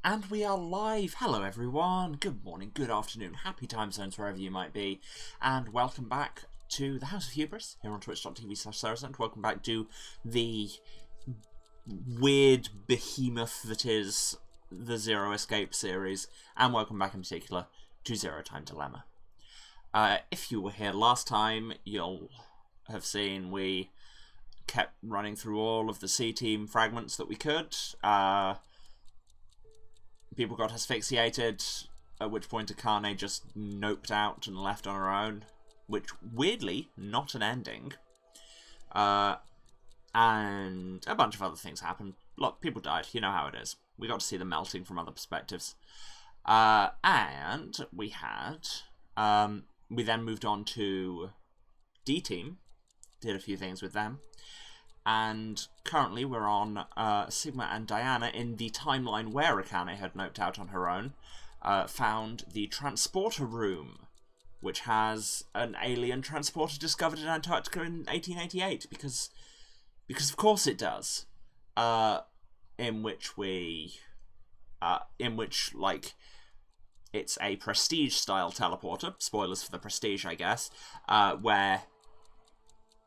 And we are live! Hello everyone, good morning, good afternoon, happy time zones wherever you might be, and welcome back to the House of Hubris here on twitch.tv/Saracent. Welcome back to the weird behemoth that is the Zero Escape series, and welcome back in particular to Zero Time Dilemma. If you were here last time, you'll have seen we kept running through all of the C-Team fragments that we could. People got asphyxiated, at which point Akane just noped out and left on her own, which, weirdly, not an ending. And a bunch of other things happened. Look, people died, you know how it is. We got to see them melting from other perspectives. And we had... we then moved on to D-Team, did a few things with them. And currently we're on Sigma and Diana in the timeline where Akane had noped out on her own, found the transporter room, which has an alien transporter discovered in Antarctica in 1888, because of course it does. In which, like, it's a Prestige-style teleporter, spoilers for the Prestige, I guess, where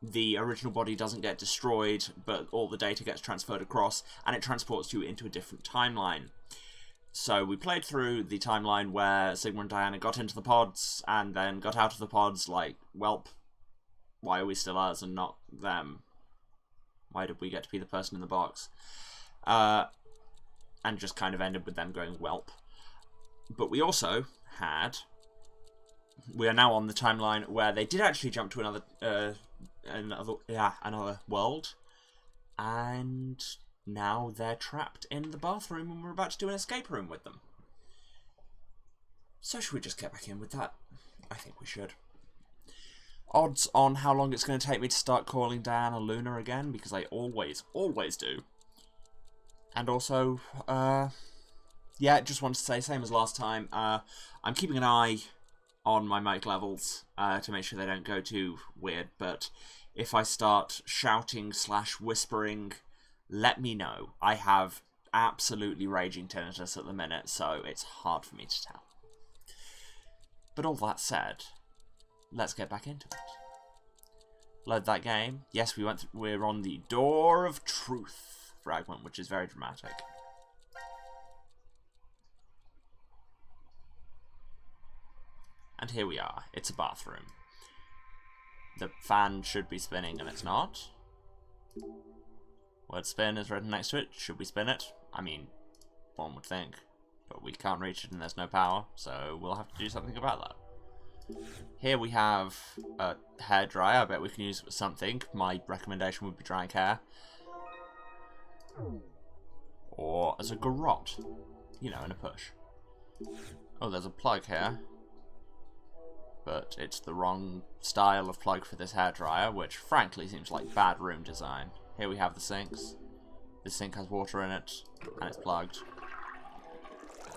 the original body doesn't get destroyed, but all the data gets transferred across, and it transports you into a different timeline. So we played through the timeline where Sigma and Diana got into the pods, and then got out of the pods like, welp, why are we still us and not them? Why did we get to be the person in the box? And just kind of ended with them going, welp. But we also had... We are now on the timeline where they did actually jump to another world, and now they're trapped in the bathroom and we're about to do an escape room with them. So should we just get back in with that? I think we should. Odds on how long it's going to take me to start calling Diana Luna again, because I always do. And also, yeah, just wanted to say, same as last time, I'm keeping an eye on my mic levels to make sure they don't go too weird, but if I start shouting / whispering, let me know. I have absolutely raging tinnitus at the minute, so it's hard for me to tell. But all that said, let's get back into it. Load that game. Yes, we're on the Door of Truth fragment, which is very dramatic. And here we are. It's a bathroom. The fan should be spinning and it's not. Word spin is written next to it. Should we spin it? I mean, one would think. But we can't reach it and there's no power, so we'll have to do something about that. Here we have a hairdryer. I bet we can use it with something. My recommendation would be drying hair. Or as a garrote. You know, in a push. Oh, there's a plug here. But it's the wrong style of plug for this hairdryer, which frankly seems like bad room design. Here we have the sinks. This sink has water in it, and it's plugged.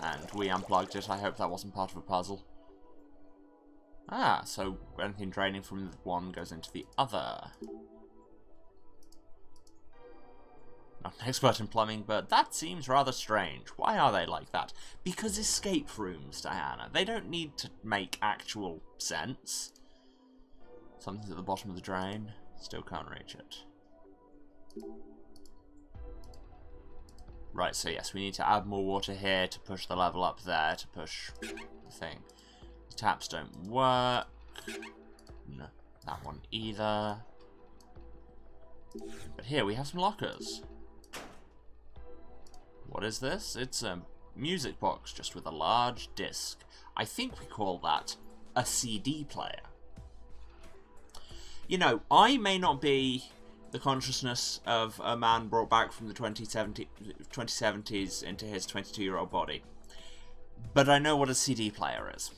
And we unplugged it. I hope that wasn't part of a puzzle. Ah, so anything draining from the one goes into the other. Not an expert in plumbing, but that seems rather strange. Why are they like that? Because escape rooms, Diana. They don't need to make actual sense. Something's at the bottom of the drain. Still can't reach it. Right, so yes, we need to add more water here to push the level up there, to push the thing. The taps don't work. No, that one either. But here we have some lockers. What is this? It's a music box, just with a large disc. I think we call that a CD player. You know, I may not be the consciousness of a man brought back from the 2070s into his 22-year-old body, but I know what a CD player is.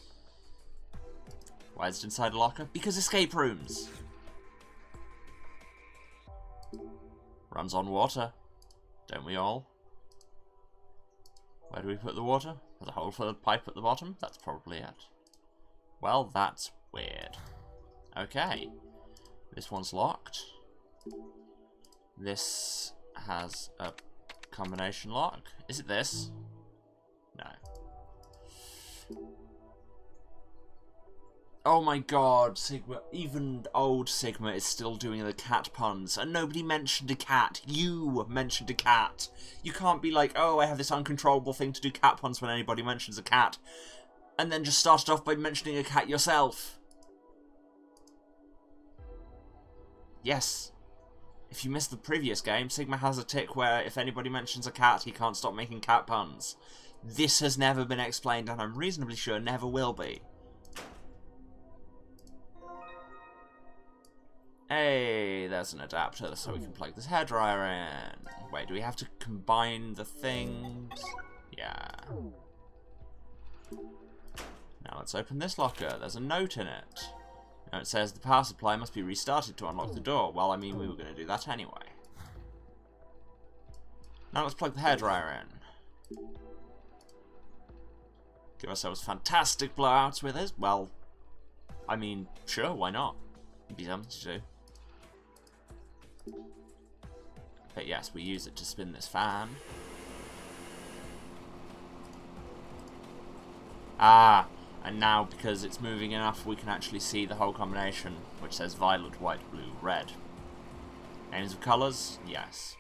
Why is it inside a locker? Because escape rooms. Runs on water. Don't we all? Where do we put the water? There's a hole for the pipe at the bottom? That's probably it. Well, that's weird. Okay. This one's locked. This has a combination lock. Is it this? Oh my god, Sigma, even old Sigma is still doing the cat puns, and nobody mentioned a cat. You mentioned a cat. You can't be like, oh, I have this uncontrollable thing to do cat puns when anybody mentions a cat, and then just start it off by mentioning a cat yourself. Yes. If you missed the previous game, Sigma has a tick where if anybody mentions a cat, he can't stop making cat puns. This has never been explained, and I'm reasonably sure never will be. Hey, there's an adapter so we can plug this hairdryer in. Wait, do we have to combine the things? Yeah. Now let's open this locker. There's a note in it. Now it says the power supply must be restarted to unlock the door. Well, I mean, we were going to do that anyway. Now let's plug the hairdryer in. Give ourselves fantastic blowouts with it. Well, I mean, sure, why not? It'd be something to do. But yes, we use it to spin this fan. Ah, and now because it's moving enough, we can actually see the whole combination, which says violet, white, blue, red. Names of colours? Yes.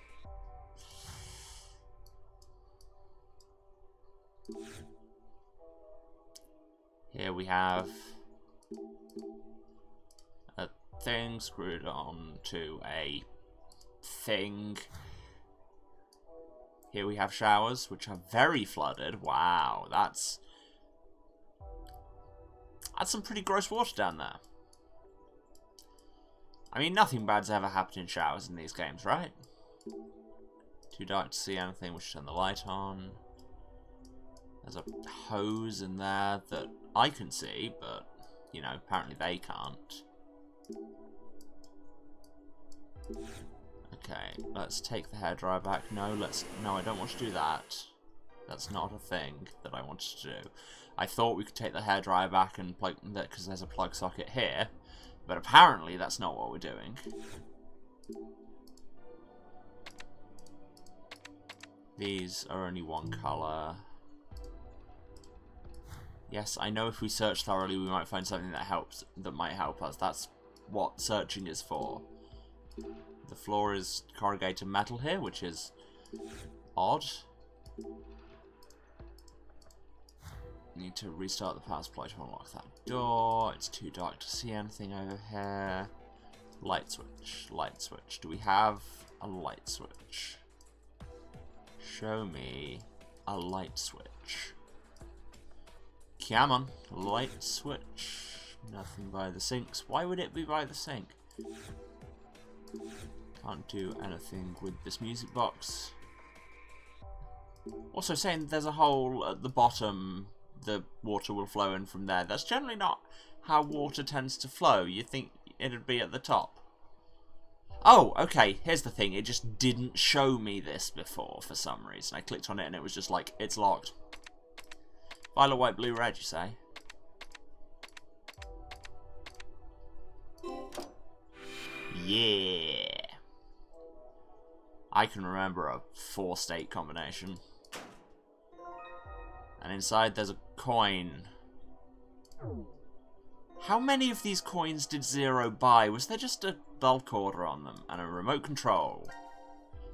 Here we have a thing screwed on to a thing. Here we have showers, which are very flooded. Wow, that's some pretty gross water down there. I mean, nothing bad's ever happened in showers in these games, right? Too dark to see anything, we should turn the light on. There's a hose in there that I can see, but, you know, apparently they can't. Okay, let's take the hairdryer back. No, I don't want to do that. That's not a thing that I wanted to do. I thought we could take the hairdryer back and plug that because there's a plug socket here, but apparently that's not what we're doing. These are only one colour. Yes, I know if we search thoroughly we might find something that might help us. That's what searching is for. The floor is corrugated metal here, which is odd. Need to restart the power supply to unlock that door. It's too dark to see anything over here. Light switch, light switch. Do we have a light switch? Show me a light switch. Come on, light switch. Nothing by the sinks. Why would it be by the sink? Can't do anything with this music box. Also saying there's a hole at the bottom, the water will flow in from there. That's generally not how water tends to flow. You think it'd be at the top. Oh, okay, here's the thing. It just didn't show me this before for some reason. I clicked on it and it was just like, it's locked. Violet, white, blue, red, you say? Yeah. I can remember a 4-state combination. And inside there's a coin. How many of these coins did Zero buy? Was there just a bulk order on them? And a remote control.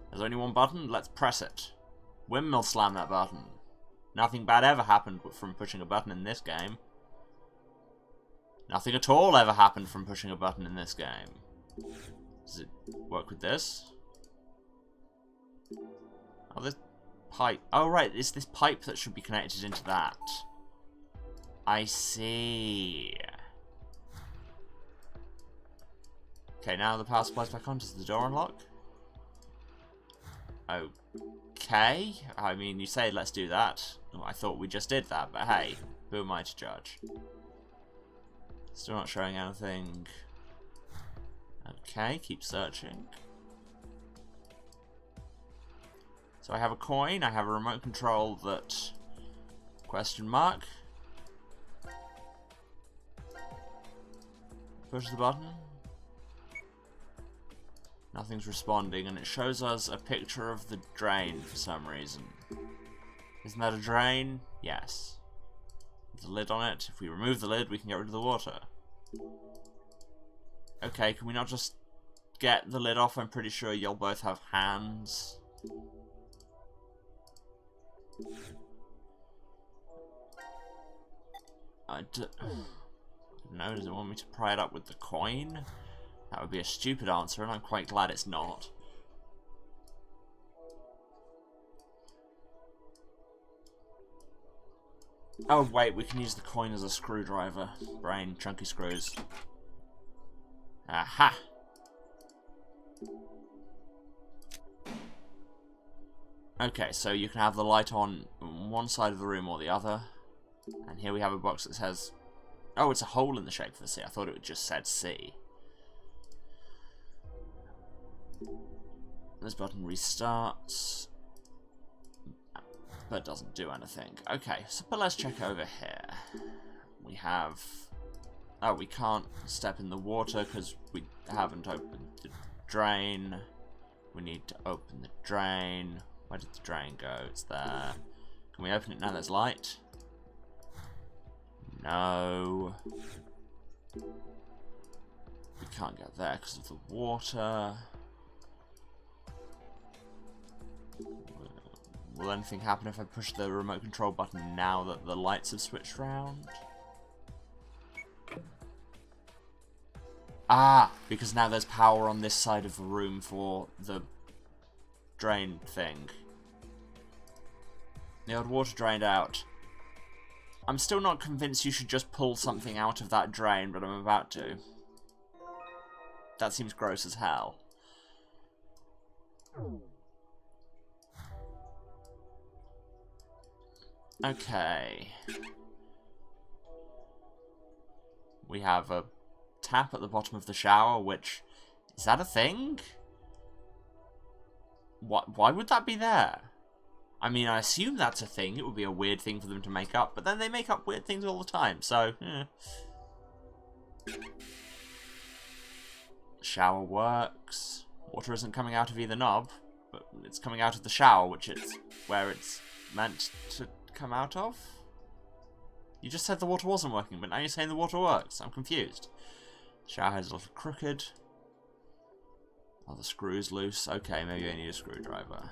There's only one button, let's press it. Windmill slam that button. Nothing bad ever happened from pushing a button in this game. Nothing at all ever happened from pushing a button in this game. Does it work with this? Oh, this pipe. Oh, right, it's this pipe that should be connected into that. I see. Okay, now the power supply's back on. Does the door unlock? Okay. I mean, you say let's do that. Oh, I thought we just did that, but hey, who am I to judge? Still not showing anything. Okay, keep searching. So I have a coin, I have a remote control that... Question mark. Push the button. Nothing's responding, and it shows us a picture of the drain for some reason. Isn't that a drain? Yes. There's a lid on it. If we remove the lid, we can get rid of the water. Okay, can we not just get the lid off? I'm pretty sure you'll both have hands. No, does it want me to pry it up with the coin? That would be a stupid answer, and I'm quite glad it's not. Oh wait, we can use the coin as a screwdriver. Brain, chunky screws. Aha! Okay, so you can have the light on one side of the room or the other. And here we have a box that says... Oh, it's a hole in the shape of the C. I thought it just said C. This button restarts. But doesn't do anything. Okay, but let's check over here. We have... Oh, we can't step in the water because we haven't opened the drain. We need to open the drain. Where did the drain go? It's there. Can we open it now there's light? No. We can't get there because of the water. Will anything happen if I push the remote control button now that the lights have switched round? Ah, because now there's power on this side of the room for the drain thing. The old water drained out. I'm still not convinced you should just pull something out of that drain, but I'm about to. That seems gross as hell. Okay. We have a tap at the bottom of the shower, which... Is that a thing? Why would that be there? I mean, I assume that's a thing. It would be a weird thing for them to make up, but then they make up weird things all the time, so... Shower works. Water isn't coming out of either knob, but it's coming out of the shower, which is where it's meant to come out of? You just said the water wasn't working, but now you're saying the water works. I'm confused. Shower head's a little crooked. Oh, the screw's loose. Okay, maybe I need a screwdriver.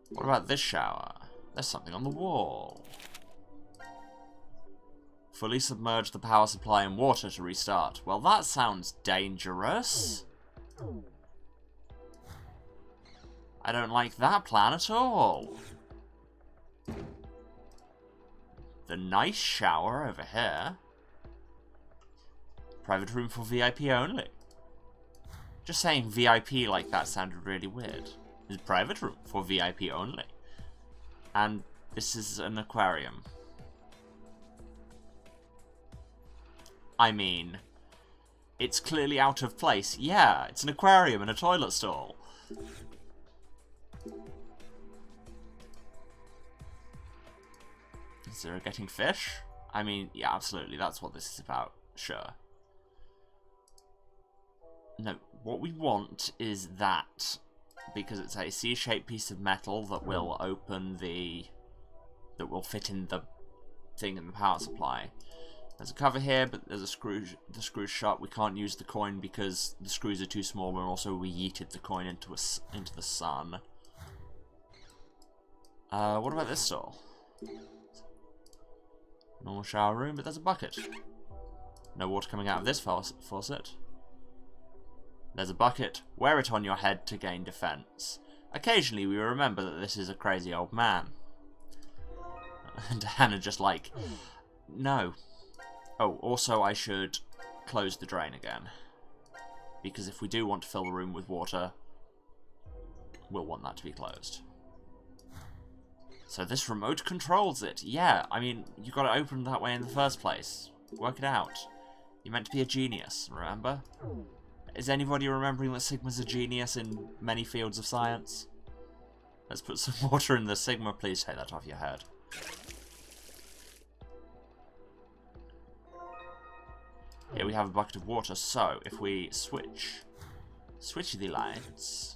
What about this shower? There's something on the wall. Fully submerge the power supply in water to restart. Well, that sounds dangerous. I don't like that plan at all. The nice shower over here. Private room for VIP only. Just saying VIP like that sounded really weird. It's a private room for VIP only. And this is an aquarium. I mean, it's clearly out of place. Yeah, it's an aquarium and a toilet stall. Is there a getting fish? I mean, yeah, absolutely. That's what this is about. Sure. No, what we want is that, because it's a C-shaped piece of metal that will open the... that will fit in the thing in the power supply. There's a cover here, but there's a screw. The screw's shut. We can't use the coin because the screws are too small, and also we yeeted the coin into the sun. What about this stall? Normal shower room, but there's a bucket. No water coming out of this faucet. There's a bucket. Wear it on your head to gain defense. Occasionally, we remember that this is a crazy old man. And Hannah just like, no. Oh, also I should close the drain again. Because if we do want to fill the room with water, we'll want that to be closed. So this remote controls it. Yeah, I mean, you got to open that way in the first place. Work it out. You're meant to be a genius, remember? Is anybody remembering that Sigma's a genius in many fields of science? Let's put some water in the Sigma. Please take that off your head. Here we have a bucket of water, so if we switch the lights...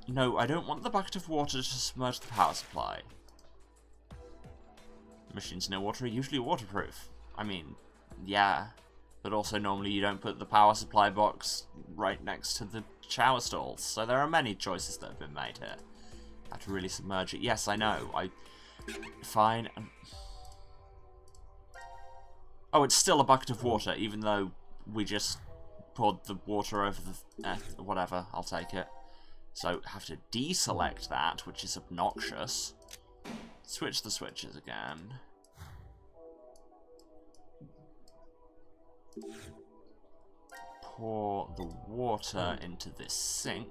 No, I don't want the bucket of water to submerge the power supply. Machines near water are usually waterproof. I mean, yeah. But also normally you don't put the power supply box right next to the shower stalls. So there are many choices that have been made here. How to really submerge it. Yes, I know. Fine. Oh, it's still a bucket of water, even though we just poured the water over the... whatever, I'll take it. So, have to deselect that, which is obnoxious. Switch the switches again. Pour the water into this sink.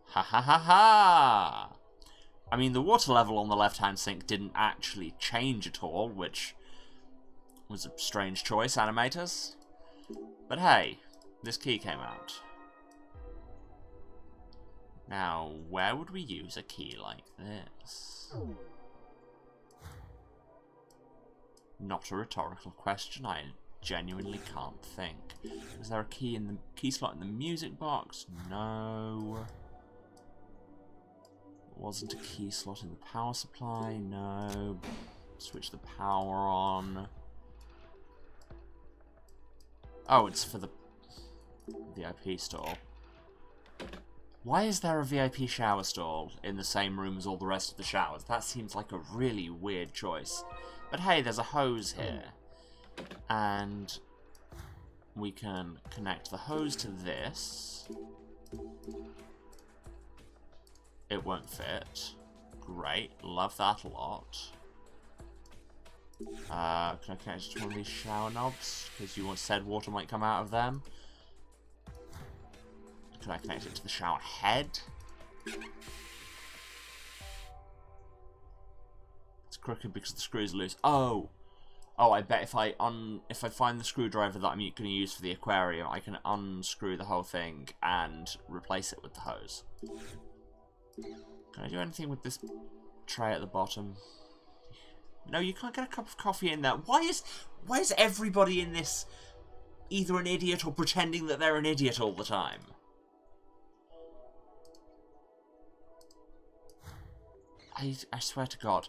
Ha ha ha ha! I mean, the water level on the left-hand sink didn't actually change at all, which was a strange choice, animators. But hey, this key came out. Now, where would we use a key like this? Not a rhetorical question, I genuinely can't think. Is there a key in the key slot in the music box? No. Wasn't a key slot in the power supply? No. Switch the power on. Oh, it's for the VIP stall. Why is there a VIP shower stall in the same room as all the rest of the showers? That seems like a really weird choice. But hey, there's a hose here. And we can connect the hose to this. It won't fit. Great, love that a lot. Can I connect it to one of these shower knobs? Because you said water might come out of them. Can I connect it to the shower head? It's crooked because the screw's loose. Oh! Oh, I bet if I find the screwdriver that I'm going to use for the aquarium, I can unscrew the whole thing and replace it with the hose. Can I do anything with this tray at the bottom? No, you can't get a cup of coffee in there. Why is everybody in this either an idiot or pretending that they're an idiot all the time? I swear to God.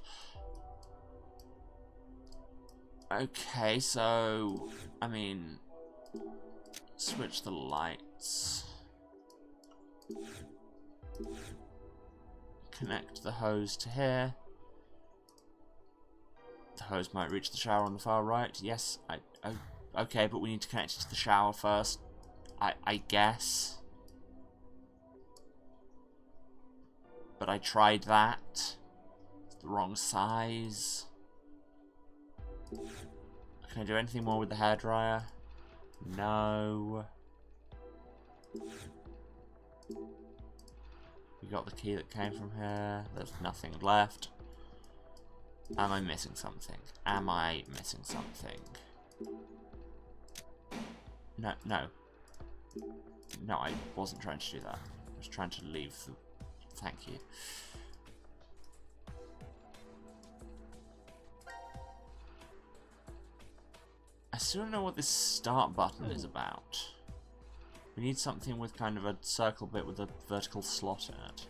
Okay, so I mean, switch the lights. Connect the hose to here. The hose might reach the shower on the far right. Yes, okay, but we need to connect it to the shower first. I guess. But I tried that. It's the wrong size. Can I do anything more with the hairdryer? No. We got the key that came from here. There's nothing left. Am I missing something? Am I missing something? No, no. No, I wasn't trying to do that. I was trying to leave the... Thank you. I still don't know what this start button is about. We need something with kind of a circle bit with a vertical slot in it.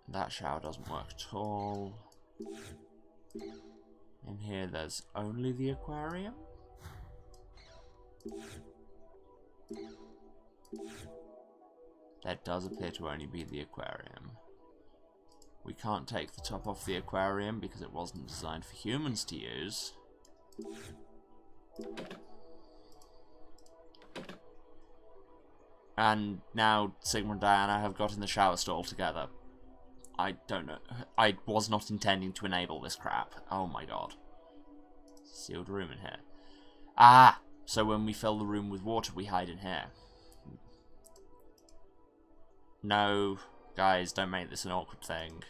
That shower doesn't work at all. In here there's only the aquarium. There does appear to only be the aquarium. We can't take the top off the aquarium because it wasn't designed for humans to use. And now Sigma and Diana have got in the shower stall together. I don't know. I was not intending to enable this crap. Oh my god. Sealed room in here. Ah! So when we fill the room with water, we hide in here. No, guys, don't make this an awkward thing.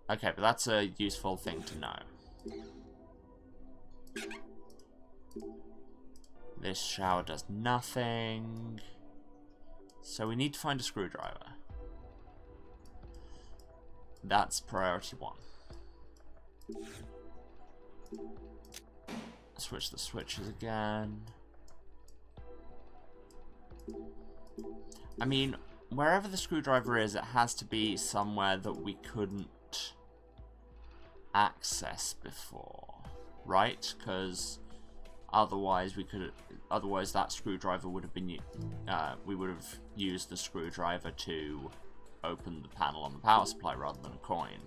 Okay, but that's a useful thing to know. This shower does nothing. So we need to find a screwdriver. That's priority 1. Switch the switches again. I mean, wherever the screwdriver is, it has to be somewhere that we couldn't access before, right? Because otherwise that screwdriver would have been, we would have used the screwdriver to open the panel on the power supply rather than a coin.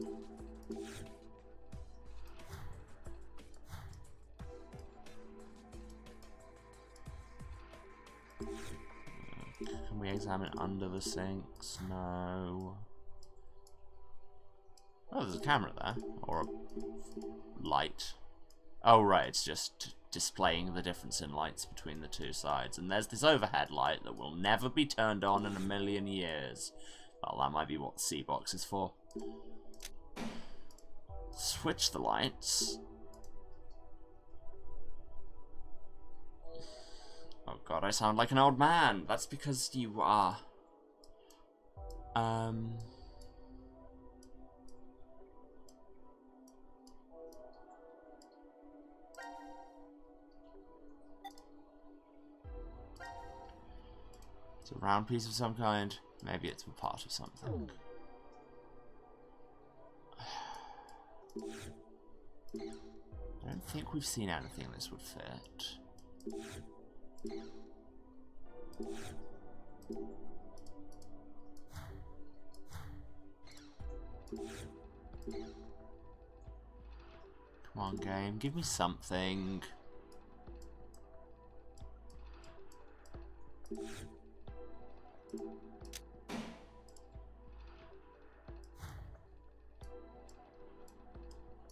Can we examine under the sinks? No. Oh, there's a camera there. Or a light. Oh, right, it's just displaying the difference in lights between the two sides. And there's this overhead light that will never be turned on in a million years. Well, that might be what the C box is for. Switch the lights. Oh god, I sound like an old man. That's because you are. It's a round piece of some kind. Maybe it's a part of something. I don't think we've seen anything this would fit. Come on, game, give me something.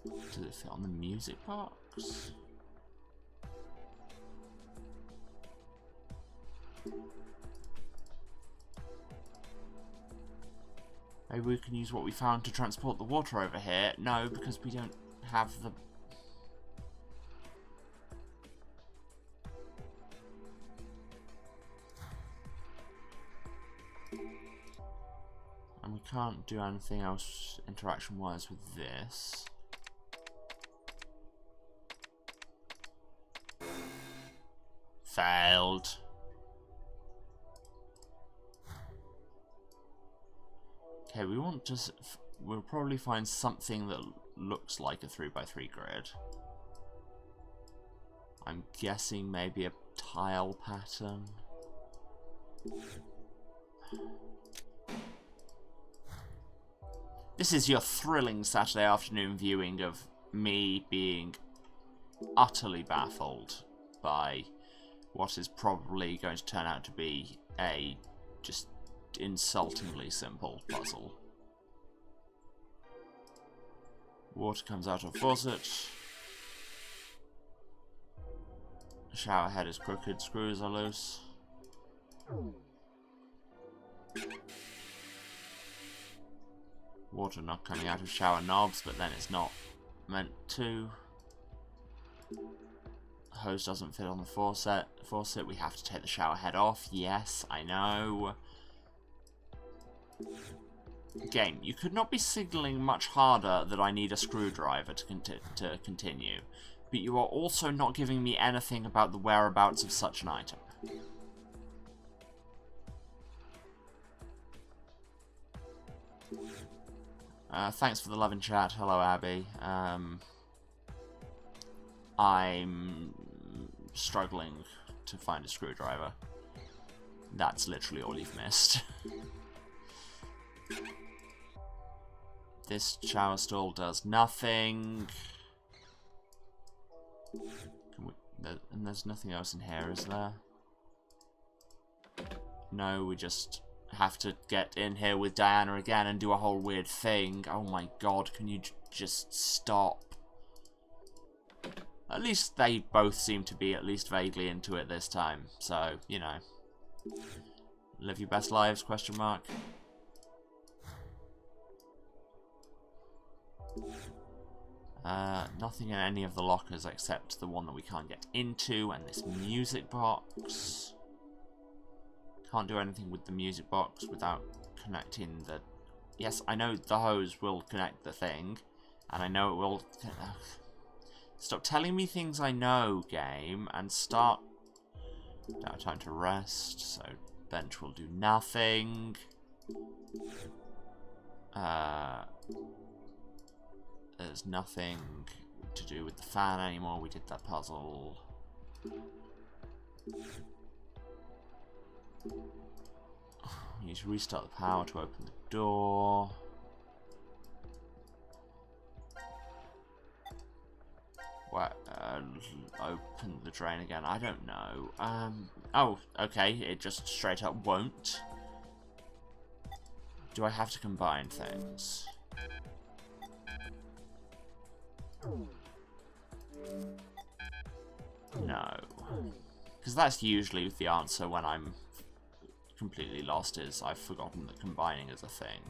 Does it fit on the music box? Maybe we can use what we found to transport the water over here. No, because we don't have the... And we can't do anything else interaction-wise with this. Failed. Okay, we want to... We'll probably find something that looks like a 3x3 grid. I'm guessing maybe a tile pattern. This is your thrilling Saturday afternoon viewing of me being utterly baffled by what is probably going to turn out to be a just insultingly simple puzzle. Water comes out of faucet. Shower head is crooked, screws are loose. Water not coming out of shower knobs, but then it's not meant to. Hose doesn't fit on the faucet. We have to take the shower head off. Yes, I know. Game, you could not be signaling much harder that I need a screwdriver to continue, but you are also not giving me anything about the whereabouts of such an item. Thanks for the love in chat. Hello, Abby. I'm struggling to find a screwdriver. That's literally all you've missed. This shower stall does nothing. And there's nothing else in here, is there? No, we just have to get in here with Diana again and do a whole weird thing. Oh my god, can you just stop? At least they both seem to be at least vaguely into it this time. So, you know. Live your best lives, question mark. Nothing in any of the lockers except the one that we can't get into, and this music box. Can't do anything with the music box without connecting the... Yes, I know the hose will connect the thing, and I know it will... Stop telling me things I know, game, and start... Now time to rest, so bench will do nothing. There's nothing to do with the fan anymore. We did that puzzle. We need to restart the power to open the door. What? Open the drain again. I don't know. Oh, okay. It just straight up won't. Do I have to combine things? No. Because that's usually the answer when I'm completely lost, is I've forgotten that combining is a thing.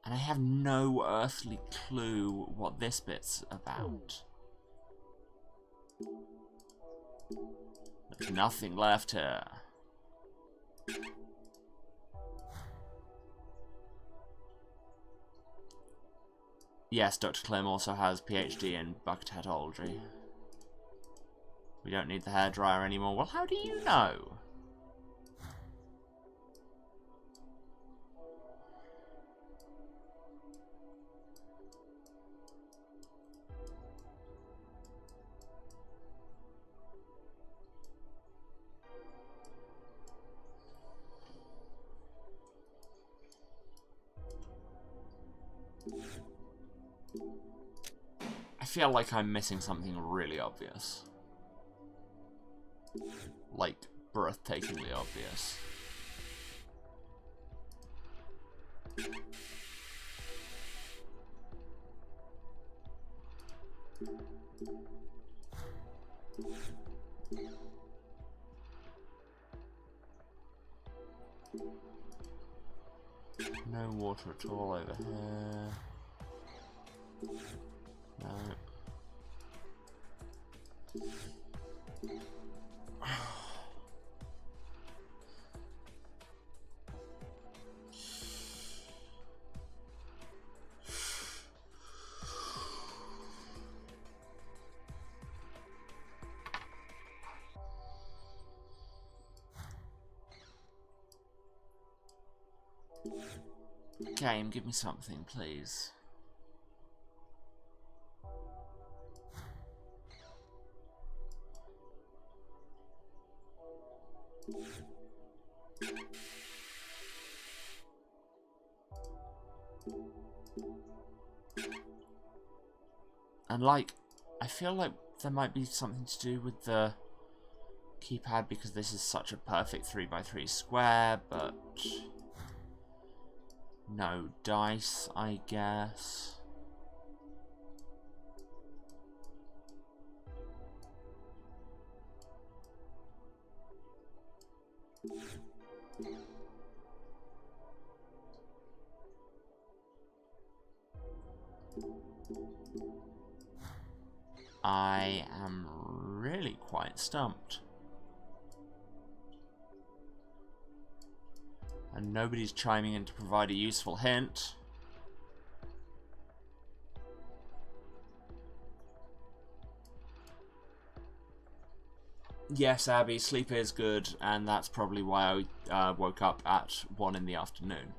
And I have no earthly clue what this bit's about. There's nothing left here. Yes, Dr. Klim also has PhD in bucketology. We don't need the hairdryer anymore. Well, how do you know? I feel like I'm missing something really obvious. Like, breathtakingly obvious. No water at all over here. No. Game, give me something, please. And like, I feel like there might be something to do with the keypad because this is such a perfect 3x3 square, but no dice, I guess. I am really quite stumped. And nobody's chiming in to provide a useful hint. Yes, Abby, sleep is good, and that's probably why I woke up at 1 in the afternoon.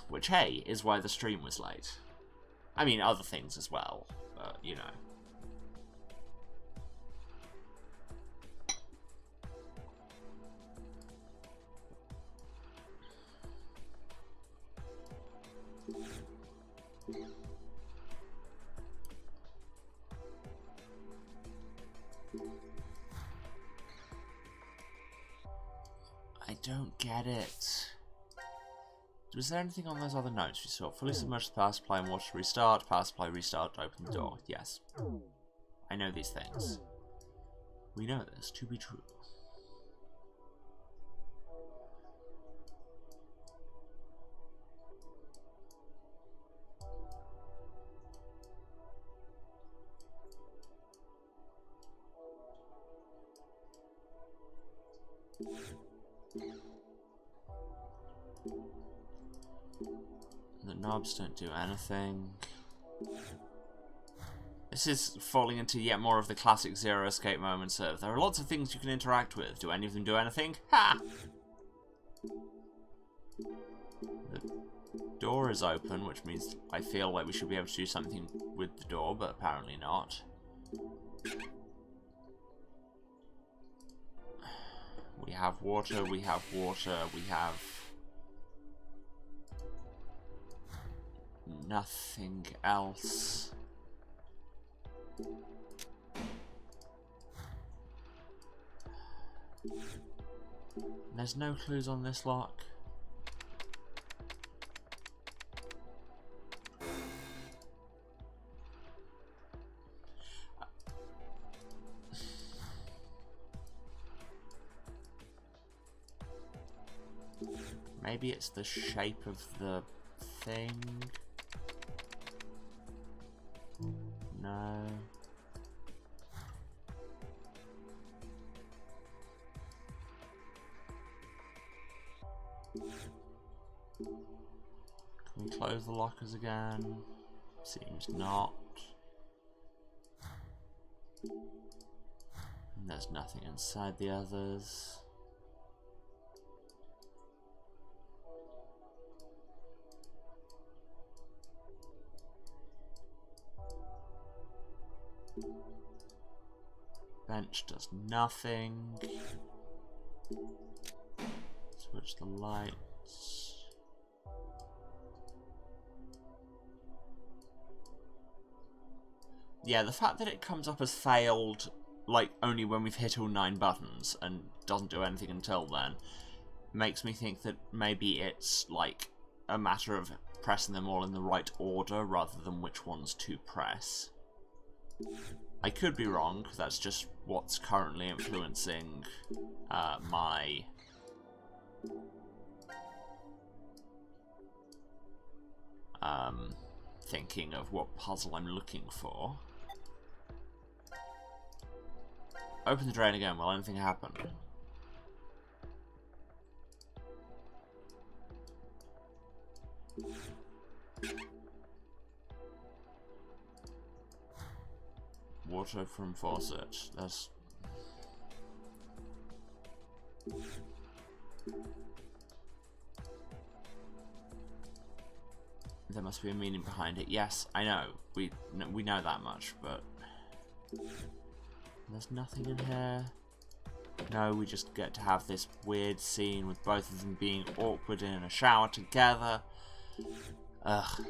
Which, hey, is why the stream was late. I mean, other things as well, but, you know. I don't get it. Was there anything on those other notes we saw? Fully submerged the power supply and water to restart. Power supply restart, open the door. Yes. I know these things. We know this to be true. The knobs don't do anything. This is falling into yet more of the classic Zero Escape moments of, there are lots of things you can interact with. Do any of them do anything? Ha! The door is open, which means I feel like we should be able to do something with the door, but apparently not. We have water, we have water, we have nothing else. There's no clues on this lock. Maybe it's the shape of the thing. No. Can we close the lockers again? Seems not. And there's nothing inside the others. Bench does nothing. Switch the lights. Yeah, the fact that it comes up as failed, like, only when we've hit all 9 buttons and doesn't do anything until then, makes me think that maybe it's, like, a matter of pressing them all in the right order rather than which ones to press. I could be wrong, that's just what's currently influencing my thinking of what puzzle I'm looking for. Open the drain again, will anything happen? Water from faucet. That's... There must be a meaning behind it. Yes, I know. We know that much, but... There's nothing in here. No, we just get to have this weird scene with both of them being awkward in a shower together. Ugh.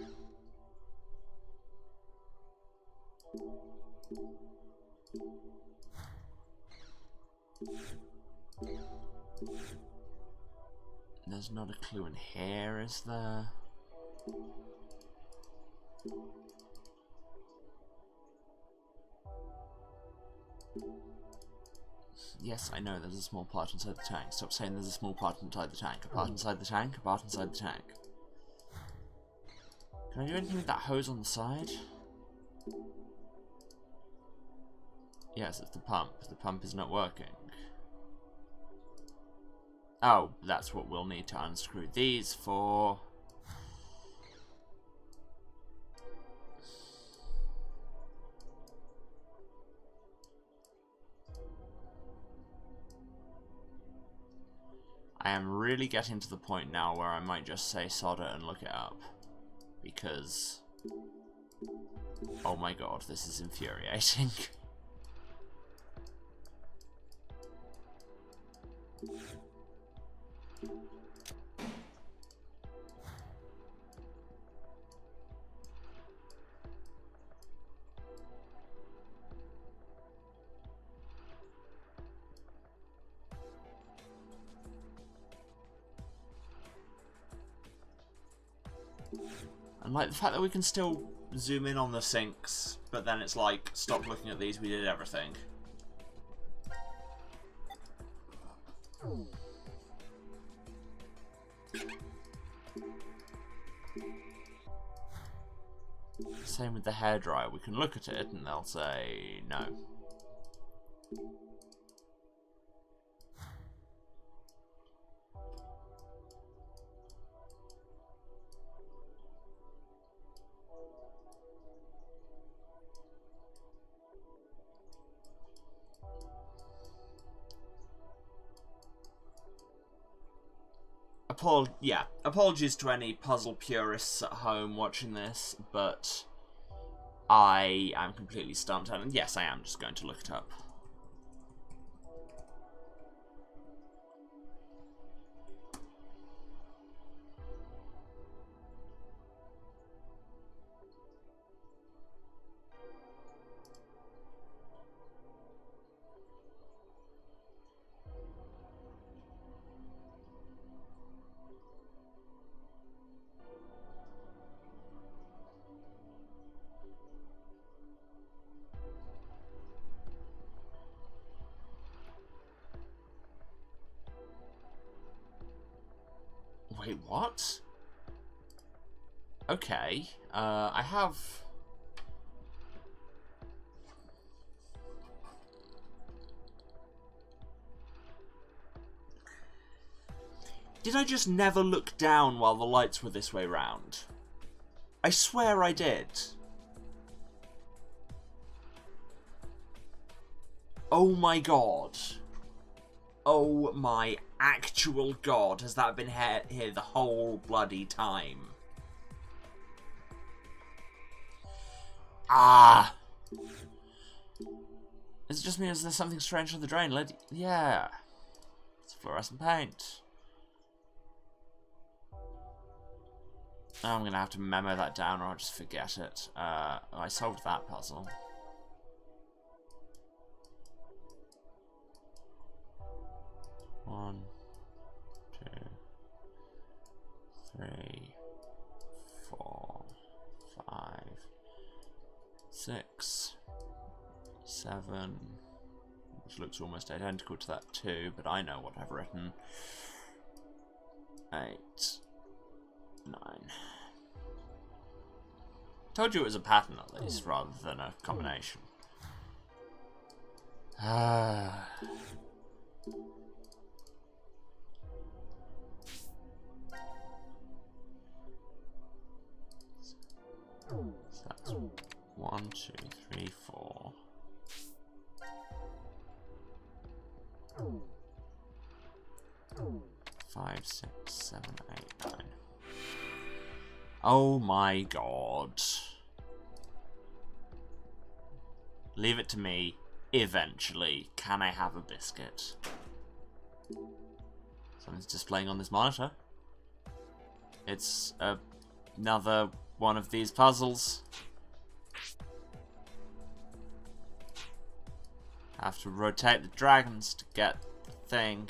There's not a clue in here, is there? Yes, I know there's a small part inside the tank. Stop saying there's a small part inside the tank. A part inside the tank, a part inside the tank. Can I do anything with that hose on the side? Yes, it's the pump. The pump is not working. Oh, that's what we'll need to unscrew these for. I am really getting to the point now where I might just say solder and look it up. Because... oh my god, this is infuriating. And like the fact that we can still zoom in on the sinks, but then it's like, stop looking at these, we did everything. Same with the hairdryer, we can look at it and they'll say no. apologies to any puzzle purists at home watching this, but I am completely stumped, and yes, I am just going to look it up. Wait, what? Okay, I have... Did I just never look down while the lights were this way round? I swear I did. Oh my god. Oh my actual god, has that been here the whole bloody time? Ah! Is it just me or is there something strange on the drain? Yeah. It's fluorescent paint. I'm going to have to memo that down or I'll just forget it. I solved that puzzle. One, two, three, 4, 5, 6, 7, which looks almost identical to that 2, but I know what I've written. 8, 9. Told you it was a pattern at least, rather than a combination. So that's 1, 2, 3, 4. 5, 6, 7, 8, 9. Oh my god. Leave it to me. Eventually. Can I have a biscuit? Something's displaying on this monitor. It's another one of these puzzles. Have to rotate the dragons to get the thing.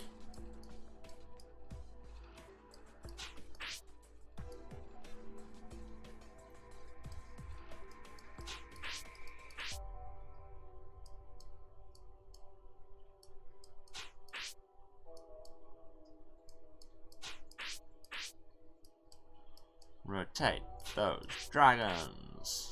Rotate those dragons.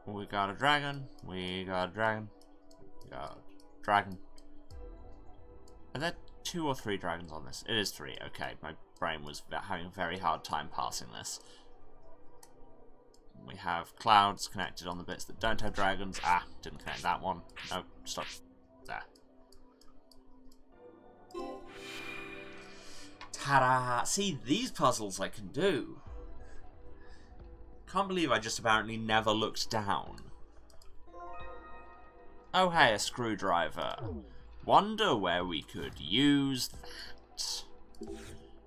We got a dragon. We got a dragon. We got a dragon. Are there 2 or 3 dragons on this? It is 3. Okay, my brain was having a very hard time parsing this. We have clouds connected on the bits that don't have dragons. Ah, didn't connect that one. Nope, stop. There. Ta-da! See, these puzzles I can do. Can't believe I just apparently never looked down. Oh hey, a screwdriver. Wonder where we could use that.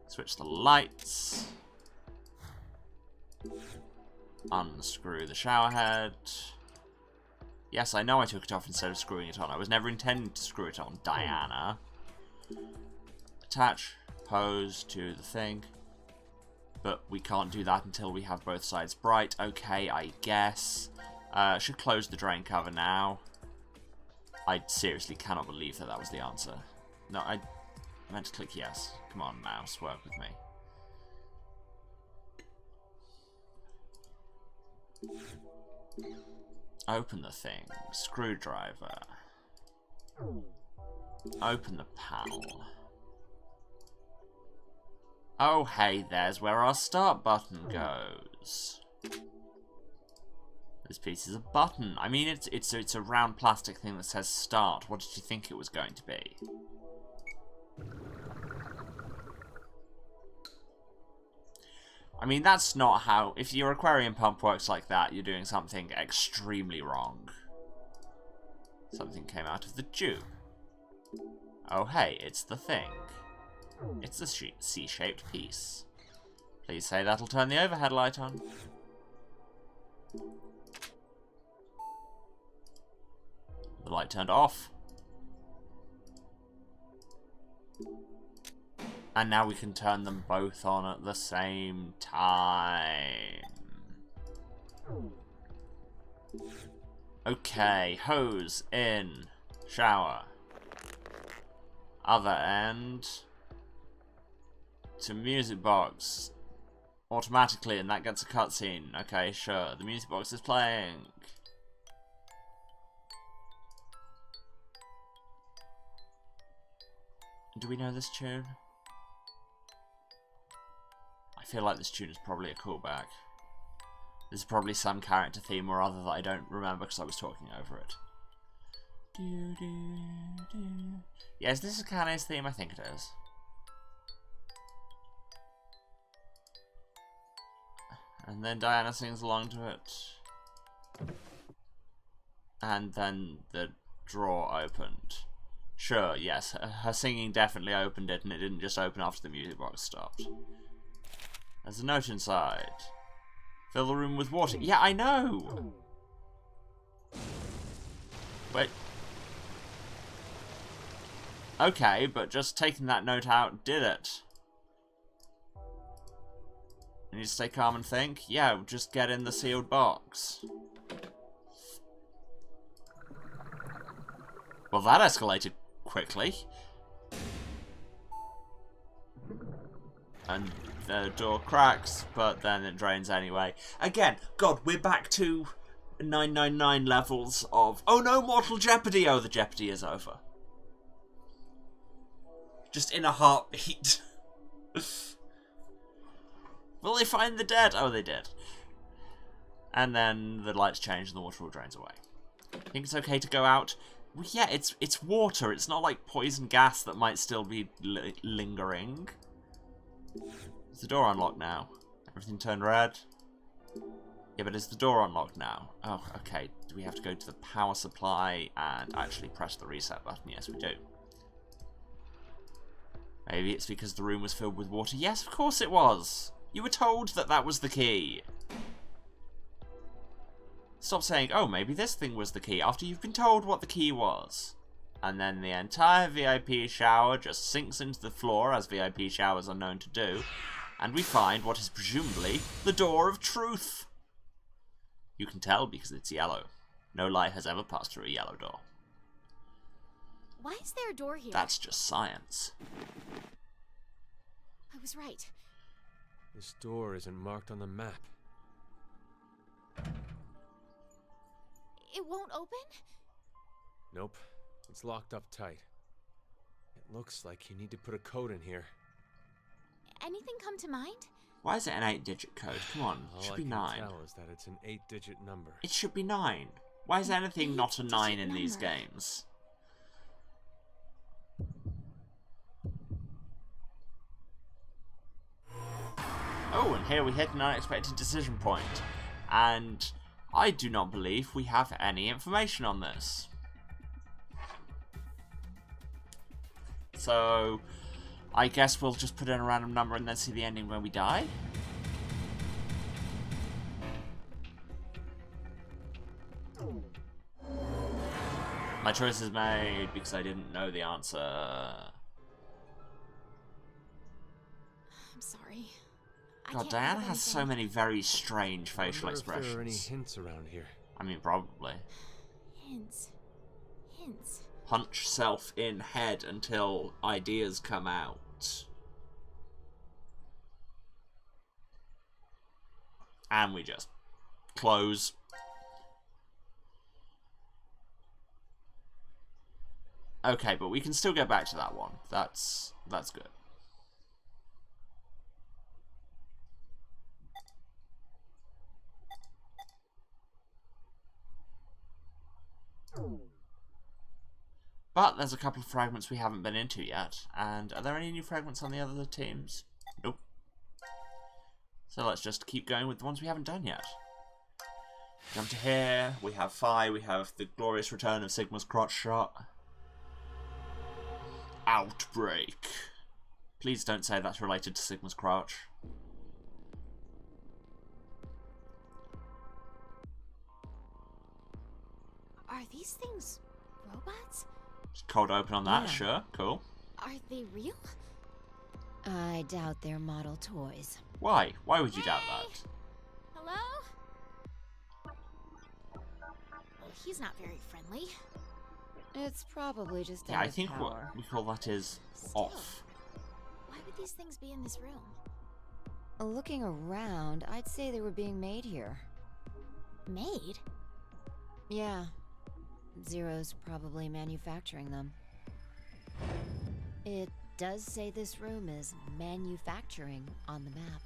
Switch the lights. Unscrew the shower head. Yes, I know I took it off instead of screwing it on. I was never intending to screw it on, Diana. Attach hose to the thing. But we can't do that until we have both sides bright. Okay, I guess. Should close the drain cover now. I seriously cannot believe that that was the answer. No, I meant to click yes. Come on, mouse, work with me. Open the thing. Screwdriver. Open the panel. Oh, hey, there's where our start button goes. This piece is a button. I mean, it's a round plastic thing that says start. What did you think it was going to be? I mean, that's not how... If your aquarium pump works like that, you're doing something extremely wrong. Something came out of the tube. Oh, hey, it's the thing. It's a C-shaped piece. Please say that'll turn the overhead light on. The light turned off. And now we can turn them both on at the same time. Okay, hose in, shower. Other end to music box. Automatically, and that gets a cutscene. Okay, sure. The music box is playing. Do we know this tune? I feel like this tune is probably a callback. This is probably some character theme or other that I don't remember because I was talking over it. Yeah, is this Akane's theme? I think it is. And then Diana sings along to it. And then the drawer opened. Sure, yes, her singing definitely opened it, and it didn't just open after the music box stopped. There's a note inside. Fill the room with water. Yeah, I know! Wait. Okay, but just taking that note out did it. You need to stay calm and think? Yeah, just get in the sealed box. Well, that escalated quickly. And the door cracks, but then it drains anyway. Again, God, we're back to 999 levels of... Oh no, Mortal Jeopardy! Oh, the Jeopardy is over. Just in a heartbeat. Will they find the dead? Oh, they did. And then the lights change and the water all drains away. Think it's okay to go out? Well, yeah, it's water. It's not like poison gas that might still be lingering. Is the door unlocked now? Everything turned red? Yeah, but is the door unlocked now? Oh, okay. Do we have to go to the power supply and actually press the reset button? Yes, we do. Maybe it's because the room was filled with water. Yes, of course it was. You were told that that was the key. Stop saying, oh, maybe this thing was the key, after you've been told what the key was. And then the entire VIP shower just sinks into the floor, as VIP showers are known to do, and we find what is presumably the door of truth. You can tell because it's yellow. No light has ever passed through a yellow door. Why is there a door here? That's just science. I was right. This door isn't marked on the map. It won't open? Nope. It's locked up tight. It looks like you need to put a code in here. Anything come to mind? Why is it an 8-digit code? Come on, it should be 9. All I can tell is that it's an 8-digit number. It should be 9. Why is anything not a 9 in these games? Oh, and here we hit an unexpected decision point. And I do not believe we have any information on this. So, I guess we'll just put in a random number and then see the ending when we die. My choice is made because I didn't know the answer. I'm sorry. God, Diana has so many very strange facial expressions. If there are any hints around here. I mean, probably. Hints. Punch self in head until ideas come out. And we just close. Okay, but we can still get back to that one. That's good. But there's a couple of fragments we haven't been into yet. And are there any new fragments on the other teams? Nope. So let's just keep going with the ones we haven't done yet. Jump to here. We have Phi. We have the glorious return of Sigma's crotch shot. Outbreak. Please don't say that's related to Sigma's crotch. Are these things robots? Just cold open on that, Yeah. sure, cool. Are they real? I doubt they're model toys. Why? Why would you doubt that? Hello? He's not very friendly. It's probably just Yeah, out I of think power. what we call that is Still. off. Why would these things be in this room? Looking around, I'd say they were being made here. Made? Yeah. Zero's probably manufacturing them. It does say this room is manufacturing on the map.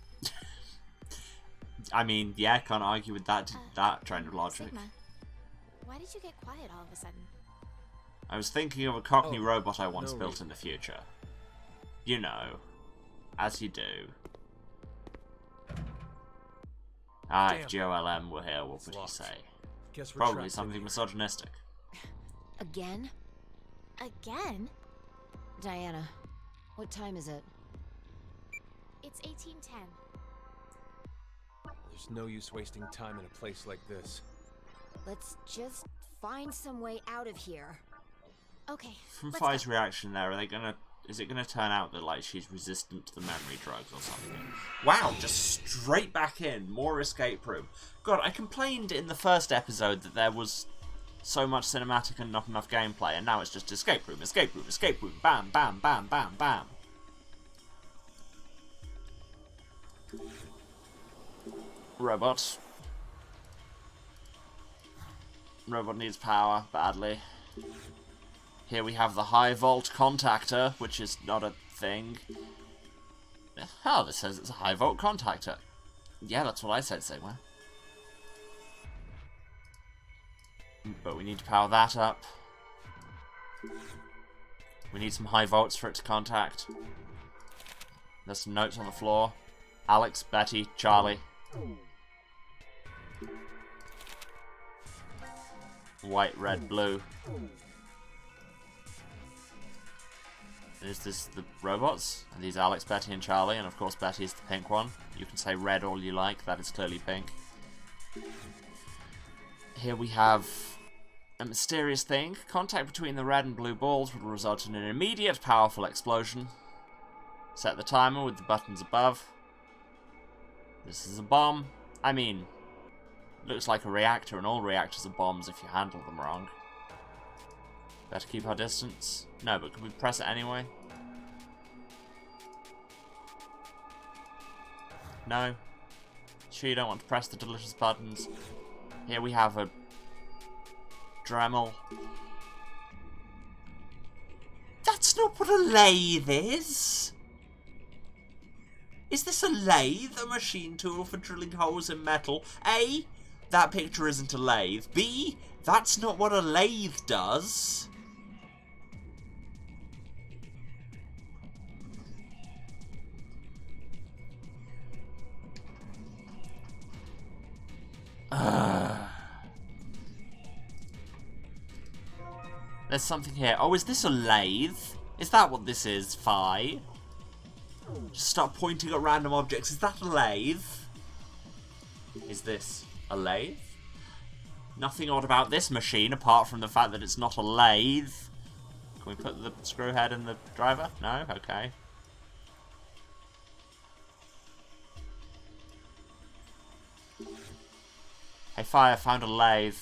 I mean, yeah, can't argue with that trend of logic. Sigma, why did you get quiet all of a sudden? I was thinking of a Cockney Oh, robot I once no built reason. in the future. You know, as you do. Ah, if Damn. GOLM were here, what It's would he locked. say? Guess we're Probably trapped in something here. misogynistic. Again? Again? Diana, what time is it? It's 1810. There's no use wasting time in a place like this. Let's just find some way out of here. Okay. From let's Phi's go. reaction there, is it gonna turn out that like she's resistant to the memory drugs or something? Wow, just straight back in, more escape room. God, I complained in the first episode that there was so much cinematic and not enough gameplay, and now it's just escape room, escape room, escape room, bam, bam, bam, bam, bam. Robot. Robot needs power badly. Here we have the high volt contactor, which is not a thing. Oh, this says it's a high volt contactor. Yeah, that's what I said, Sigma. But we need to power that up. We need some high volts for it to contact. There's some notes on the floor. Alex, Betty, Charlie. White, red, blue. Is this the robots? Are these Alex, Betty, and Charlie? And of course Betty is the pink one. You can say red all you like, that is clearly pink. Here we have a mysterious thing. Contact between the red and blue balls would result in an immediate powerful explosion. Set the timer with the buttons above. This is a bomb. I mean, looks like a reactor, and all reactors are bombs if you handle them wrong. Better keep our distance. No, but can we press it anyway? No. Sure you don't want to press the delicious buttons. Here we have a Dremel. That's not what a lathe is! Is this a lathe? A machine tool for drilling holes in metal? A, that picture isn't a lathe. B, that's not what a lathe does. There's something here. Oh, is this a lathe? Is that what this is, Phi? Just start pointing at random objects. Is that a lathe? Is this a lathe? Nothing odd about this machine, apart from the fact that it's not a lathe. Can we put the screw head in the driver? No? Okay. Hey, Phi, I found a lathe.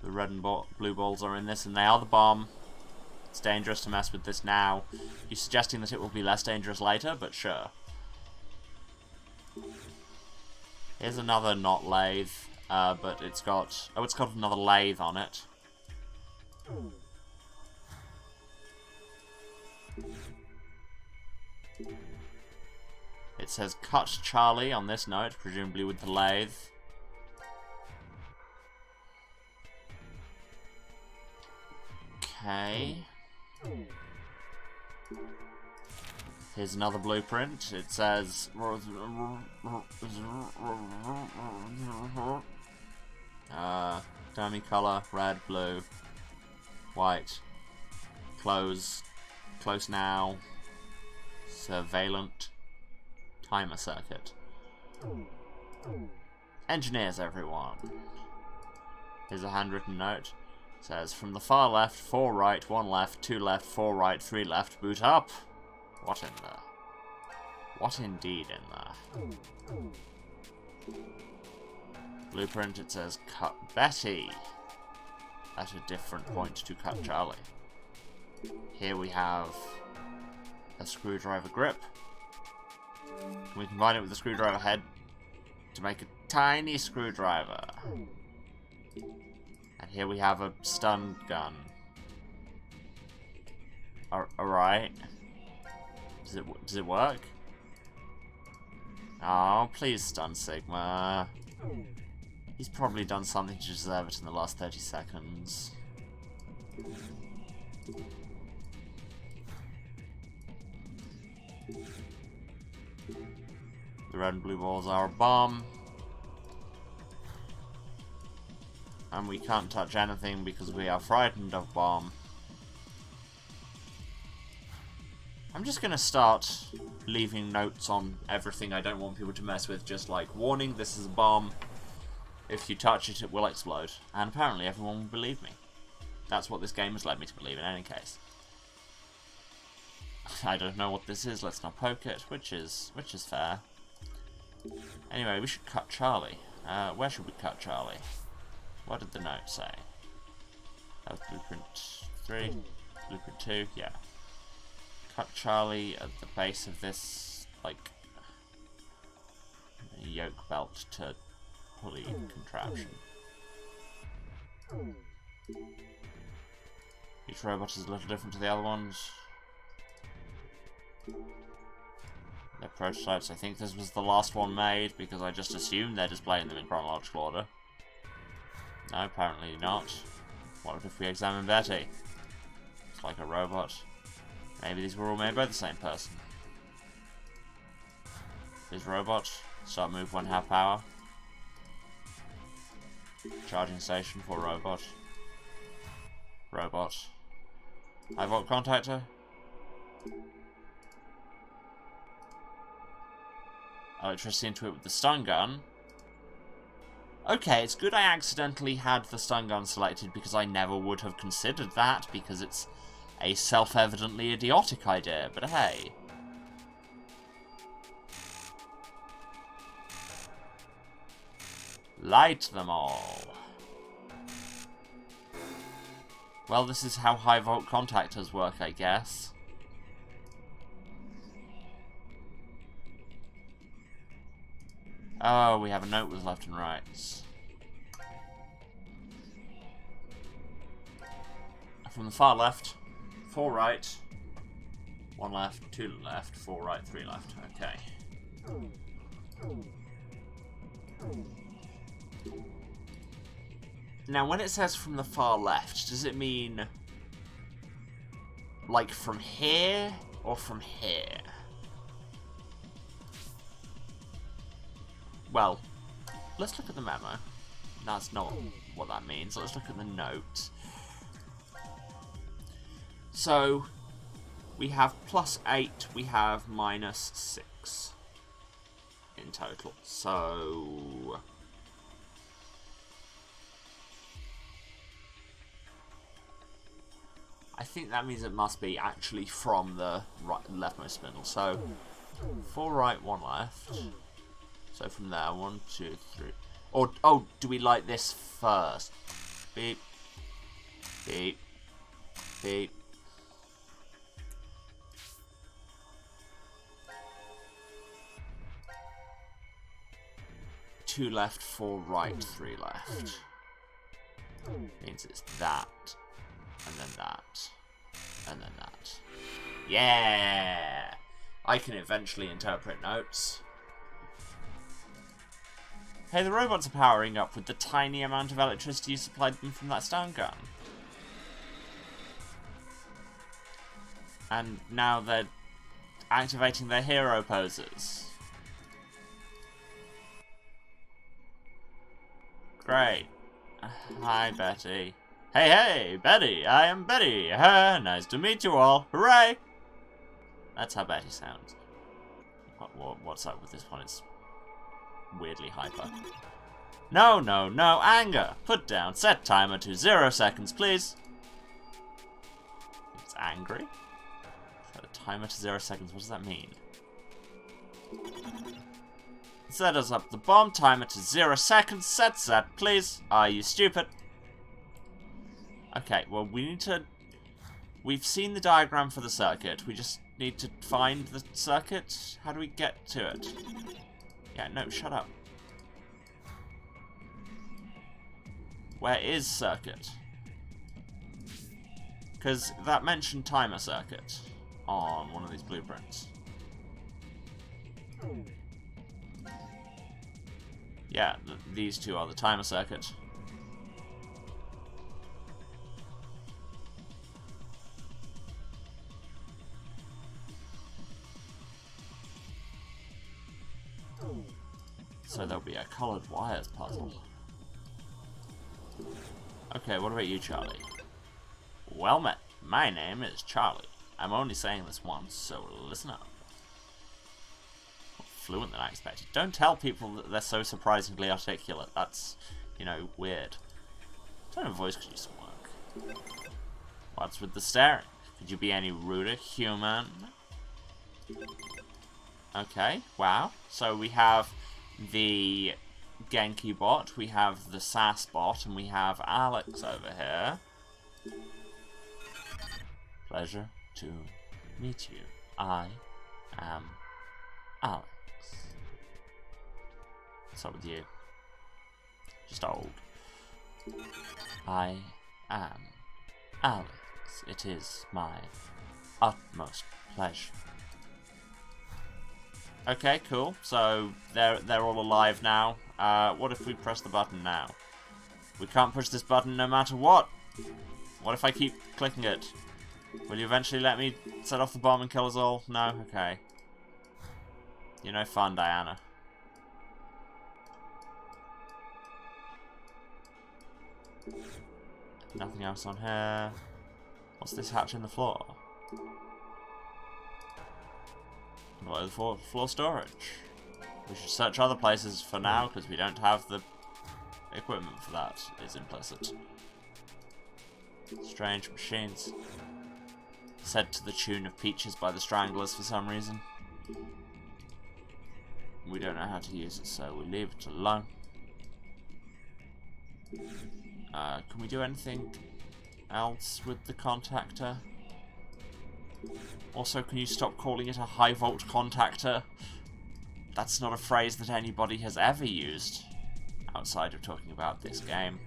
The red and blue balls are in this, and they are the bomb. It's dangerous to mess with this now. You're suggesting that it will be less dangerous later, but sure. Here's another not lathe, but it's got... Oh, it's got another lathe on it. It says cut Charlie on this note, presumably with the lathe. Okay. Here's another blueprint. It says dummy color, red, blue, white, close now, surveillant, timer circuit. Engineers, everyone. Here's a handwritten note. It says, from the far left, 4 right, 1 left, 2 left, 4 right, 3 left, boot up. What in there? What indeed in there? Blueprint, it says, cut Betty. At a different point to cut Charlie. Here we have a screwdriver grip. Can we combine it with the screwdriver head to make a tiny screwdriver? And here we have a stun gun. Alright. Does it work? Oh, please stun Sigma. He's probably done something to deserve it in the last 30 seconds. The red and blue balls are a bomb. And we can't touch anything because we are frightened of bomb. I'm just gonna start leaving notes on everything I don't want people to mess with, just like, warning, this is a bomb. If you touch it, it will explode. And apparently everyone will believe me. That's what this game has led me to believe in any case. I don't know what this is, let's not poke it, which is fair. Anyway, we should cut Charlie. Where should we cut Charlie? What did the note say? That was blueprint 3, blueprint 2, yeah. Cut Charlie at the base of this, like, yoke belt to pulley contraption. Each robot is a little different to the other ones. They're prototypes. I think this was the last one made because I just assumed they're displaying them in chronological order. No, apparently not. What if we examine Betty? It's like a robot. Maybe these were all made by the same person. Is robot. Start move when half power. Charging station for robot. Robot. High volt contactor. Electricity into it with the stun gun. Okay, it's good I accidentally had the stun gun selected because I never would have considered that because it's a self-evidently idiotic idea, but hey. Light them all. Well, this is how high volt contactors work, I guess. Oh, we have a note with left and rights. From the far left, 4 right, 1 left, 2 left, 4 right, 3 left. Okay. Now, when it says from the far left, does it mean like from here or from here? Well, let's look at the memo. That's not what that means. Let's look at the note. So, we have +8, we have -6 in total. So, I think that means it must be actually from the leftmost spindle. So, 4 right, 1 left. So from there, 1, 2, 3. Or, oh, do we light this first? Beep. Beep. Beep. Two left, 4 right, 3 left. Means it's that. And then that. And then that. Yeah! I can eventually interpret notes. Hey, the robots are powering up with the tiny amount of electricity you supplied them from that stun gun. And now they're activating their hero poses. Great. Hi, Betty. Hey, hey, Betty, I am Betty. Nice to meet you all. Hooray! That's how Betty sounds. What's up with this one? It's weirdly hyper. No, no, no, anger. Put down. Set timer to 0 seconds, please. It's angry? Set a timer to 0 seconds. What does that mean? Set us up the bomb. Timer to 0 seconds. Set, please. Are you stupid? Okay, well, we need to... We've seen the diagram for the circuit. We just need to find the circuit. How do we get to it? Yeah, no, shut up. Where is circuit? Because that mentioned timer circuit on one of these blueprints. Yeah, these two are the timer circuit. So there'll be a coloured wires puzzle. Okay, what about you, Charlie? Well met. My name is Charlie. I'm only saying this once, so listen up. More fluent than I expected. Don't tell people that they're so surprisingly articulate. That's, you know, weird. Tone of voice could use some work. What's with the staring? Could you be any ruder, human? Okay, wow. So we have the Genki bot, we have the Sass bot, and we have Alex over here. Pleasure to meet you. I am Alex. What's up with you? Just old. I am Alex. It is my utmost pleasure. Okay, cool. So they're all alive now. What if we press the button now? We can't push this button no matter what. What if I keep clicking it? Will you eventually let me set off the bomb and kill us all? No? Okay. You're no fun, Diana. Nothing else on here. What's this hatch in the floor? What is the floor storage? We should search other places for now because we don't have the equipment for that. Is implicit. Strange machines. Said to the tune of Peaches by the Stranglers for some reason. We don't know how to use it, so we leave it alone. Can we do anything else with the contactor? Also, can you stop calling it a high-volt contactor? That's not a phrase that anybody has ever used, outside of talking about this game.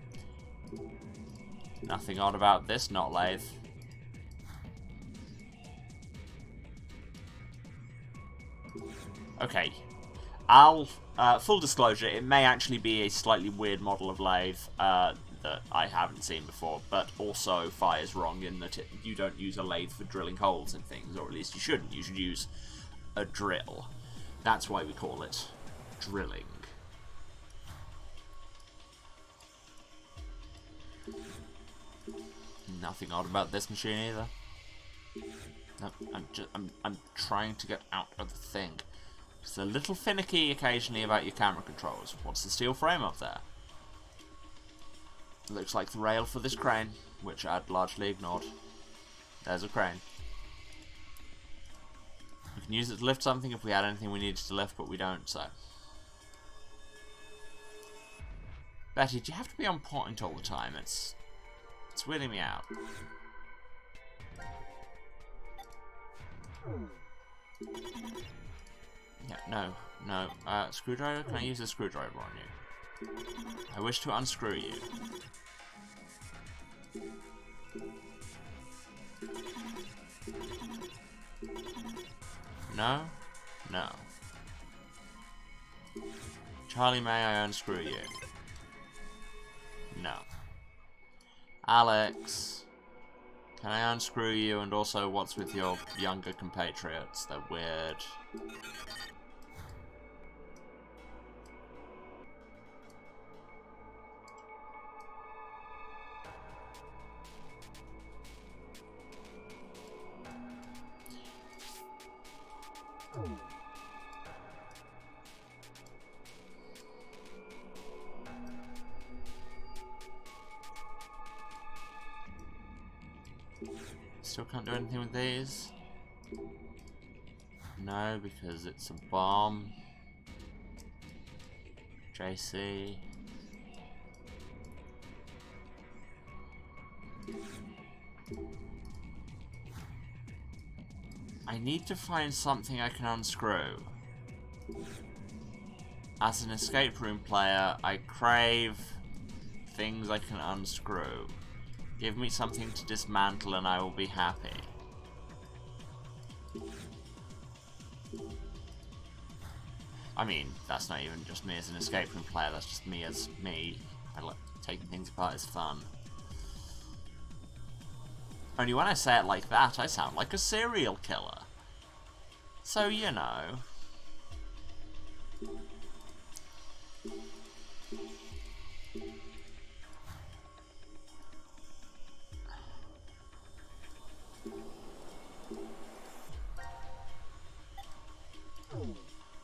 Nothing odd about this, not lathe. Okay. Full disclosure, it may actually be a slightly weird model of lathe, that I haven't seen before, but also Fire's wrong in that you don't use a lathe for drilling holes in things, or at least you shouldn't. You should use a drill. That's why we call it drilling. Nothing odd about this machine either. No, I'm trying to get out of the thing. It's a little finicky occasionally about your camera controls. What's the steel frame up there? Looks like the rail for this crane, which I'd largely ignored. There's a crane. We can use it to lift something if we had anything we needed to lift, but we don't, so. Betty, do you have to be on point all the time? It's weirding me out. Yeah, no. Screwdriver? Can I use a screwdriver on you? I wish to unscrew you. No? No. Charlie, may I unscrew you? No. Alex, can I unscrew you? And also, what's with your younger compatriots? They're weird. Still can't do anything with these. No, because it's a bomb. JC. I need to find something I can unscrew. As an escape room player, I crave things I can unscrew. Give me something to dismantle and I will be happy. I mean, that's not even just me as an escape room player, that's just me as me. I like taking things apart is fun. Only when I say it like that, I sound like a serial killer. So, you know.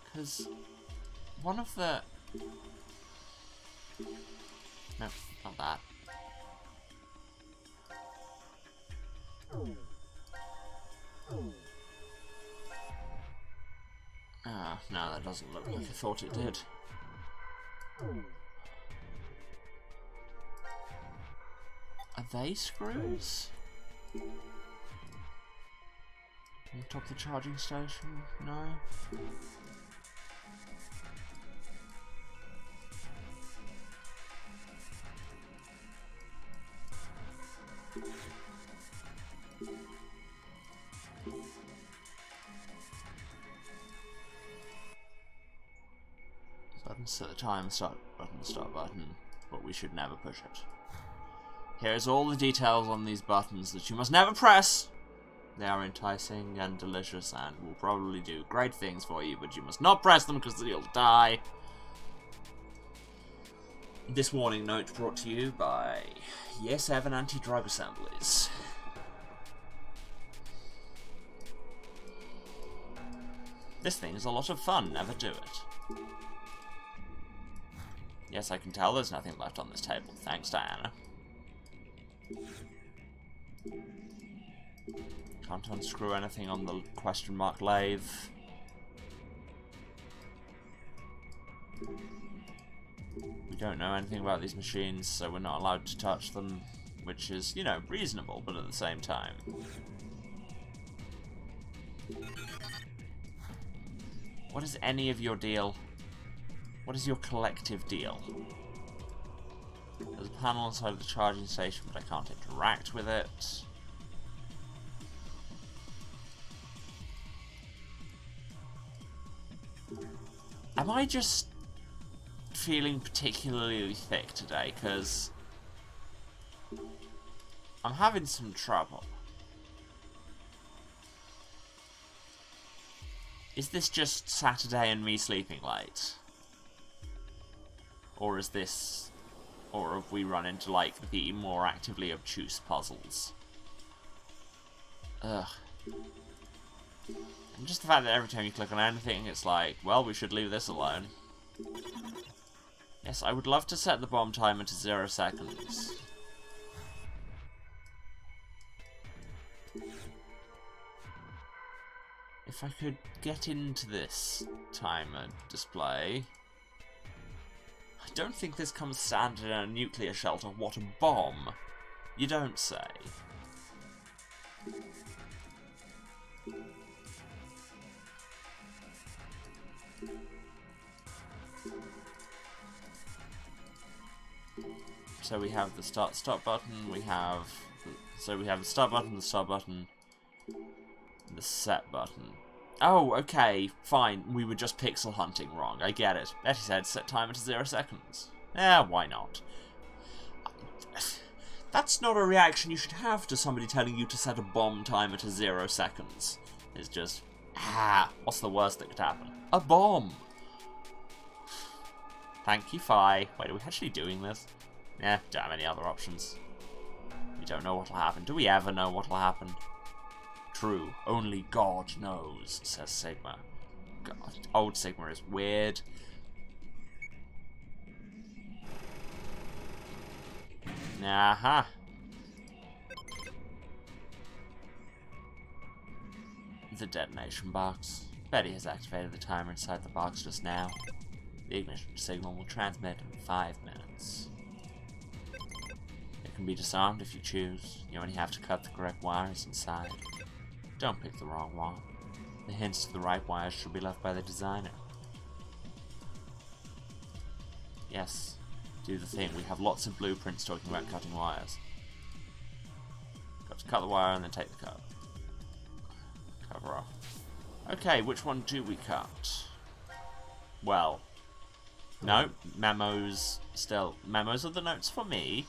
Because one of the... No, not that. Ah, no, that doesn't look like I thought it did. Are they screws? On top of the charging station? No? Button set the time, start button, but we should never push it. Here's all the details on these buttons that you must never press! They are enticing and delicious and will probably do great things for you, but you must not press them because you'll die. This warning note brought to you by Yes Evan Anti-Drug Assemblies. This thing is a lot of fun, never do it. Yes, I can tell there's nothing left on this table. Thanks, Diana. Can't unscrew anything on the question mark lathe. We don't know anything about these machines, so we're not allowed to touch them, which is, you know, reasonable, but at the same time. What is any of your deal? What is your collective deal? There's a panel inside of the charging station, but I can't interact with it. Am I just feeling particularly thick today? Because I'm having some trouble. Is this just Saturday and me sleeping late? Or is this... Or have we run into, like, the more actively obtuse puzzles? Ugh. And just the fact that every time you click on anything, it's like, well, we should leave this alone. Yes, I would love to set the bomb timer to 0 seconds. If I could get into this timer display... I don't think this comes standard in a nuclear shelter. What a bomb. You don't say. So we have the stop button, we have the start button, the stop button, the set button. Oh, okay, fine. We were just pixel hunting wrong. I get it. Betty said set timer to 0 seconds. Yeah, why not? That's not a reaction you should have to somebody telling you to set a bomb timer to 0 seconds. It's just, what's the worst that could happen? A bomb! Thank you, Fi. Wait, are we actually doing this? Yeah, don't have any other options. We don't know what'll happen. Do we ever know what'll happen? True. Only God knows, says Sigma. God, old Sigma is weird. Aha. The detonation box. Betty has activated the timer inside the box just now. The ignition signal will transmit in 5 minutes. It can be disarmed if you choose. You only have to cut the correct wires inside. Don't pick the wrong one. The hints to the right wires should be left by the designer. Yes, do the thing. We have lots of blueprints talking about cutting wires. Got to cut the wire and then take the cut. Cover off. Okay, which one do we cut? Well, no, memos still. Memos are the notes for me.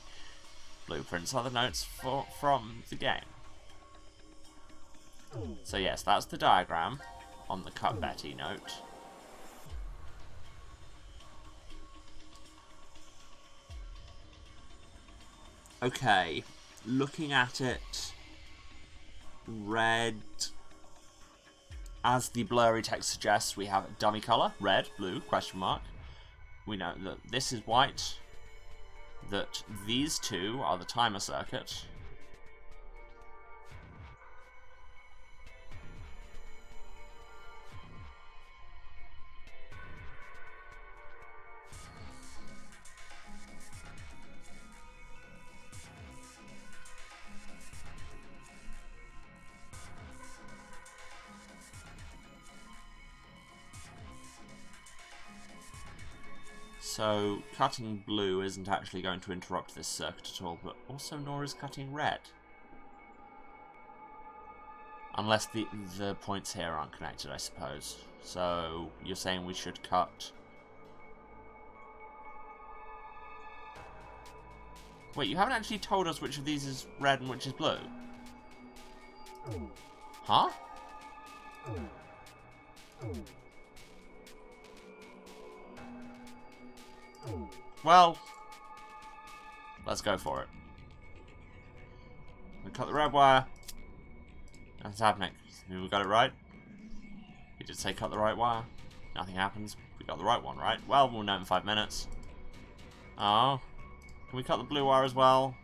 Blueprints are the notes from the game. So yes, that's the diagram on the Cut Betty note. Okay, looking at it, red, as the blurry text suggests, we have a dummy colour, red, blue, question mark. We know that this is white, that these two are the timer circuit. So, cutting blue isn't actually going to interrupt this circuit at all, but also nor is cutting red. Unless the points here aren't connected, I suppose. So, you're saying we should cut... Wait, you haven't actually told us which of these is red and which is blue. Huh? Well, let's go for it. We cut the red wire. Nothing's happening. We got it right. We did say cut the right wire. Nothing happens. We got the right one, right? Well, we'll know in 5 minutes. Oh. Can we cut the blue wire as well?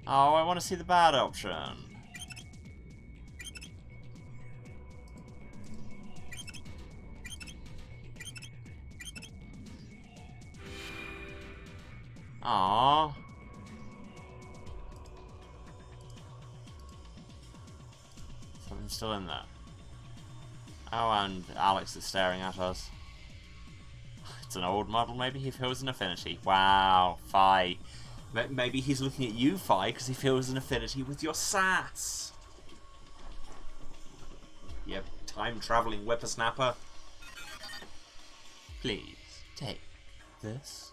Oh, I want to see the bad option. Aww. Something's still in there. Oh, and Alex is staring at us. It's an old model, maybe he feels an affinity. Wow, Fi. Maybe he's looking at you, Fi, because he feels an affinity with your sass. You time-travelling whippersnapper. Please, take this.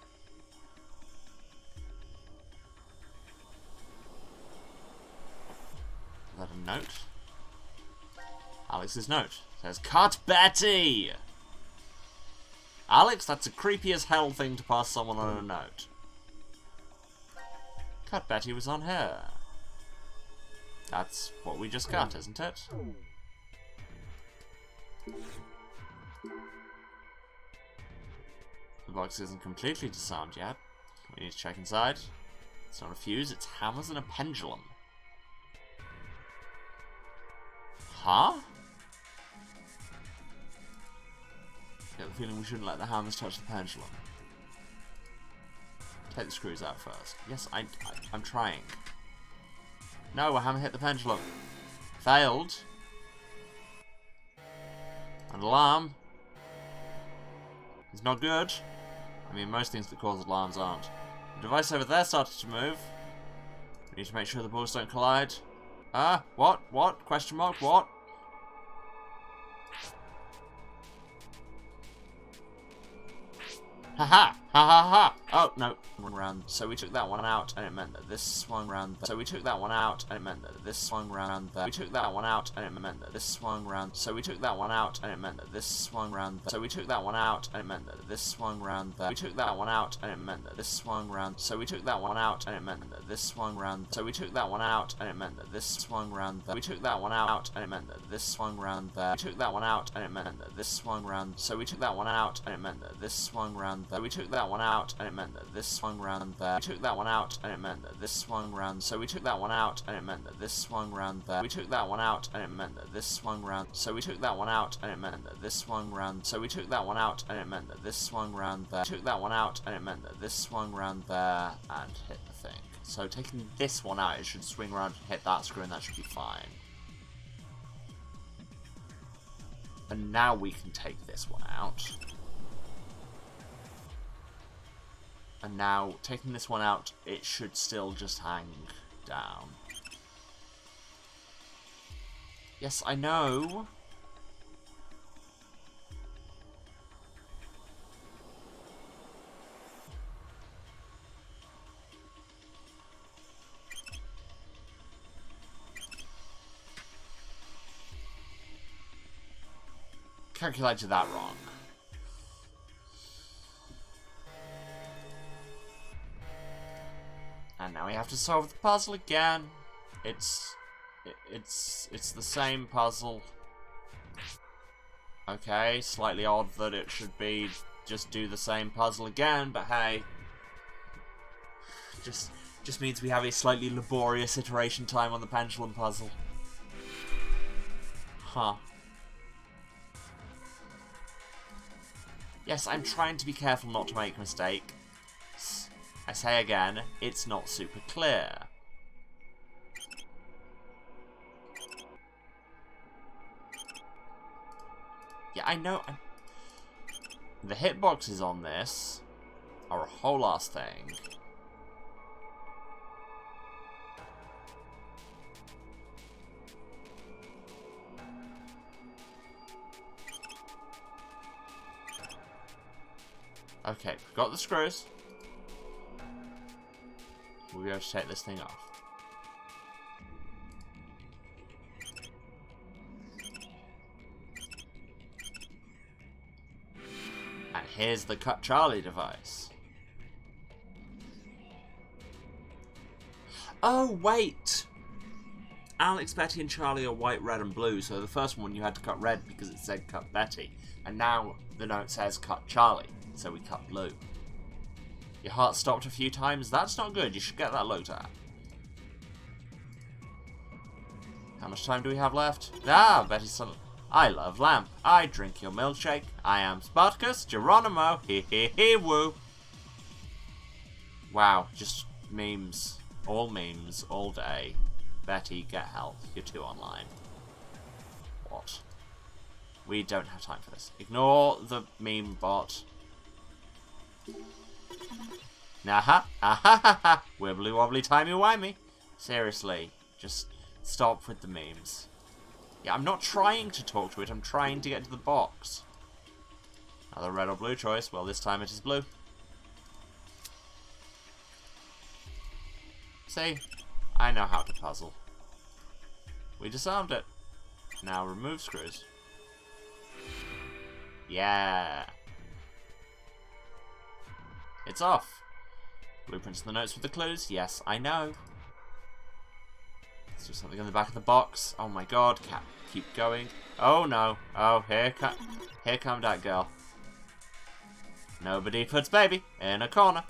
Is that a note? Alex's note says, "Cut Betty!" Alex, that's a creepy as hell thing to pass someone on a note. Cut Betty was on her. That's what we just cut, isn't it? The box isn't completely disarmed yet. We need to check inside. It's not a fuse, it's hammers and a pendulum. Huh? I get the feeling we shouldn't let the hammers touch the pendulum. Take the screws out first. Yes, I'm trying. No, a hammer hit the pendulum. Failed. An alarm. It's not good. I mean, most things that cause alarms aren't. The device over there started to move. We need to make sure the balls don't collide. What? What? Question mark? What? Ha ha! Ha ha ha! Oh, no. Round. So we took that one out, and it meant that this swung round. So we took that one out, and it meant that this swung round there. We took that one out, and it meant that this swung round. So we took that one out, and it meant that this swung round there. So we took that one out, and it meant that this swung round there. We took that one out, and it meant that this swung round. So we took that one out, and it meant that this swung round. So we took that one out, and it meant that this swung round there. We took that one out, and it meant that this swung round there. We took that one out, and it meant that this swung round. So we took that one out, and it meant that this swung round there. We took that one out, and it meant that this swung round there. We took that one out, and it meant that this swung round. So we took that one out, and it meant that this swung round there. We took that one out, and it meant that this swung round. So we took that one out, and it meant that this swung round. So we took that one out, and it meant that this swung round there. We took that one out, and it meant that this swung round there, and hit the thing. So taking this one out, it should swing around and hit that screw, and that should be fine. And now we can take this one out. And now, taking this one out, it should still just hang down. Yes, I know. Calculated that wrong. And now we have to solve the puzzle again. It's the same puzzle. Okay, slightly odd that it should be just do the same puzzle again, but hey. Just means we have a slightly laborious iteration time on the pendulum puzzle. Huh. Yes, I'm trying to be careful not to make mistakes. I say again, it's not super clear. Yeah, I know. The hitboxes on this are a whole ass thing. Okay, we've got the screws. We'll be able to take this thing off. And here's the Cut Charlie device. Oh, wait! Alex, Betty, and Charlie are white, red, and blue, so the first one you had to cut red because it said Cut Betty. And now the note says Cut Charlie, so we cut blue. Your heart stopped a few times? That's not good. You should get that looked at. How much time do we have left? Ah, Betty's son. I love lamp. I drink your milkshake. I am Spartacus Geronimo. Hee hee hee woo. Wow, just memes. All day. Betty, get help. You're too online. What? We don't have time for this. Ignore the meme bot. Nah-ha, ah-ha-ha-ha, wibbly wobbly timey-wimey. Seriously, just stop with the memes. Yeah, I'm not trying to talk to it, I'm trying to get to the box. Another red or blue choice, well this time it is blue. See, I know how to puzzle. We disarmed it. Now remove screws. Yeah. It's off. Blueprints in the notes with the clues. Yes, I know. Let's do something in the back of the box. Oh my god, cat, keep going. Oh no. Oh, here come that girl. Nobody puts baby in a corner.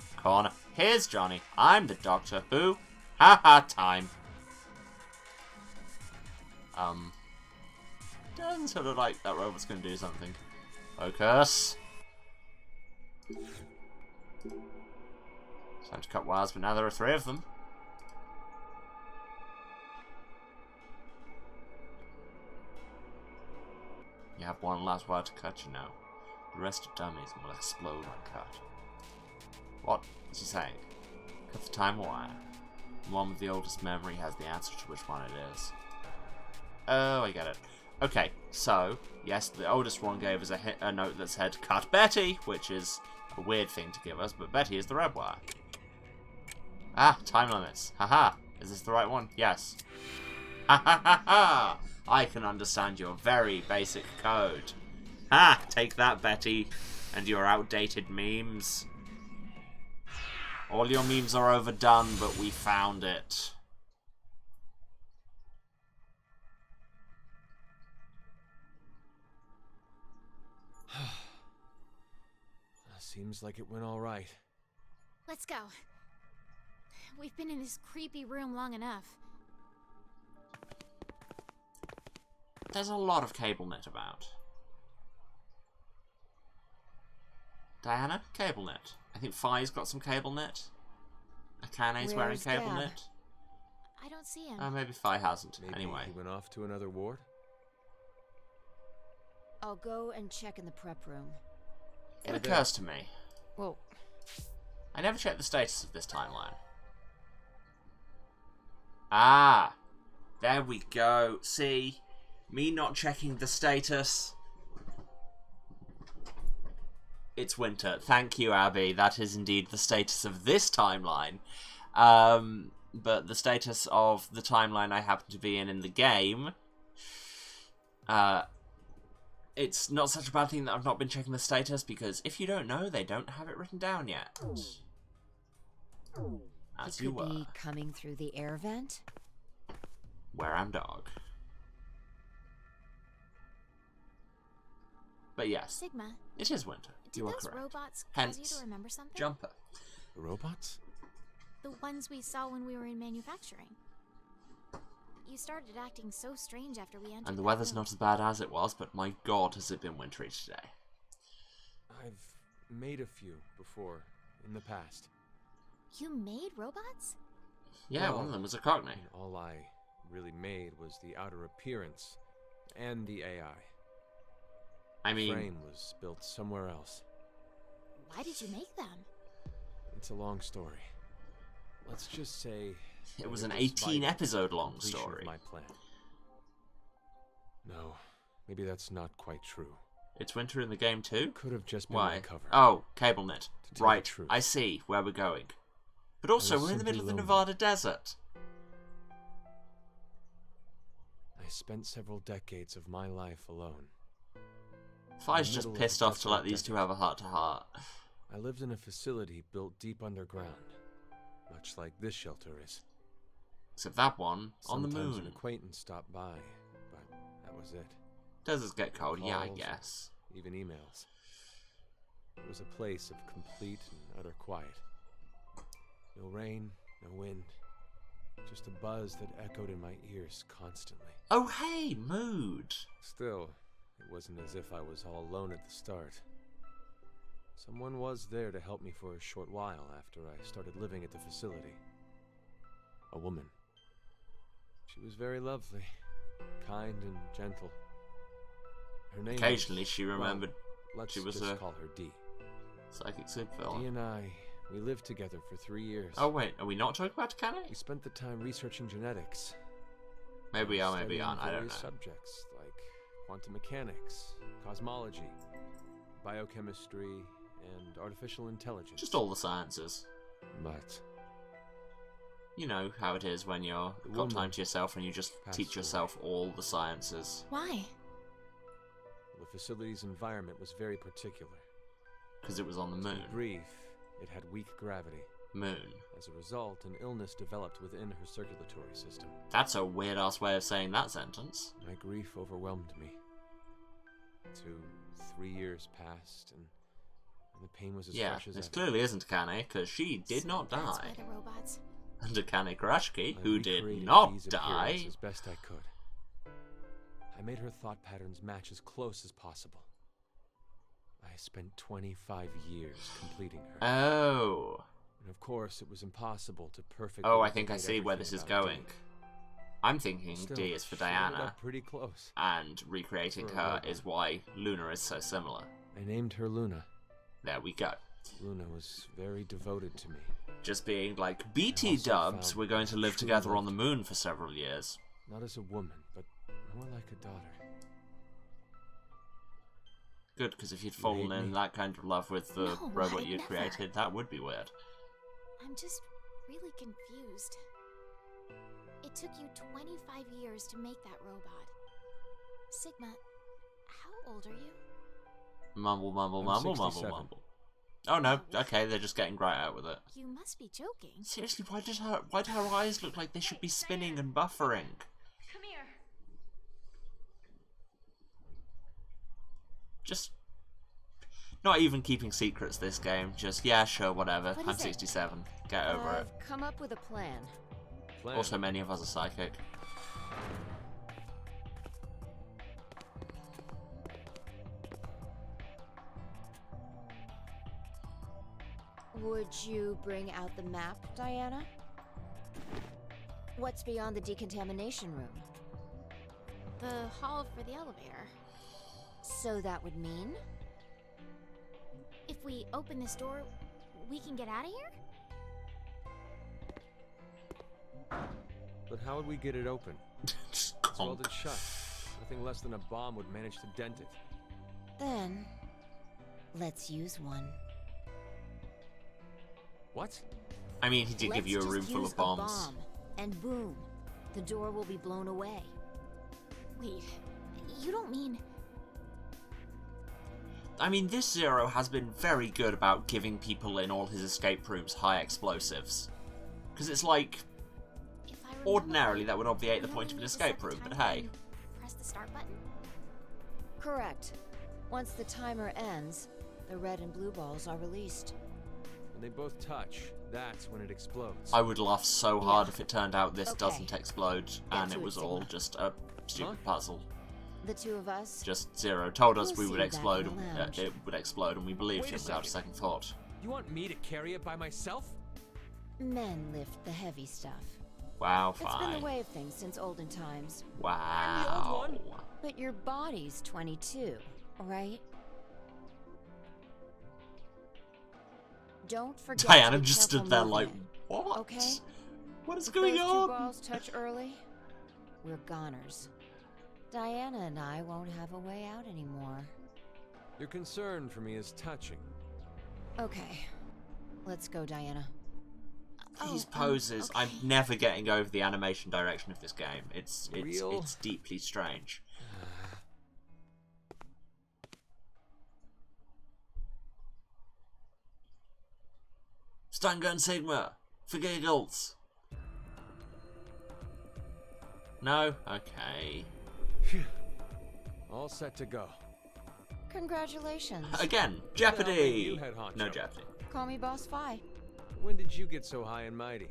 Here's Johnny. I'm the Doctor Who. Haha, time. Doesn't sort of like that robot's gonna do something. Focus. Time to cut wires, but now there are 3 of them. You have one last wire to cut, you know. The rest are dummies and will explode when cut. What is he saying? Cut the time wire. The one with the oldest memory has the answer to which one it is. Oh, I get it. Okay, so, yes, the oldest one gave us a note that said, Cut Betty, which is a weird thing to give us, but Betty is the red wire. Ah, time limits. Haha. Is this the right one? Yes. Ha ha ha ha! I can understand your very basic code. Ha! Take that, Betty, and your outdated memes. All your memes are overdone, but we found it. Seems like it went all right. Let's go. We've been in this creepy room long enough. There's a lot of cable net about. Diana? Cable net. I think Fi's got some cable net. Akane's wearing Where's cable Gab? net. I don't see him. Maybe Fi hasn't. Maybe Anyway. he went off to another ward? I'll go and check in the prep room. It occurs to me. Whoa. I never checked the status of this timeline. Ah! There we go. See? Me not checking the status. It's winter. Thank you, Abby. That is indeed the status of this timeline. But the status of the timeline I happen to be in the game... it's not such a bad thing that I've not been checking the status, because if you don't know, they don't have it written down yet. As He you could were. be coming through the air vent. Where I'm dog. But yes, Sigma, it is winter. did You are those correct. robots cause you Hence, to remember something? Jumper. The robots? The ones we saw when we were in manufacturing. You started acting so strange after we entered. And the that weather's room. not as bad as it was, but my god, has it been wintry today. I've made a few before, in the past. You made robots? Yeah, Well, one of them was a Cockney. And all I really made was the outer appearance and the AI. I mean, Frame was built somewhere else. Why did you make them? It's a long story. Let's just say it was that an vital 18-episode to long completion of story. my plan. No, maybe that's not quite true. It's winter in the game too? Could have just been Why? my cover. Oh, cable net. To tell the Right, truth. I see where we're going. But also, was we're in the middle of the simply Nevada desert. I spent several decades of my life alone. Fi's the just middle of pissed a off to let desolate these two desert. have a heart-to-heart. I lived in a facility built deep underground, much like this shelter is. Except that one, on the Sometimes an moon. acquaintance stopped by, but that was it. Deserts get cold, yeah, I Calls, guess. Even emails. It was a place of complete and utter quiet. No rain, no wind, just a buzz that echoed in my ears constantly. Oh, hey, mood. Still, it wasn't as if I was all alone at the start. Someone was there to help me for a short while after I started living at the facility. A woman. She was very lovely, kind and gentle. Her name Occasionally was, she remembered let's she was just a call her Dee. psychic super Dee villain. and I, we lived together for 3 years. Oh, wait, are we not talking about We Akane? spent the time researching genetics. Maybe we are, maybe we studying aren't, I don't various know. subjects like quantum mechanics, cosmology, biochemistry, and artificial intelligence. Just all the sciences. But You know how it is when you're The got woman time to yourself and you just passed teach away. yourself all the sciences. Why? the facility's environment was very particular. Because it was on the To be moon. brief, it had weak gravity. Moon. As a result, an illness developed within her circulatory system. That's a weird-ass way of saying that sentence. My grief overwhelmed me. 3 years passed, and the pain was as Yeah, fresh as this ever. clearly isn't Akane, because she did So not that's die. why the robots. And Akane Kurashiki, I who did recreated not Dee's die, appearance as best I could. I made her thought patterns match as close as possible. I spent 25 years completing her. Oh. And of course, it was impossible to perfectly Oh, I think I replicate see where everything this is about going. Dee. I'm thinking Still, D is for she ended Diana, up pretty close. and recreating For a her robot. is why Luna is so similar. I named her Luna. There we go. Luna was very devoted to me. Just being like, BT also dubs, found we're going to live true together on the love. moon for several years. Not as a woman, but more like a daughter. Good, because if you'd fallen in that kind of love with the No, robot I'd you'd never. created, that would be weird. I'm just really confused. It took you 25 years to make that robot. Sigma, how old are you? Mumble, mumble, I'm mumble, mumble, 67. mumble. Oh no, okay, they're just getting right out with it. You must be joking. Seriously, why do her eyes look like they should be spinning and buffering? Come here. Just not even keeping secrets this game. Just, yeah, sure, whatever. What I'm is it? 67. Get over it. I've come up with a plan. Plan. Also, many of us are psychic. Would you bring out the map, Diana? What's beyond the decontamination room? The hall for the elevator. So that would mean? If we open this door, we can get out of here? But how would we get it open? Just It's conk. welded shut. Nothing less than a bomb would manage to dent it. Then, let's use one. What? I mean, he did give Let's you a just room full use of bombs. A bomb, and boom, the door will be blown away. Wait, you don't mean... I mean, this Zero has been very good about giving people in all his escape rooms high explosives. Because it's like, If I remember ordinarily right, that would obviate the we point of only an need to set escape the room, but timer hey. and press the start button? Correct. Once the timer ends, the red and blue balls are released. When they both touch, that's when it explodes. I would laugh so hard Yeah. if it turned out this Okay. doesn't explode and to it it, was all Sigma. just a stupid puzzle. The two of us. Just Zero told us We'll we see would you back explode, in the and, lounge. it would explode, and we believed Wait a him without a second. second thought. You want me to carry it by myself? Men lift the heavy stuff. Wow, It's been fine. the way of things since olden times. Wow. I'm the old one. But your body's 22, right? Don't forget Diana to be just careful stood there like, moving, what? Okay? What is If going those on? two balls touch early, we're goners. Diana and I won't have a way out anymore. Your concern for me is touching. Okay. Let's go, Diana. These Oh, poses, I'm okay. never getting over the animation direction of this game. It's Real? deeply strange. Stun gun Sigma for giggles. No? Okay. Phew. All set to go. Congratulations. Again, the hell made Jeopardy! you head honcho? No Jeopardy. Call me Boss Fi. When did you get so high and mighty?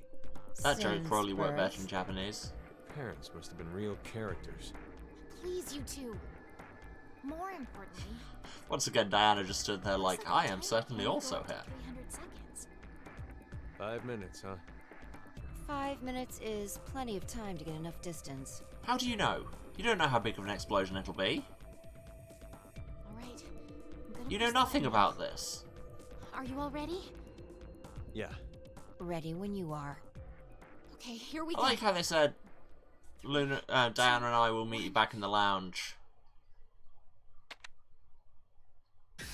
That joke Since probably worked better birth. in Japanese. Parents must have been real characters. Please, you two. More importantly... Once again, Diana just stood there like, looks I the am timer certainly can go also up to here. 300 seconds. 5 minutes, huh? 5 minutes is plenty of time to get enough distance. How do you know? You don't know how big of an explosion it'll be. Alright. I'm gonna You know push the nothing button. about this. Are you all ready? Yeah. Ready when you are. Okay, here we I go. like how they said, Diana and I will meet you back in the lounge.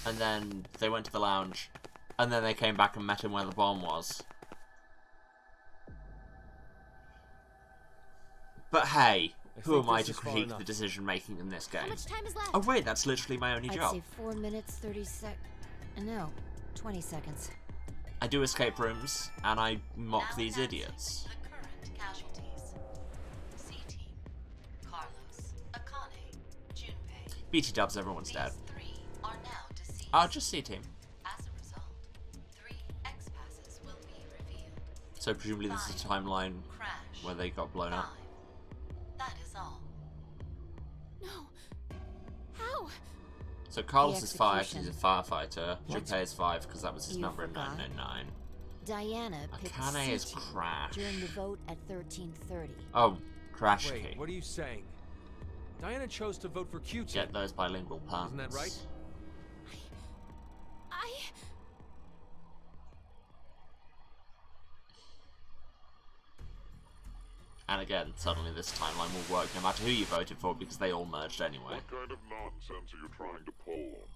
And then they went to the lounge. And then they came back and met him where the bomb was. But hey, who think am I this to is far critique enough. the decision making in this How game? much time is left? Oh wait, that's literally my only I'd job. say 4 minutes, 30 No, 20 seconds. I do escape rooms, and I mock these Now idiots. announcing the current casualties. C-Team, Carlos, Akane, Junpei. BT dubs, everyone's dead. These 3 are now deceased. I'll just see team. As a result, 3 X-passes will be revealed. So presumably this is a timeline Crash. where they got blown 5. up. That is all. No. How? So Carlos is 5 'cause he's a execution. firefighter. What? Junpei is 5 because that was his You number in forgot. 999. Diana picked Akane is C-Team Crash. during the vote at 13:30. Oh, Crash Wait, key. what are you saying? Diana chose to vote for Q-Team. Get those bilingual puns. Isn't that right? I... And again, suddenly this timeline will work no matter who you voted for because they all merged anyway. What kind of nonsense are you trying to pull?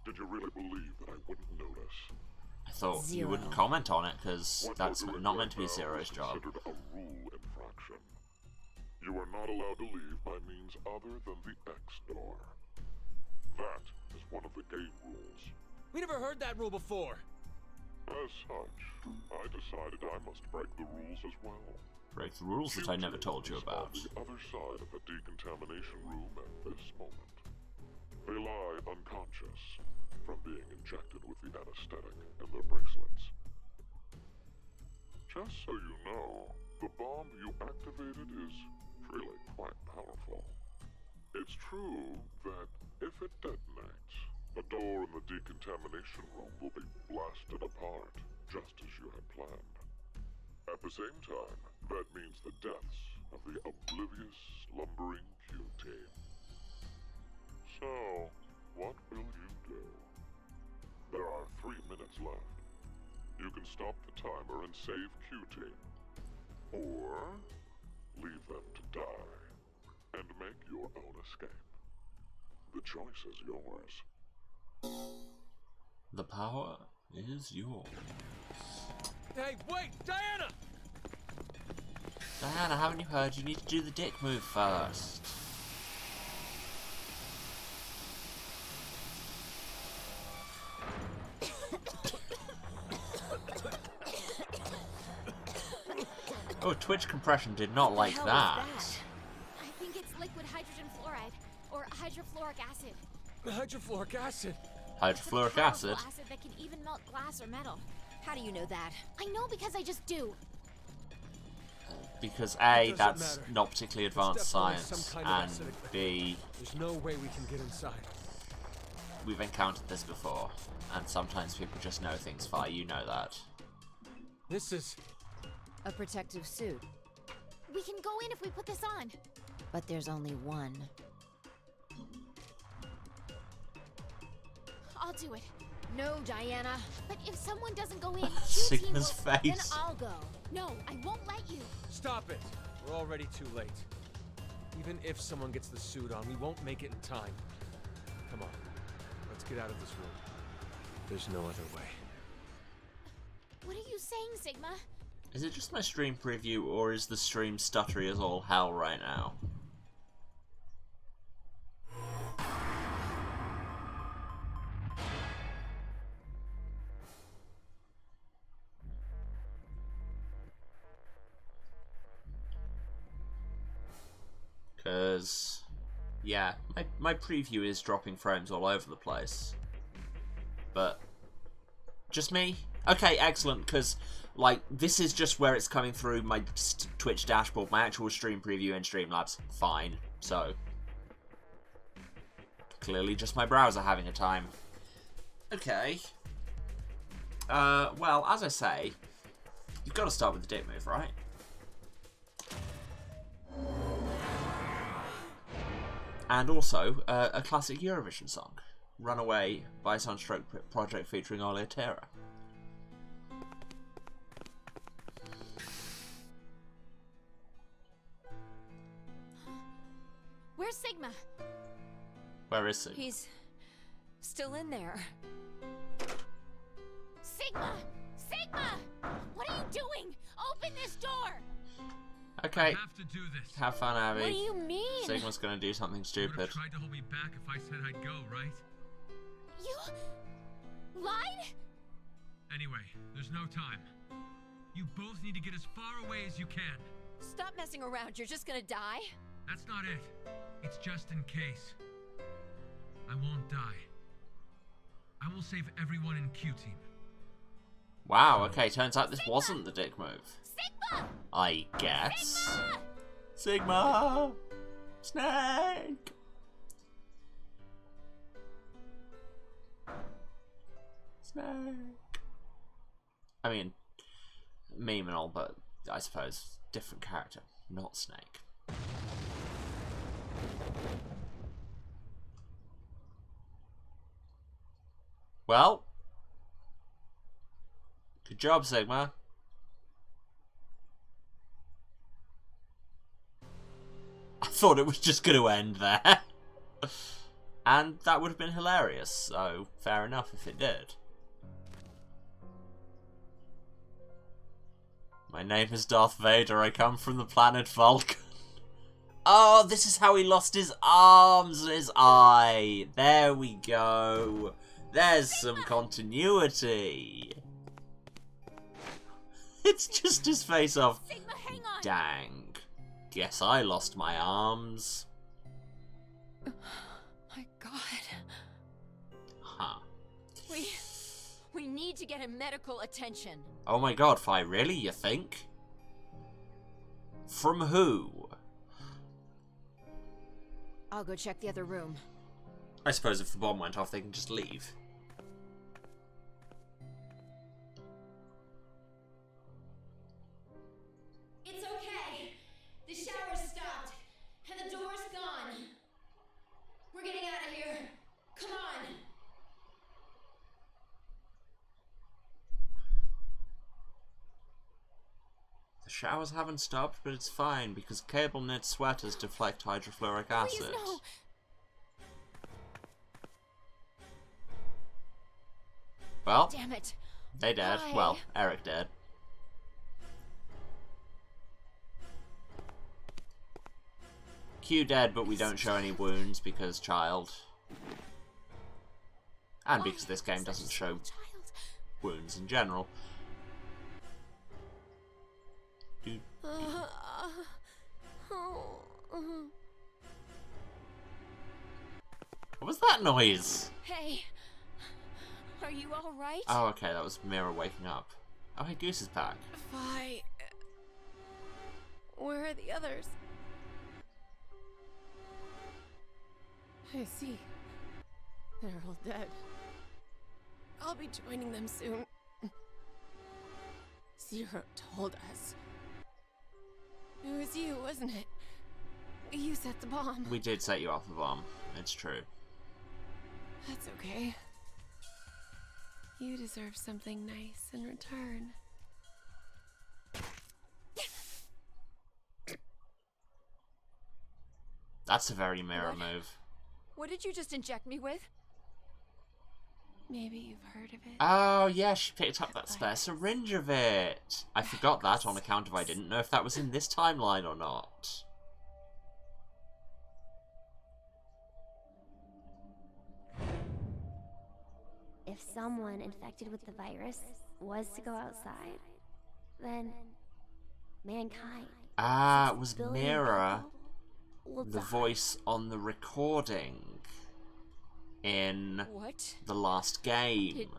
Did you really believe that I wouldn't notice? I thought you Zero. wouldn't comment on it, because What that's you're doing not right meant to be now Zero's is job. considered a rule infraction. You are not allowed to leave by means other than the X door. That is one of the game rules. We never heard that rule before. As such, I decided I must break the rules as well. Break the rules that I never told you Is about. on the other side of the decontamination room at this moment. They lie unconscious from being injected with the anesthetic in their bracelets. Just so you know, the bomb you activated is really quite powerful. It's true that if it detonates, the door in the decontamination room will be blasted apart, just as you had planned. At the same time, that means the deaths of the oblivious, slumbering Q-Team. So, what will you do? There are 3 minutes left. You can stop the timer and save Q-Team. Or, leave them to die, and make your own escape. The choice is yours. The power is yours. Hey, wait! Diana! Diana, haven't you heard? You need to do the dick move first. Oh, Twitch compression did not like hell that. is that? I think it's liquid hydrogen fluoride, or hydrofluoric acid. Hydrofluoric acid! Hydrofluoric It's a acid. powerful acid that can even melt glass or metal. How do you know that? I know because I just do. Because It A, doesn't that's matter. not particularly advanced definitely science, some kind of and acidic B, There's no way we can get inside. we've encountered this before, and sometimes people just know things far, you know that. This is... A protective suit. We can go in if we put this on. But there's only one. I'll do it. No, Diana. But if someone doesn't go in, Sigma's Q-Team will... Then face. I'll go. No, I won't let you. Stop it! We're already too late. Even if someone gets the suit on, we won't make it in time. Come on. Let's get out of this room. There's no other way. What are you saying, Sigma? Is it just my stream preview, or is the stream stuttery as all hell right now? Because, yeah, my preview is dropping frames all over the place. But, just me? Okay, excellent, because, like, this is just where it's coming through my Twitch dashboard, my actual stream preview in Streamlabs. Fine. So, clearly just my browser having a time. Okay. Well, as I say, you've got to start with the dick move, right? And also, a classic Eurovision song, Runaway by Sunstroke Project featuring Olia Terra. Where's Sigma? Where is he? He's still in there. Sigma! Sigma! What are you doing? Open this door! Okay, have to do this. have fun, What do Abby. you mean? Sigma's gonna do something You would stupid. have tried to hold me back if I said I'd go, right? You... lied? Anyway, there's no time. You both need to get as far away as you can. Stop messing around. You're just gonna die? That's not it. It's just in case. I won't die. I will save everyone in Q-Team. Wow, okay, turns out this wasn't the dick move. Sigma! I guess. Sigma! Sigma! Snake! Snake. I mean, meme and all, but I suppose different character, not Snake. Well, good job, Sigma. I thought it was just going to end there. And that would have been hilarious, so fair enough if it did. My name is Darth Vader, I come from the planet Vulcan. Oh, this is how he lost his arms and his eye. There we go. There's some continuity. It's just his face off. Sigma, hang on! Dang. Guess I lost my arms. My God. Huh. We need to get him medical attention. Oh my god, Fi, really? You think? From who? I'll go check the other room. I suppose if the bomb went off, they can just leave. It's okay. The shower stopped, and the door's gone. We're getting out of here. Come on. The showers haven't stopped, but it's fine, because cable knit sweaters deflect hydrofluoric acid. Please, no. Well, Damn it. they dead. Why? Well, Eric dead. Q dead, but we don't show any wounds because child. And because this game doesn't show Child. wounds in general. Dude. What was that noise? Hey. Are you all right? Oh, okay, that was Mira waking up. Oh, hey, Goose is back. Why? Where are the others? I see. They're all dead. I'll be joining them soon. Zero told us. It was you, wasn't it? You set the bomb. We did set you off the bomb. It's true. That's okay. You deserve something nice in return. That's a very Mira move. What did you just inject me with? Maybe you've heard of it. Oh, yeah, she picked up that spare syringe of it. I forgot that on account of I didn't know if that was in this timeline or not. If someone infected with the virus was to go outside, then mankind, Ah, it was 6 billion Mira, people, will the die. voice on the recording in What? the last game. Did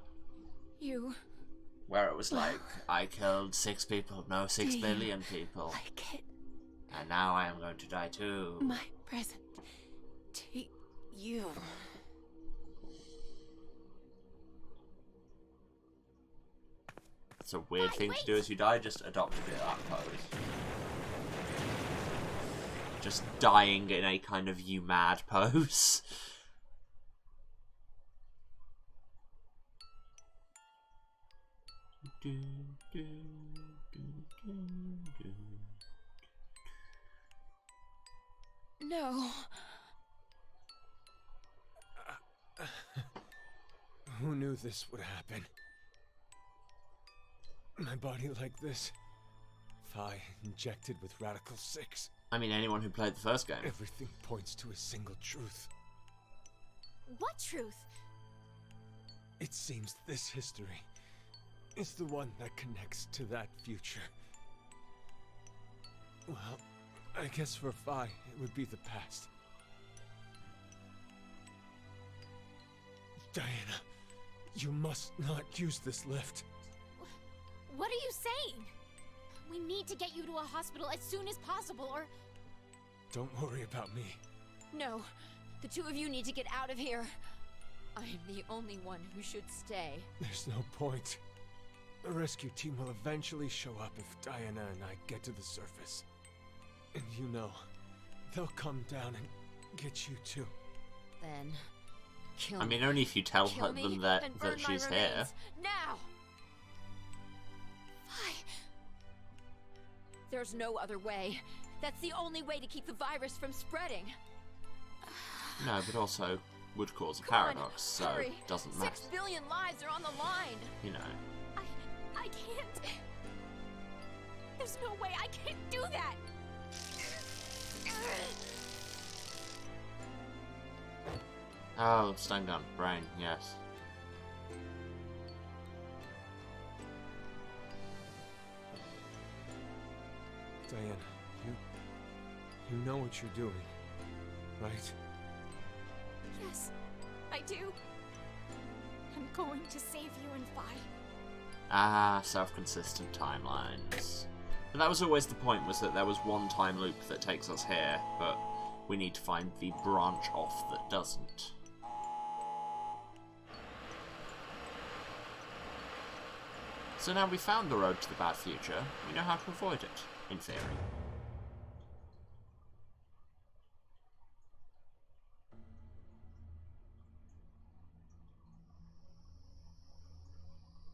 you Where it was like, I killed 6 people, no 6 Do you billion people. like it? And now I am going to die too. My present to you. It's a weird thing to do as you die, just adopt a bit of that pose. Just dying in a kind of you mad pose. No. Who knew this would happen? My body like this. Phi injected with Radical 6. I mean, anyone who played the first game. Everything points to a single truth. What truth? It seems this history is the one that connects to that future. Well, I guess for Phi, it would be the past. Diana, you must not use this lift. What are you saying? We need to get you to a hospital as soon as possible, or... Don't worry about me. No. The two of you need to get out of here. I'm the only one who should stay. There's no point. The rescue team will eventually show up if Diana and I get to the surface. And you know, they'll come down and get you too. Then, kill I me. mean, only if you tell Kill me them that and burn my she's here. remains. Now! Why? There's no other way. That's the only way to keep the virus from spreading. No, but also, would cause a Come on, paradox, so hurry. it doesn't matter. 6 billion lives are on the line. You know. I can't. There's no way I can't do that. Oh, stun gun, brain, yes. Diana, you know what you're doing, right? Yes, I do. I'm going to save you and Vi. Ah, self-consistent timelines. But that was always the point, was that there was one time loop that takes us here, but we need to find the branch off that doesn't. So now we've found the road to the bad future, we know how to avoid it, in theory.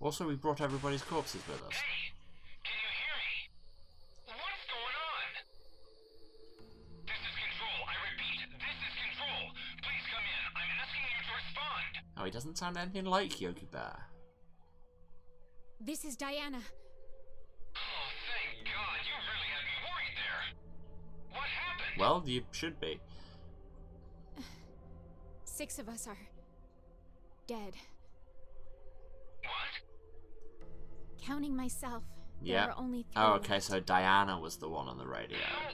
Also, we brought everybody's corpses with us. Hey, can you hear me? What's going on? This is Control. I repeat, this is Control. Please come in. I'm asking you to respond. Oh, he doesn't sound anything like Yogi Bear. This is Diana. Oh, thank God. You really had me worried there. What happened? Well, you should be. 6 of us are dead. What? Counting myself, there Yeah. are only 3 Oh, okay, left. so Diana was the one on the radio. How?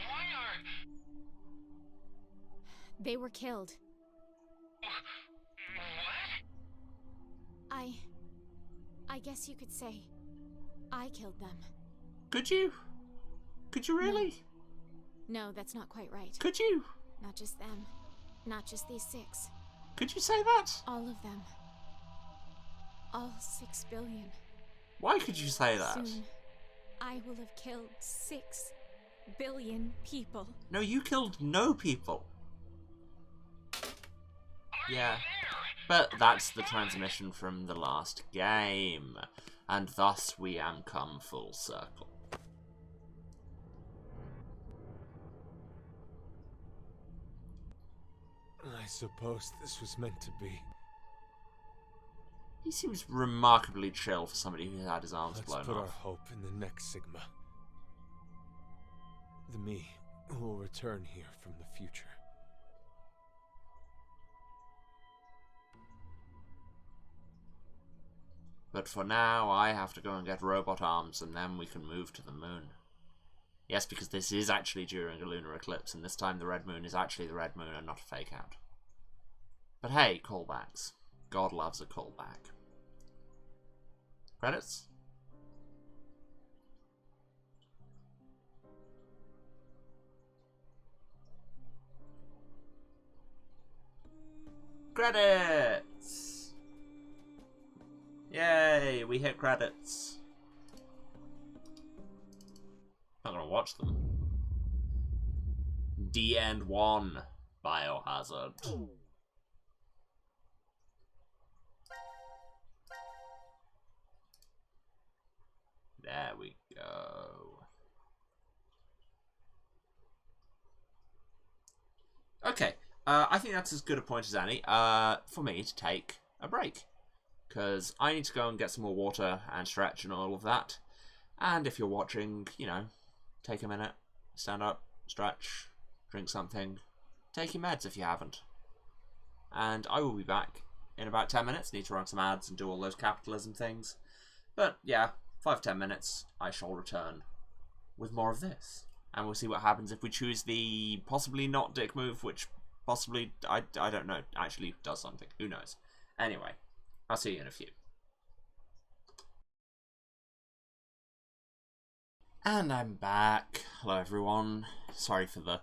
Why are... They were killed. What? I guess you could say I killed them. Could you? Could you really? No, that's not quite right. Could you? Not just them. Not just these 6. Could you say that? All of them. All 6 billion. Why could you say that? Soon, I will have killed 6 billion people. No, you killed no people. Yeah. But that's the transmission from the last game. And thus we am come full circle. I suppose this was meant to be. He seems remarkably chill for somebody who had his arms Let's blown put our off. hope in the next Sigma. The me who will return here from the future. But for now, I have to go and get robot arms, and then we can move to the moon. Yes, because this is actually during a lunar eclipse, and this time the red moon is actually the red moon and not a fake out. But hey, callbacks. God loves a callback. Credits? Credits! Yay, we hit credits. Not gonna watch them. D and 1 Biohazard. There we go. Okay, I think that's as good a point as any for me to take a break. Because I need to go and get some more water and stretch and all of that. And if you're watching, you know, take a minute, stand up, stretch, drink something, take your meds if you haven't. And I will be back in about 10 minutes. Need to run some ads and do all those capitalism things. But yeah, 5-10 minutes, I shall return with more of this. And we'll see what happens if we choose the possibly not dick move, which possibly, I don't know, actually does something. Who knows? Anyway, I'll see you in a few. And I'm back. Hello everyone. Sorry for the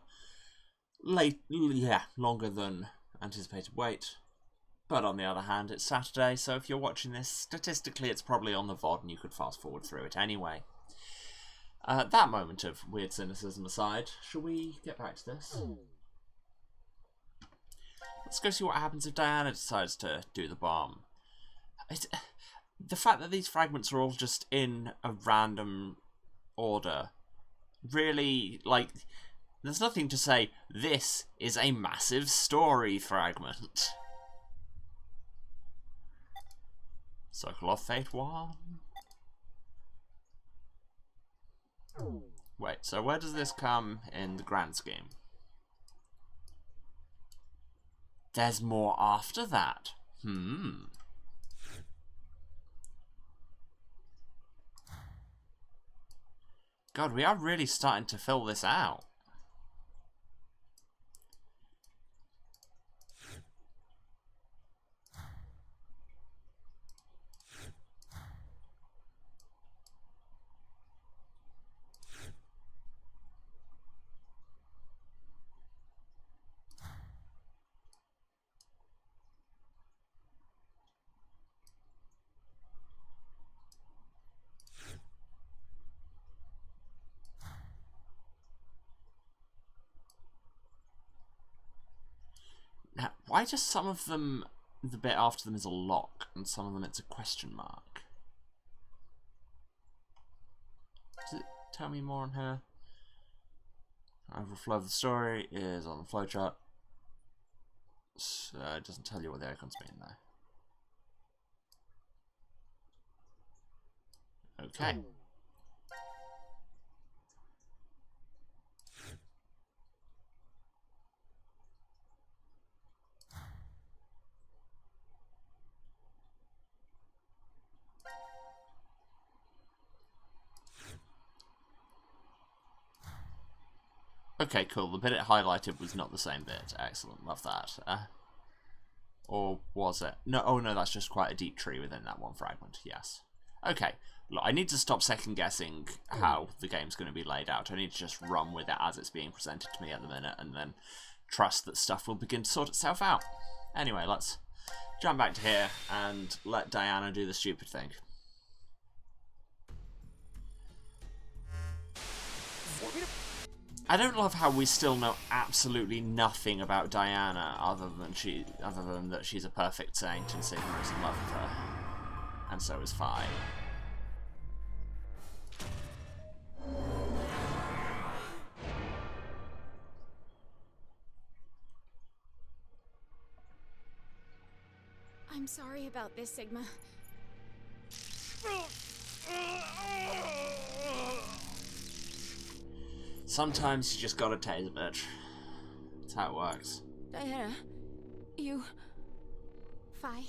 longer than anticipated wait. But on the other hand, it's Saturday, so if you're watching this, statistically it's probably on the VOD and you could fast forward through it anyway. That moment of weird cynicism aside, shall we get back to this? Let's go see what happens if Diana decides to do the bomb. The fact that these fragments are all just in a random order really, like, There's nothing to say, this is a massive story fragment. Circle of Fate 1. Wait, so where does this come in the grand scheme? There's more after that. God, we are really starting to fill this out. Now, why just some of them, the bit after them is a lock, and some of them it's a question mark? Does it tell me more on her? Overflow of the story is on the flowchart. So it doesn't tell you what the icons mean though. Okay. Okay, cool. The bit it highlighted was not the same bit. Excellent. Love that. Or was it? No, oh no, that's just quite a deep tree within that one fragment. Yes. Okay. Look, I need to stop second guessing how the game's going to be laid out. I need to just run with it as it's being presented to me at the minute and then trust that stuff will begin to sort itself out. Anyway, let's jump back to here and let Diana do the stupid thing. I don't love how we still know absolutely nothing about Diana other than that she's a perfect saint and Sigma is in love with her. And so is Phi. I'm sorry about this, Sigma. Sometimes you just gotta tase a bitch. That's how it works. Diana, you... Phi,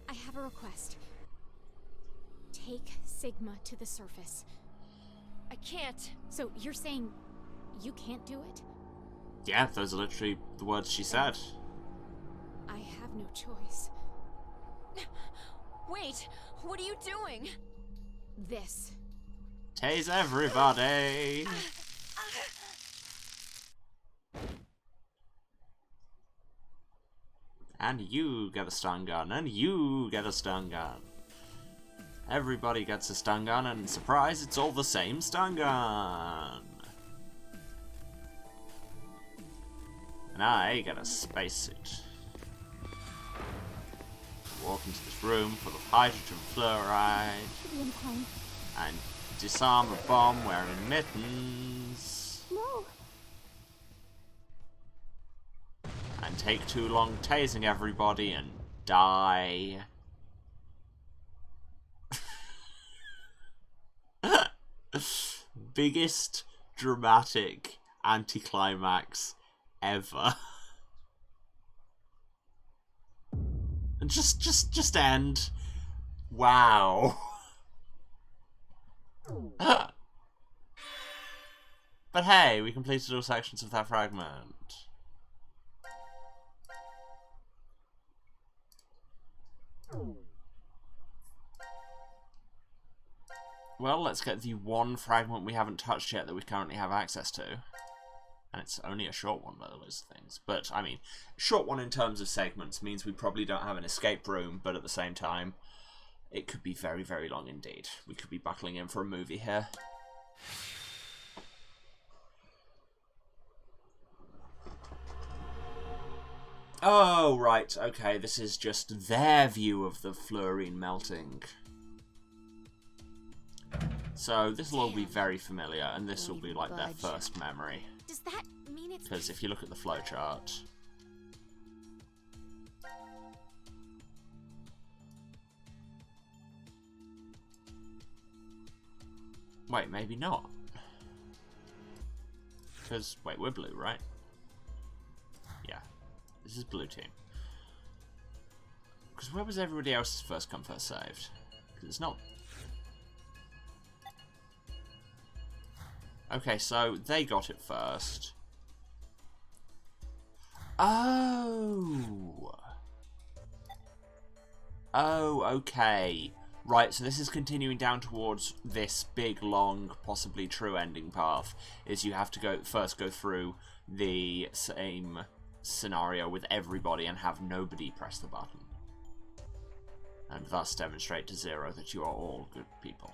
I have a request. Take Sigma to the surface. I can't. So you're saying you can't do it? Yeah, those are literally the words she said. I have no choice. Wait, what are you doing? This. Tase everybody! And you get a stun gun, and you get a stun gun. Everybody gets a stun gun, and surprise, it's all the same stun gun. And I get a spacesuit. Walk into this room full of hydrogen fluoride. And disarm a bomb wearing mittens. No. And take too long tasing everybody and die. Biggest dramatic anticlimax ever. And just end. Wow. But hey, we completed all sections of that fragment. Well, let's get the one fragment we haven't touched yet that we currently have access to. And it's only a short one by the list of things. But, I mean, short one in terms of segments means we probably don't have an escape room, but at the same time, it could be very, very long indeed. We could be buckling in for a movie here. Oh, right, okay, this is just their view of the fluorine melting. So this will all be very familiar, and this will be like their first memory. Does that Because if you look at the flowchart... Wait, maybe not. Because, wait, we're blue, right? Yeah. This is blue team. Because where was everybody else's first come, first saved? Because it's not... Okay, so they got it first. Oh! Oh, okay. Right, so this is continuing down towards this big, long, possibly true ending path. Is you have to first go through the same scenario with everybody and have nobody press the button. And thus demonstrate to Zero that you are all good people.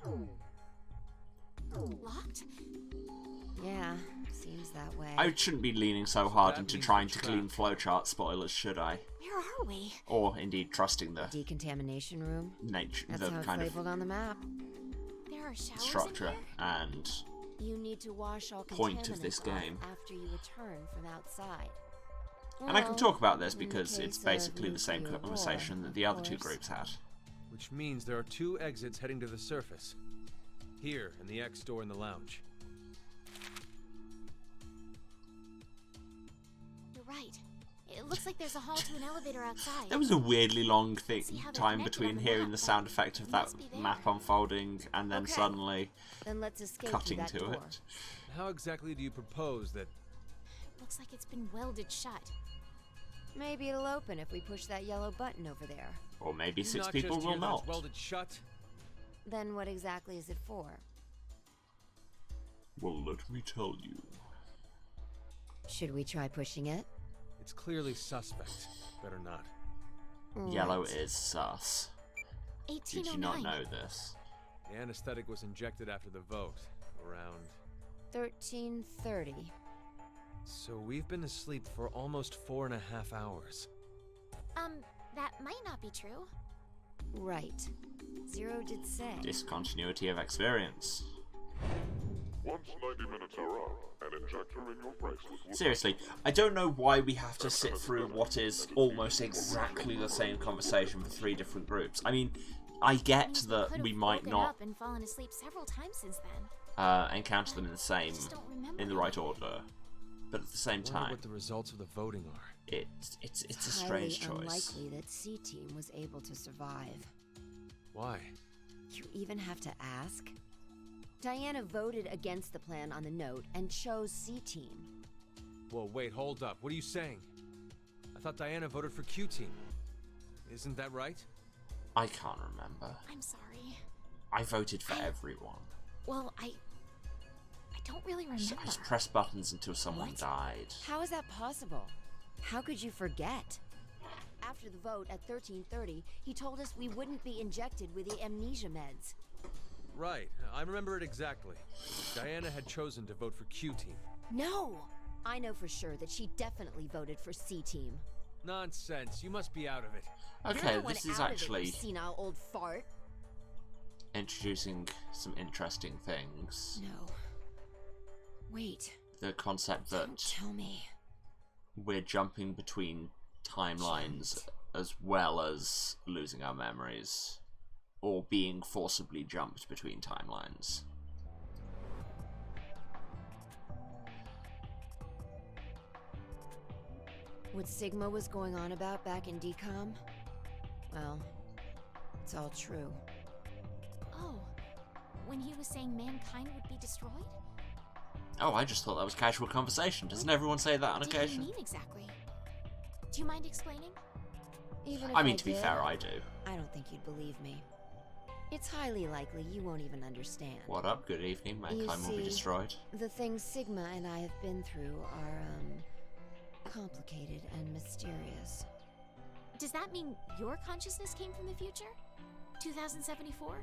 Locked? Yeah, seems that way. I shouldn't be leaning so hard into trying to clean flowchart spoilers, should I? Where are we? Or indeed trusting the decontamination room. Nature, That's the how it's kind labeled of on the map. There are showers structure in here? and You need to wash all point of this contaminants game. off after you return from outside. And I can talk about this in the because it's case basically of the same nuclear conversation war, that the of other two course. groups had. Which means there are 2 exits heading to the surface. Here, and the X door in the lounge. You're right. It looks like there's a hall to an elevator outside. There was a weirdly long See how they're time connected between on the hearing map, the but sound effect of it that must be there. map unfolding and then Okay. suddenly Then let's escape cutting through that to door. it. How exactly do you propose that... Looks like it's been welded shut. Maybe it'll open if we push that yellow button over there. Or maybe You 6 not people just will hear that it's not. welded shut? Then what exactly is it for? Well, let me tell you. Should we try pushing it? It's clearly suspect. Better not. Yellow Right. is sus. Did you 1809. not know this? The anesthetic was injected after the vote. Around... 1330. So we've been asleep for almost 4.5 hours. That might not be true. Right. Zero did say. Discontinuity of experience. Once 90 minutes are up, an injector in your bracelet will... Seriously, I don't know why we have to sit through what is almost exactly the same conversation for 3 different groups. I mean, I get Means that could we have might woken not up and fallen asleep several times since then. encounter them in the same, just don't remember in the right order, but at the same Wonder time, what the results of the voting are. it's a highly strange choice. unlikely that C-Team was able to survive. Why? You even have to ask? Diana voted against the plan on the note and chose C-Team. Whoa, wait, hold up. What are you saying? I thought Diana voted for Q-Team. Isn't that right? I can't remember. I'm sorry. I voted for everyone. Well, I don't really remember. I just pressed buttons until someone What? died. How is that possible? How could you forget? After the vote at 1330, he told us we wouldn't be injected with the amnesia meds. Right, I remember it exactly. Diana had chosen to vote for Q-Team. No! I know for sure that she definitely voted for C-Team. Nonsense, you must be out of it. Okay, You're the one this is out of it, you actually senile old fart. introducing some interesting things. No. Wait. The concept Don't that tell me. we're jumping between timelines as well as losing our memories, or being forcibly jumped between timelines. What Sigma was going on about back in DCOM? Well, it's all true. Oh, when he was saying mankind would be destroyed? Oh, I just thought that was casual conversation. Doesn't everyone say that on What occasion? did he mean exactly? Do you mind explaining? Even if I mean, to be did, fair, I do. I don't think you'd believe me. It's highly likely you won't even understand. What up? Good evening. Mankind will be see, destroyed. The things Sigma and I have been through are, complicated and mysterious. Does that mean your consciousness came from the future? 2074?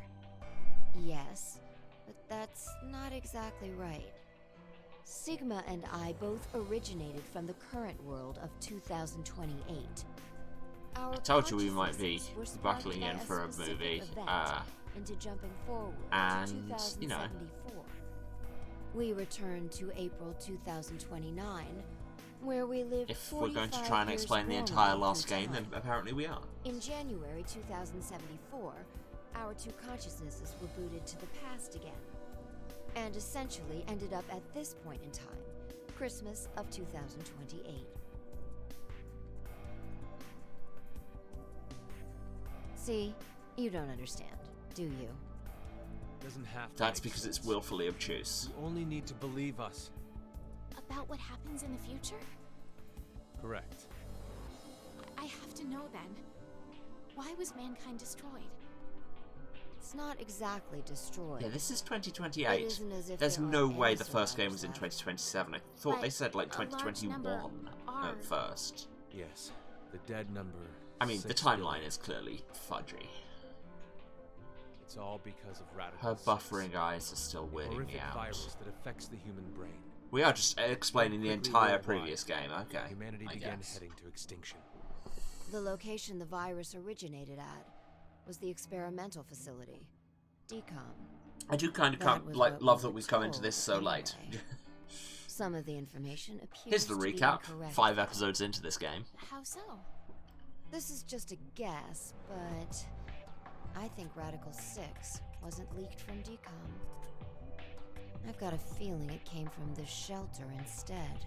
Yes, but that's not exactly right. Sigma and I both originated from the current world of 2028. Our I told you we might be consciousnesses were sparked buckling by in for a specific movie. event into jumping forward and, to you know. 2074. We returned to April 2029 where we lived. If we're going to try and explain the entire last game, then apparently we are. In January 2074, our two consciousnesses were booted to the past again, and essentially ended up at this point in time, Christmas of 2028. See, you don't understand, do you? Doesn't have to. That's make because sense. it's willfully obtuse. You only need to believe us. About what happens in the future? Correct. I have to know then. Why was mankind destroyed? It's not exactly destroyed. Yeah, this is It 2028. isn't as if There's there no aren't way any the first game was in survivors 2027. I thought they But said like a large 2021 number are. at first. Yes. The dead number. I mean, the 6 timeline billion. is clearly fudgy. It's all because of radical Her six, buffering eyes are still a weirding me horrific out. virus that affects the human brain. We are just explaining the Quickly entire worldwide, previous game. Okay, Humanity I began guess. heading to extinction. The location the virus originated at was the experimental facility, DCOM. I do kind That of was like what love we that were we've come into this so told, late. anyway. Some of the information appears Here's the to be recap. incorrect. 5 episodes into this game. How so? This is just a guess, but I think Radical 6 wasn't leaked from DCOM. I've got a feeling it came from this shelter instead.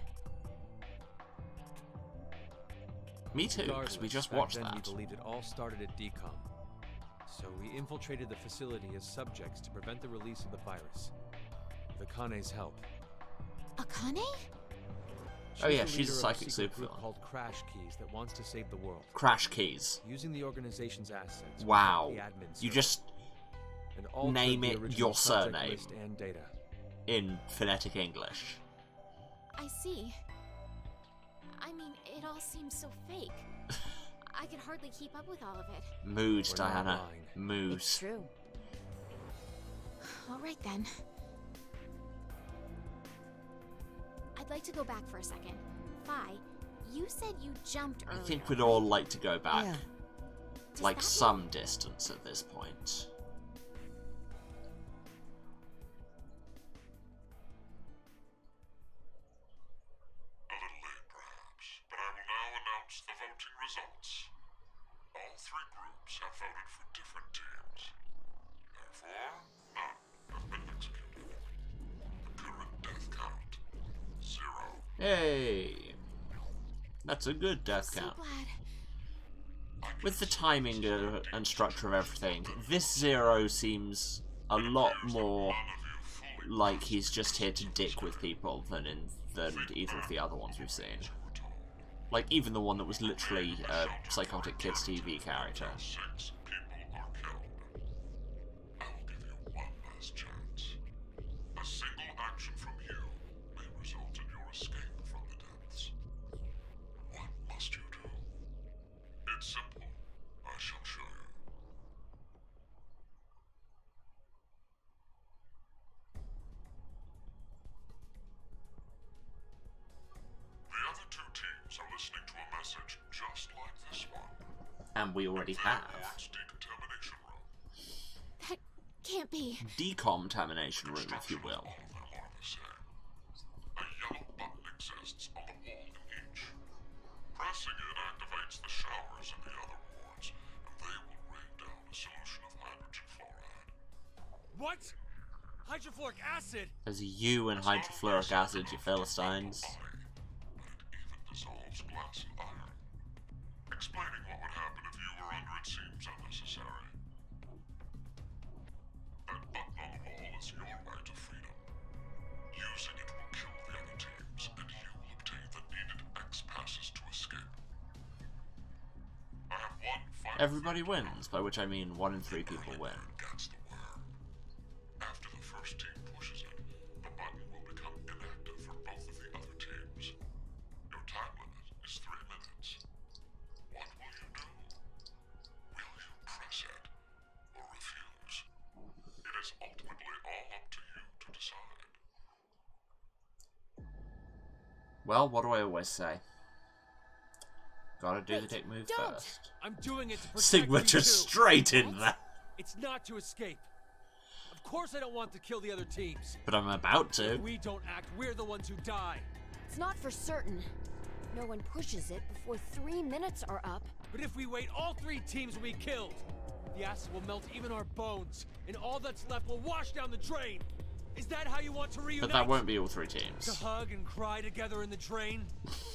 Me too, because we just Back watched then that. We believed it all started at DCOM. So we infiltrated the facility as subjects to prevent the release of the virus. With Akane's help. Akane? Oh yeah, the she's a leader of psychic secret group supervillain. called Crash Keys that wants to save the world. Crash Keys. Using the organization's assets. we Wow. hacked the admin You server just and altered name the it original your subject surname. list and data. in phonetic English. I see. I mean, it all seems so fake. I could hardly keep up with all of it. Mood, We're not Diana. lying. Mood. It's true. All right then. I'd like to go back for a second. Fi, you said you jumped I earlier. think we'd all like to go back. Yeah. Does Like that some distance at this point. A little late, perhaps, but I will now announce the voting results. All 3 groups have voted for different teams. Therefore, none have been executed. The current death count, 0. Yay! That's a good death So count. glad. With the timing and structure of everything, this 0 seems a lot more like he's just here to dick with people than either of the other ones we've seen. Like, even the one that was literally a Psychotic Kids TV character. 6 people are killed. I'll give you one last chance. A single action from you may result in your escape from the depths. What must you do? It's simple. I shall show you. The other 2 teams are listening to a message just like this one. And we already have. Wards decontamination room. That can't be. Decom termination room, if you will. All of them are the same. A yellow button exists on the wall in each. Pressing it activates the showers in the other wards, and they will rain down a solution of hydrogen fluoride. What? Hydrofluoric acid? As you and hydrofluoric acid, you Philistines. Body, but it even dissolves glass and iron. Explaining what would happen if you were under it seems unnecessary. That button on the wall is your way to freedom. Using it will kill the other teams, and you will obtain the needed X passes to escape. I have one final Everybody thing to wins, by which I mean 1 in 3 people win. gets the worm. After the first team pushes it, the button will become inactive for both of the other teams. Your time limit is 3 minutes. What will you do? Will you press it or refuse? It is ultimately all up to you to decide. Well, what do I always say? Gotta do the Wait, dick move don't. first. I'm doing it to protect Sigma you just too. straight in What? there. It's not to escape. Of course I don't want to kill the other teams. But I'm about to. If we don't act, we're the ones who die. It's not for certain. no one pushes it before 3 minutes are up. But if we wait, all 3 teams will be killed. The acid will melt even our bones, and all that's left will wash down the drain. Is that how you want to reunite? But that won't be all 3 teams. To hug and cry together in the drain?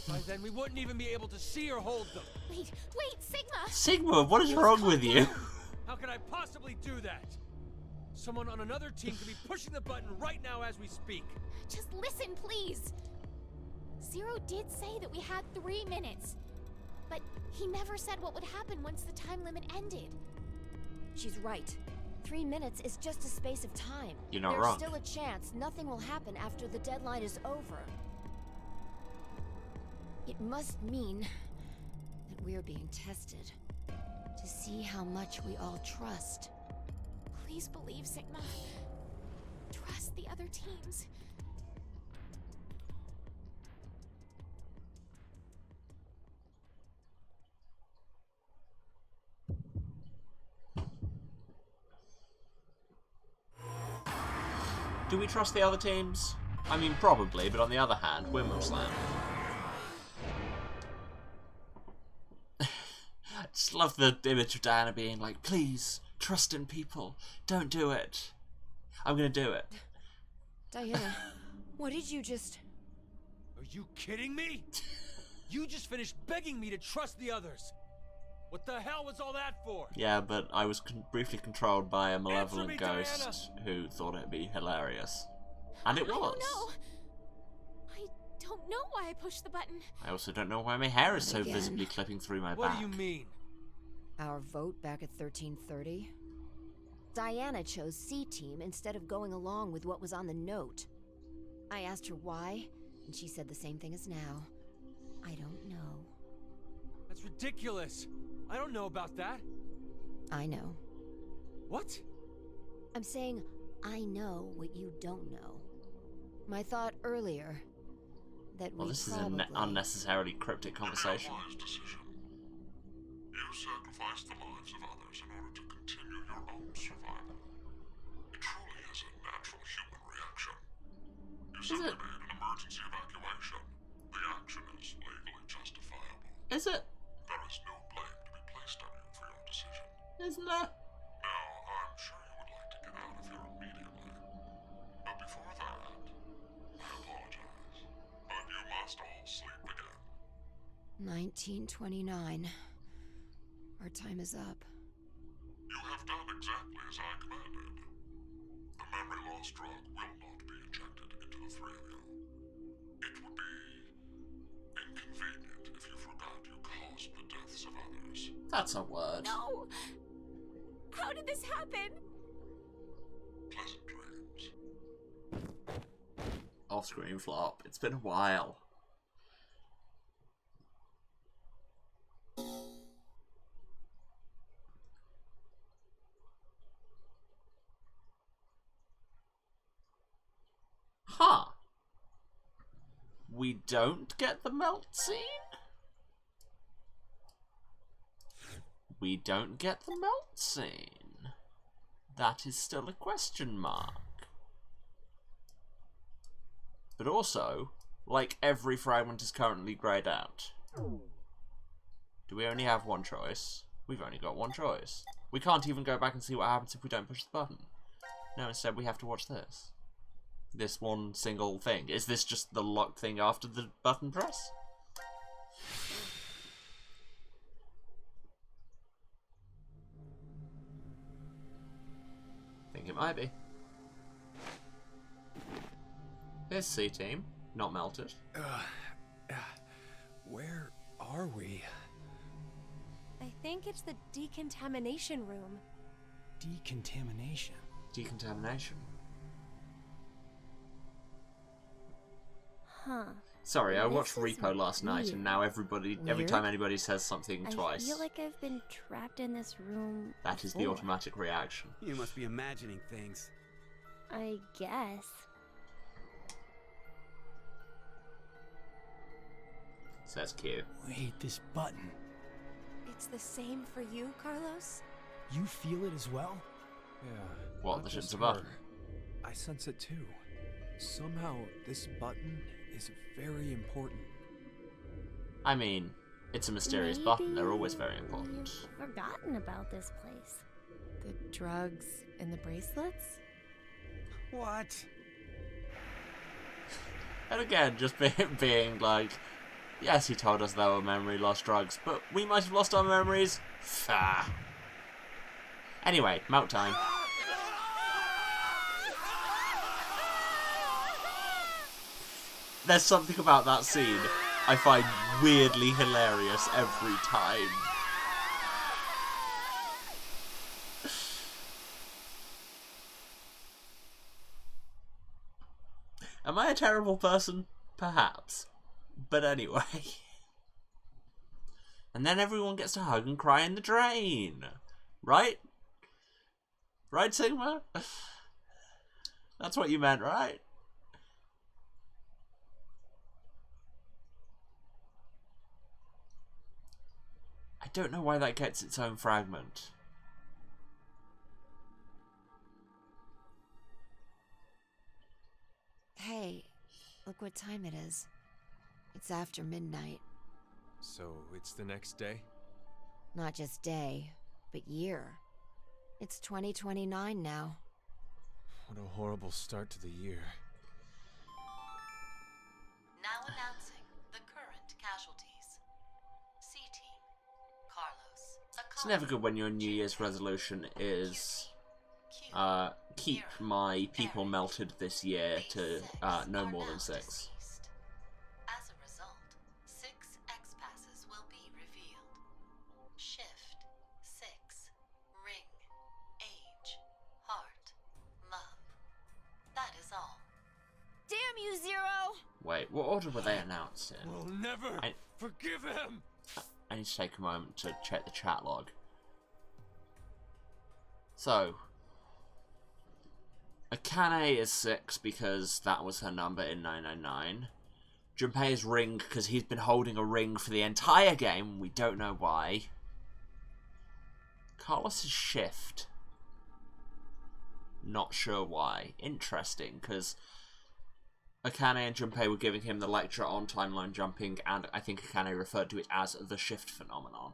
By then we wouldn't even be able to see or hold them. Wait, Sigma! Sigma, what is wrong with you? How could I possibly do that? Someone on another team could be pushing the button right now as we speak. Just listen, please. Zero did say that we had 3 minutes. But he never said what would happen once the time limit ended. She's right. 3 minutes is just a space of time. You're not There's wrong. still a chance nothing will happen after the deadline is over. It must mean that we're being tested to see how much we all trust. Please believe, Sigma. Trust the other teams. Do we trust the other teams? I mean, probably, but on the other hand, Windmill Slam. I just love the image of Diana being like, please, trust in people. Don't do it. I'm gonna do it. Diana, what did you just... Are you kidding me? You just finished begging me to trust the others. What the hell was all that for? Yeah, but I was briefly controlled by a malevolent me, ghost who thought it'd be hilarious. And it was. I don't know. I don't know why I pushed the button. I also don't know why my hair is so Again. visibly clipping through my What back. do you mean? Our vote back at 1330? Diana chose C Team instead of going along with what was on the note. I asked her why, and she said the same thing as now. I don't know. That's ridiculous. I don't know about that. I know. What? I'm saying I know what you don't know. My thought earlier that Well, we this probably... is an unnecessarily cryptic conversation. Wise decision. You sacrificed the lives of others in order to continue your own survival. It truly is a natural human reaction. You simply made an emergency evacuation. The action is legally justifiable. Is it? There is no blame to be placed on you for your decision. Isn't there? Now, I'm sure you would like to get out of here immediately. But before that, I apologize. But you must all sleep again. 1929. Our time is up. You have done exactly as I commanded. The memory loss drug will not be injected into the 3 of you. It would be inconvenient if you forgot you caused the deaths of others. That's a word. No! How did this happen? Pleasant dreams. Off-screen flop. It's been a while. Huh. We don't get the melt scene? We don't get the melt scene. That is still a question mark. But also, like every fragment is currently greyed out. Do we only have one choice? We've only got one choice. We can't even go back and see what happens if we don't push the button. No, instead we have to watch this. This one single thing. Is this just the lock thing after the button press? I think it might be. Here's C-Team. Not melted. Where are we? I think it's the decontamination room. Decontamination? Decontamination. Huh. Sorry, I watched This is Repo last night, and now every Weird? time anybody says something I twice, feel like I've been trapped in this room. that is the before. automatic reaction. You must be imagining things. I guess. So that's cute. Wait, this button. It's the same for you, Carlos? You feel it as well? Yeah. What, not the just shit's a button? her. I sense it too. Somehow, this button is very important. I mean, it's a mysterious button. They're always very important. You've forgotten about this place. The drugs and the bracelets? What? And again, just being like, yes, he told us there were memory loss drugs, but we might have lost our memories. Fah. Anyway, melt time. There's something about that scene I find weirdly hilarious every time. Am I a terrible person? Perhaps. But anyway. And then everyone gets to hug and cry in the drain. Right? Right, Sigma? That's what you meant, right? I don't know why that gets its own fragment. Hey, look what time it is. It's after midnight. So, it's the next day? Not just day, but year. It's 2029 now. What a horrible start to the year. Now announcing the current casualties. C-Team, Carlos. It's never good when your New Year's resolution is keep my people melted this year to no more than 6. As a result, 6 X-passes will be revealed. Shift, 6, ring, age, heart, love. That is all. Damn you, Zero! Wait, what order were they announced in? We'll never forgive him! I need to take a moment to check the chat log. So, Akane is 6 because that was her number in 999. Junpei's ring because he's been holding a ring for the entire game. We don't know why. Carlos is shift. Not sure why. Interesting, because Akane and Junpei were giving him the lecture on timeline jumping, and I think Akane referred to it as the shift phenomenon.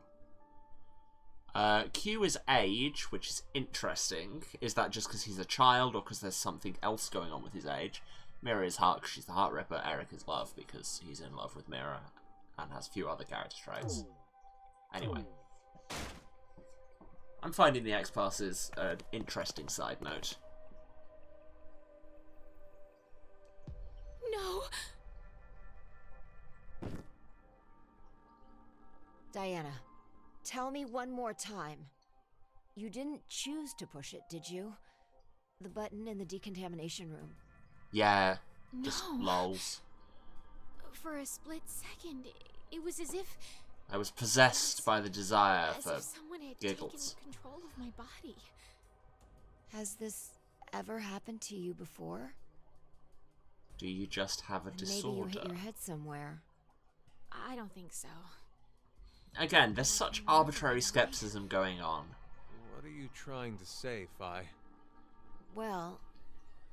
Q is age, which is interesting. Is that just because he's a child, or because there's something else going on with his age? Mira is heart, because she's the heart ripper. Eric is love, because he's in love with Mira, and has a few other character traits. Anyway. I'm finding the X-Passes an interesting side note. No! Diana, tell me one more time. You didn't choose to push it, did you? The button in the decontamination room. Yeah, just No. lols. For a split second, it was as if... I was possessed by the desire as for if someone had giggles. taken control of my body. Has this ever happened to you before? Do you just have a Maybe disorder? you hit your head somewhere. I don't think so. Again, there's such arbitrary skepticism going on. What are you trying to say, Phi? Well,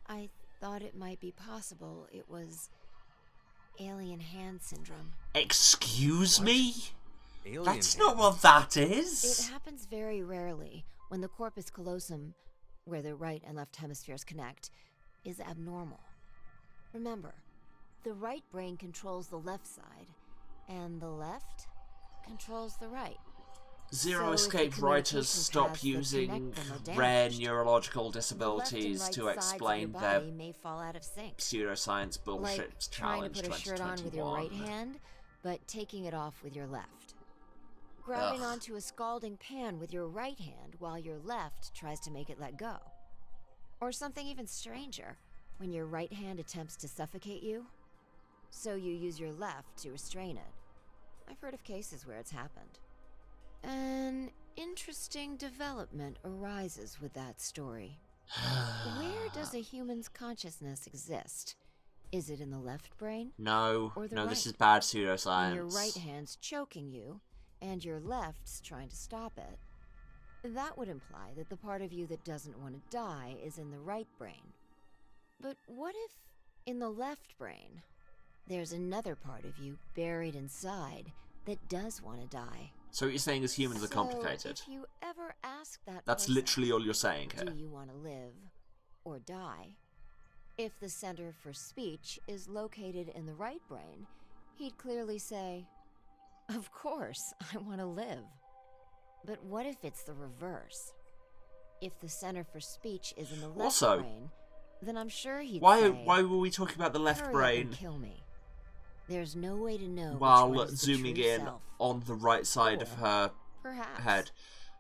I thought it might be possible it was alien hand syndrome. Excuse me? Alien That's hand? not what that It is. happens very rarely when the corpus callosum, where the right and left hemispheres connect, is abnormal. Remember, the right brain controls the left side, and the left controls the right. Zero So if escape the writers communication stop paths that using connect them are rare damaged, neurological the left and disabilities right to sides of explain your their body may fall out of sync. pseudoscience bullshit Like trying to challenge put a shirt on with your 2021. right hand, but taking it off with your left. Grabbing Ugh. onto a scalding pan with your right hand while your left tries to make it let go. Or something even stranger, when your right hand attempts to suffocate you, so you use your left to restrain it. I've heard of cases where it's happened. An interesting development arises with that story. Where does a human's consciousness exist? Is it in the left brain? No, Or the no, right? this is bad When pseudoscience. your right hand's choking you, and your left's trying to stop it. That would imply that the part of you that doesn't want to die is in the right brain. But what if, in the left brain, there's another part of you buried inside that does want to die. So what you're saying is humans are complicated. If you ever ask that That's person, literally all you're saying here. do you want to live or die? If the center for speech is located in the right brain, he'd clearly say, of course, I want to live. But what if it's the reverse? If the center for speech is in the left brain, then I'm sure he'd say, why were we talking about the left hurry brain? up and kill me. There's no way to know While which one is the zooming true in self. on the right side of her Perhaps head.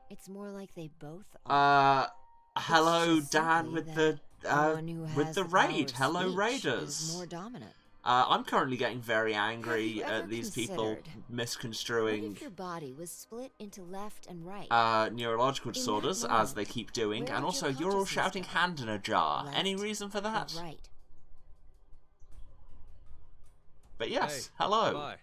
It's more like they both are. Hello, It's just Dan, simply with that the one who with has the power raid. of Hello, speech Raiders. is more dominant. I'm currently getting very angry Have you at ever these people considered, what misconstruing if your body was split into left and right? neurological In that disorders, as moment, they keep doing, where and would also your you're all consciousness shouting go? hand in a jar. Any Left reason for or that? right. But yes, Hey, hello. bye.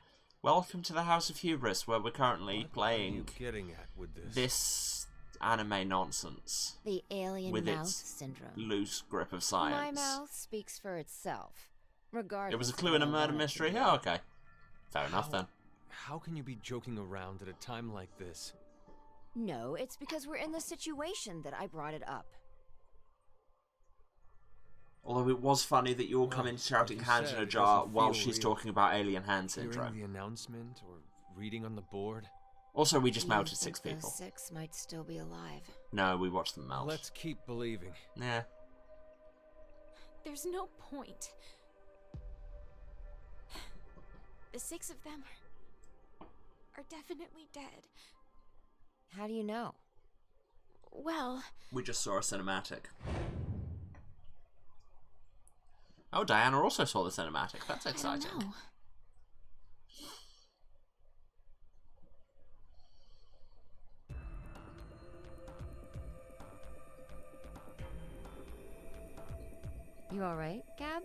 Welcome to the House of Hubris, where we're currently What playing are you getting at with this anime nonsense The alien with mouth its syndrome. loose grip of My science. mouth speaks for itself. Regardless It was a of clue what in a I murder want it to mystery? be. Oh, okay. Fair enough then. How can you be joking around at a time like this? No, it's because we're in the situation that I brought it up. Although it was funny that you all come in shouting like you hands in said, a it jar doesn't while feel she's real. talking about alien hand Hearing syndrome. the announcement or reading on the board? Also, we just Do you melted think 6 people. Those 6 might still be alive. No, we watched them melt. Let's keep believing. Yeah. There's no point. The 6 of them are definitely dead. How do you know? Well, We just saw a cinematic. Oh, Diana also saw the cinematic. That's exciting. I don't know. You alright, Gab?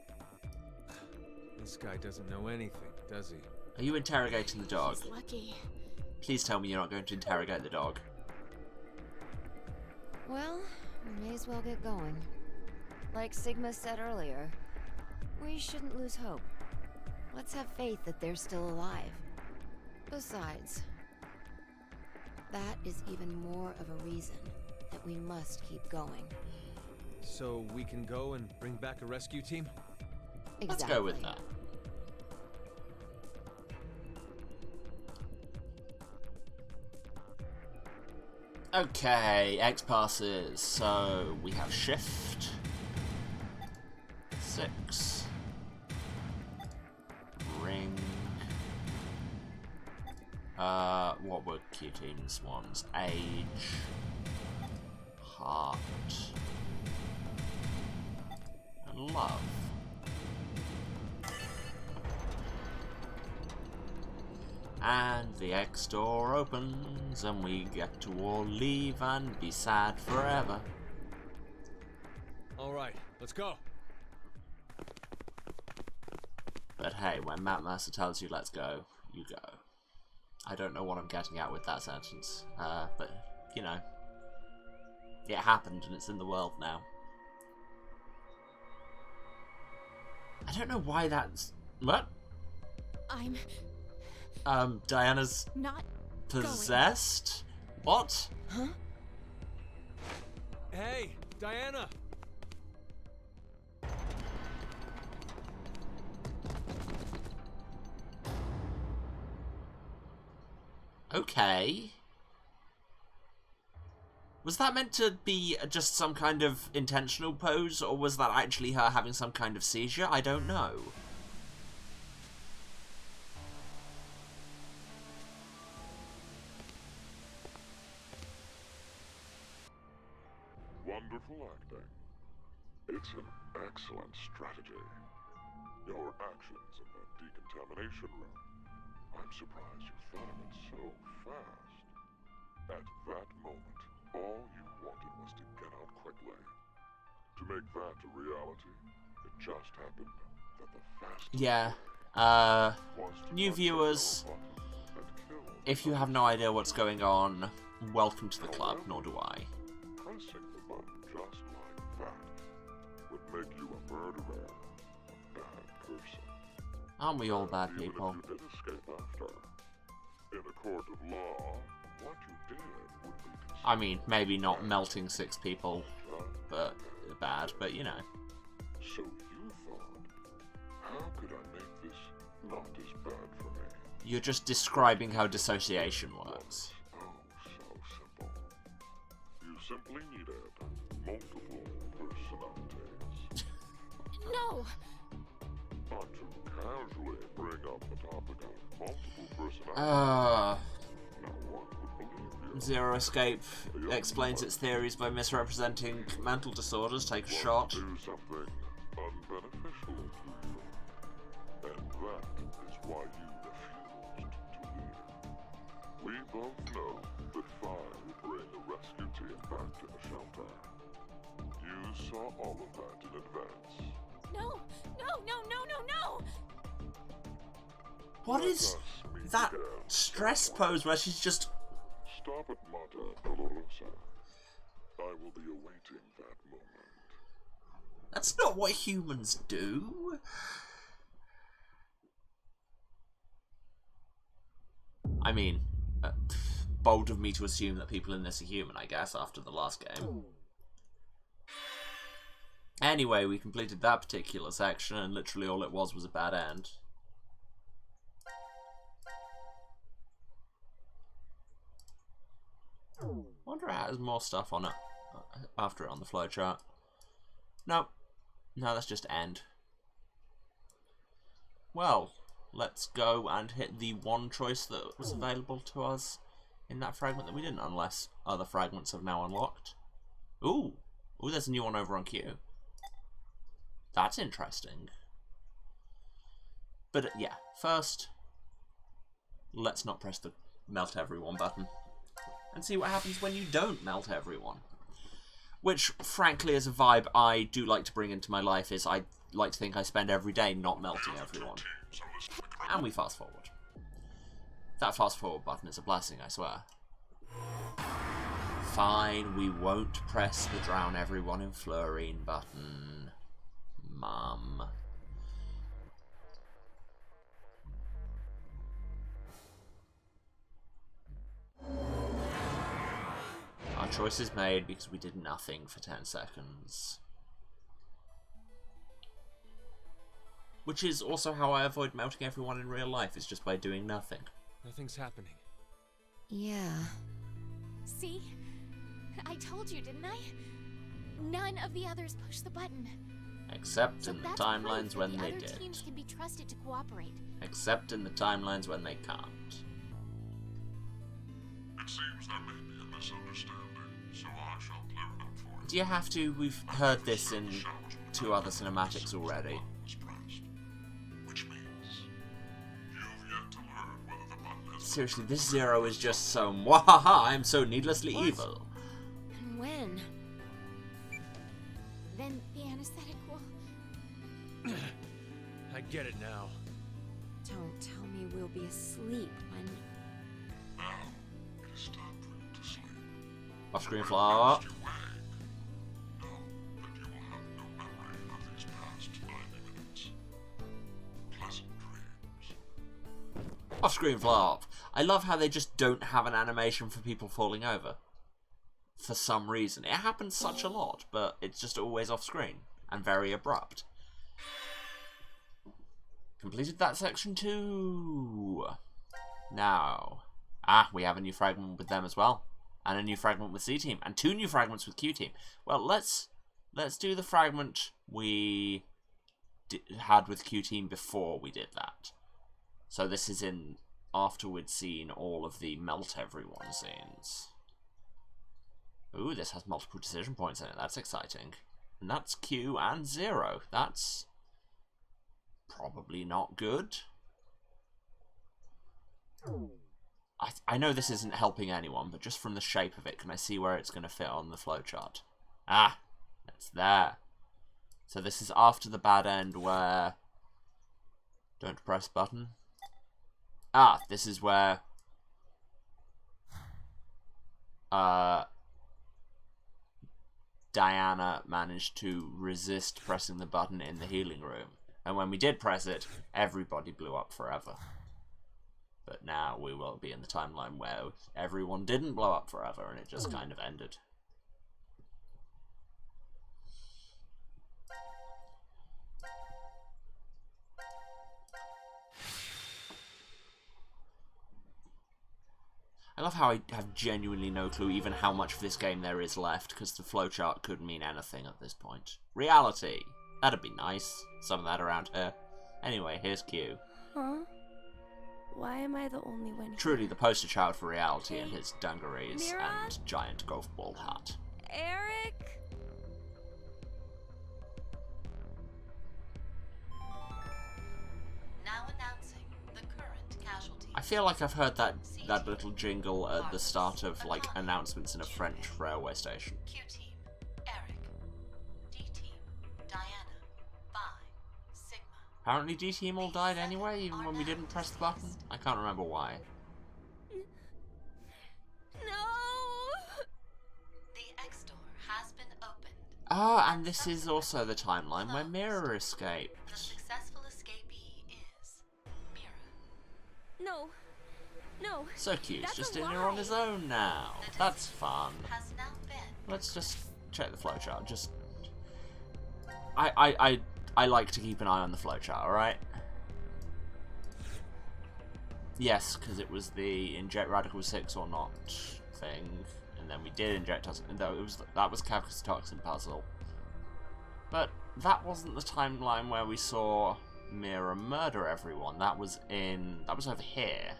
This guy doesn't know anything, does he? Are you interrogating the dog? He's lucky. Please tell me you're not going to interrogate the dog. Well, we may as well get going. Like Sigma said earlier, we shouldn't lose hope. Let's have faith that they're still alive. Besides, that is even more of a reason that we must keep going. So we can go and bring back a rescue team? Exactly. Let's go with that. Okay, X passes. So we have shift 6 ring. What were Q teams ones? Age, heart, and love. And the X door opens, and we get to all leave and be sad forever. Alright, let's go. But hey, when Matt Mercer tells you let's go, you go. I don't know what I'm getting at with that sentence, but, you know, it happened and it's in the world now. I don't know why that's... What? Diana's Not possessed? What? Huh? Hey, Diana! Okay. Was that meant to be just some kind of intentional pose, or was that actually her having some kind of seizure? I don't know. Wonderful acting. It's an excellent strategy. Your actions in the decontamination room. I'm surprised you thought of it so fast. At that moment, all you wanted was to get out quickly. To make that a reality, it just happened that the fastest Yeah. was to New touch the viewers, yellow button and kill if you have no idea what's going on, welcome to the club, nor do I. Pressing the button just like that would make you a murderer, a bad person. Aren't we all bad Even people? if you did escape after, In a court of law, what you did would be considered I mean, maybe not melting 6 people, but bad, but you know. So you thought, how could I make this not as bad for me? You're just describing how dissociation works. Oh, so simple. You simply needed multiple personalities. No! Not to casually bring up the topic of multiple personalities. No one would believe you. Zero Escape explains its theories by misrepresenting mental disorders. Take a shot. Do something unbeneficial to you. And that is why you refused to leave. We both know that Phi would bring a rescue team back to the shelter. You saw all of that in advance. No! No, no, no, no, no! What is that stress pose where she's just... Stop it, Mata Dolorosa. I will be awaiting that moment. That's not what humans do. I mean, bold of me to assume that people in this are human, I guess, after the last game. Anyway, we completed that particular section, and literally all it was a bad end. Wonder if it has more stuff on it after it on the flowchart. No, that's just end. Well, let's go and hit the one choice that was available to us in that fragment that we didn't, unless other fragments have now unlocked. Ooh, there's a new one over on Q. That's interesting. But yeah, first, let's not press the melt everyone button and see what happens when you don't melt everyone. Which, frankly, as a vibe I do like to bring into my life, is I like to think I spend every day not melting everyone. And we fast forward. That fast forward button is a blessing, I swear. Fine, we won't press the drown everyone in fluorine button. Mum. Our choice is made because we did nothing for 10 seconds. Which is also how I avoid melting everyone in real life, is just by doing nothing. Nothing's happening. Yeah. See? I told you, didn't I? None of the others pushed the button. Except So in the that's timelines proof when that they the other did. teams can be trusted to cooperate. Except in the timelines when they can't. It seems there may be a misunderstanding, so I shall clear it up for you. Do you have to? We've heard this in 2 other cinematics already. Which means you've yet to learn whether the button has... Seriously, this Zero is just so mwahaha, I'm so needlessly evil. And when? Then the anesthetic will... I get it now. Don't tell me we'll be asleep when... Now, it is time for you to sleep. Off-screen flop. You wake. Know that you will have no memory of these past 90 minutes. Pleasant dreams. Off-screen flop. I love how they just don't have an animation for people falling over. For some reason. It happens such a lot, but it's just always off-screen. And very abrupt. Completed that section too. Now. We have a new fragment with them as well. And a new fragment with C-Team. And 2 new fragments with Q-Team. Well, let's do the fragment we had with Q-Team before we did that. So this is in after we'd seen all of the melt everyone scenes. Ooh, this has multiple decision points in it. That's exciting. And that's Q and Zero. That's probably not good. I know this isn't helping anyone, but just from the shape of it, can I see where it's going to fit on the flowchart? Ah, it's there. So this is after the bad end where... Don't press button. This is where... Diana managed to resist pressing the button in the healing room. And when we did press it, everybody blew up forever. But now we will be in the timeline where everyone didn't blow up forever and it just kind of ended. I love how I have genuinely no clue even how much of this game there is left, because the flowchart could mean anything at this point. Reality! That'd be nice. Some of that around here. Anyway, here's Q. Huh? Why am I the only one here? Truly the poster child for reality in his dungarees and giant golf ball hat. Eric? Now announcing the current casualties. I feel like I've heard that little jingle at the start of, like, announcements in a French railway station. Q team, Eric. D team, Diana. Phi, Sigma. Apparently D-Team all died anyway, even when we didn't press the button. I can't remember why. No! The X door has been opened. Ah, and this is also the timeline where Mira escaped. The successful escapee is Mira. No. No. So Q's That's just a in here on his own now. That's fun. Has now been. Let's just check the flowchart. Just I like to keep an eye on the flowchart, alright? Yes, because it was the inject Radical 6 or not thing. And then we did inject us, though that was Kafka's toxin puzzle. But that wasn't the timeline where we saw Mira murder everyone. That was over here.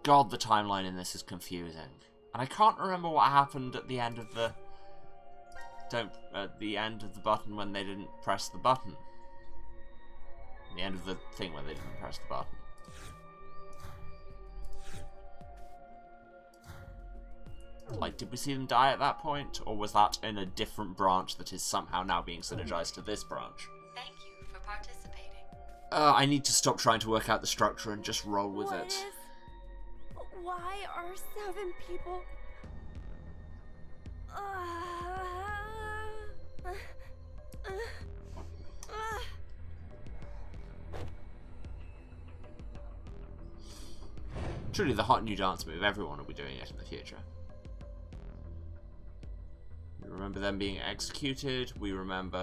God, the timeline in this is confusing. And I can't remember what happened at the end of the button when they didn't press the button. The end of the thing when they didn't press the button. Like, did we see them die at that point? Or was that in a different branch that is somehow now being synergized to this branch? Thank you for participating. I need to stop trying to work out the structure and just roll with it. Why are 7 people... Truly the hot new dance move. Everyone will be doing it in the future. We remember them being executed. We remember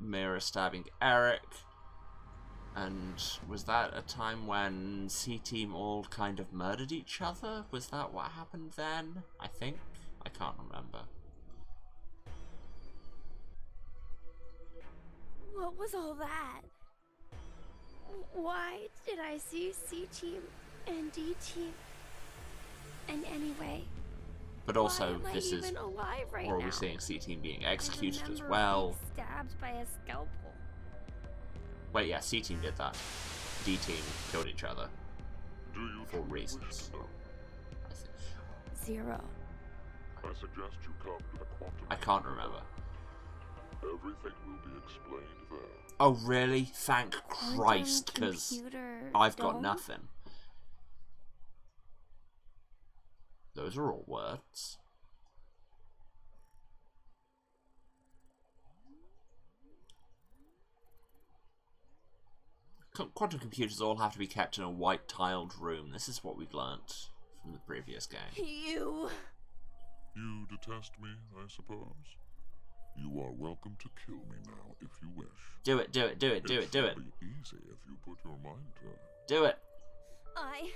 Mira stabbing Eric. And was that a time when C-Team all kind of murdered each other? Was that what happened then? I think. I can't remember. What was all that? Why did I see C-Team and D-Team? And anyway... But also, why am this I is... even alive right or are now? we seeing C-Team being executed as I well? remember being stabbed by a scalpel. Wait, yeah, C-Team did that. D-Team killed each other. Do you For reasons. Zero. I suggest you come to the quantum. I can't remember. Everything will be explained there. Oh, really? Thank Christ, because I've got dome? nothing. Those are all words. Quantum computers all have to be kept in a white-tiled room. This is what we've learnt from the previous game. You detest me, I suppose? You are welcome to kill me now if you wish. Do it, do it, do it, do it, do it. It should be easy if you put your mind to it. Do it. I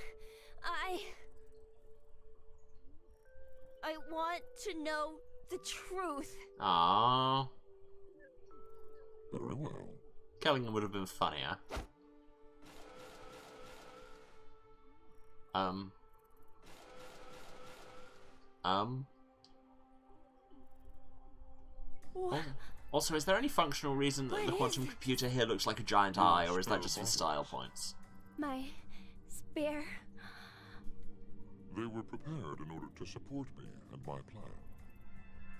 want to know the truth. Aww. Very well. Killing him would have been funnier. Also, is there any functional reason that the quantum computer here looks like a giant eye, or is that just for style points? My spare... They were prepared in order to support me and my plan.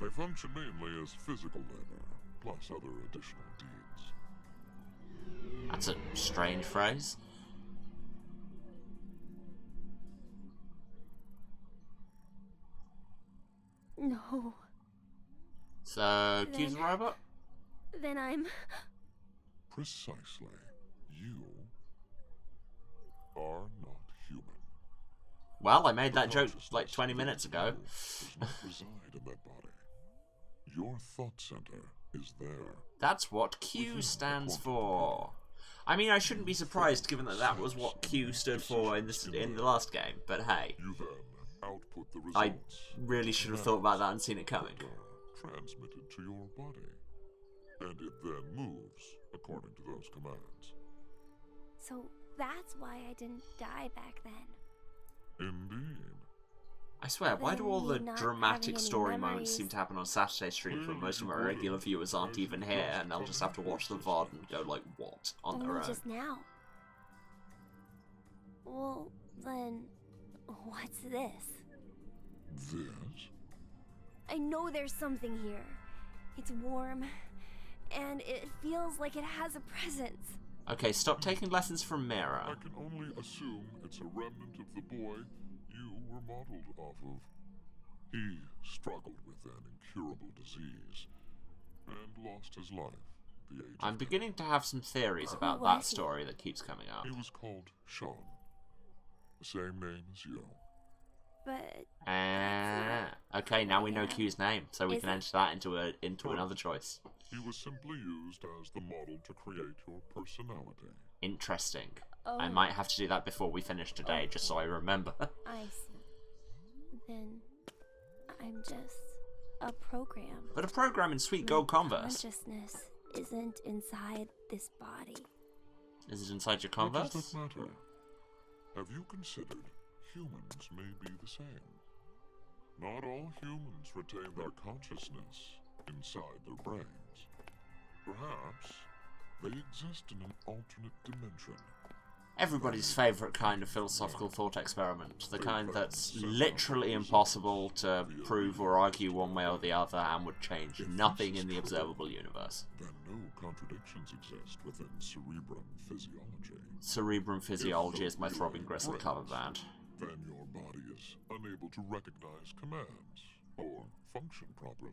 They function mainly as physical labor, plus other additional deeds. That's a strange phrase. No. So, Q's a robot? Then I'm... Precisely. You are not human. Well, I made that joke like 20 minutes ago. Does not reside in that body. Your thought center is there. That's what Q stands for. I mean, I shouldn't be surprised given that that was what Q stood for in the last game, but hey. You then output the results. I really should have thought about that and seen it coming. Transmitted to your body. And it then moves according to those commands. So that's why I didn't die back then. Indeed. I swear, why do all the Not dramatic having any story moments memories. seem to happen on Saturday streams when most of my regular viewers aren't even here and they'll just have to watch the VOD and go like, what? On their Only own. just now. Well, then, what's this? This? I know there's something here. It's warm, and it feels like it has a presence. Okay, stop taking lessons from I Mira. can only assume it's a remnant of the boy you were modeled off of. He struggled with an incurable disease and lost his life at the age I'm of beginning to have some theories about was that he? story that keeps coming up. He was called Sean. The same name as you. But Okay, now we know Q's name, so we Is can it? enter that into another choice. He was simply used as the model to create your personality. Interesting. Oh. I might have to do that before we finish today, just so I remember. I see. Then I'm just a program. But a program in sweet My gold Converse. Consciousness isn't inside this body. Is it inside your What Converse? does that matter? Have you considered humans may be the same? Not all humans retain their consciousness inside their brains. Perhaps they exist in an alternate dimension. Everybody's favourite kind of philosophical thought experiment. The kind that's literally impossible to prove or argue one way or the other and would change nothing in the observable universe. Then no contradictions exist within cerebrum physiology. Cerebrum Physiology is my throbbing gristle cover band. Then your body is unable to recognize commands or function properly.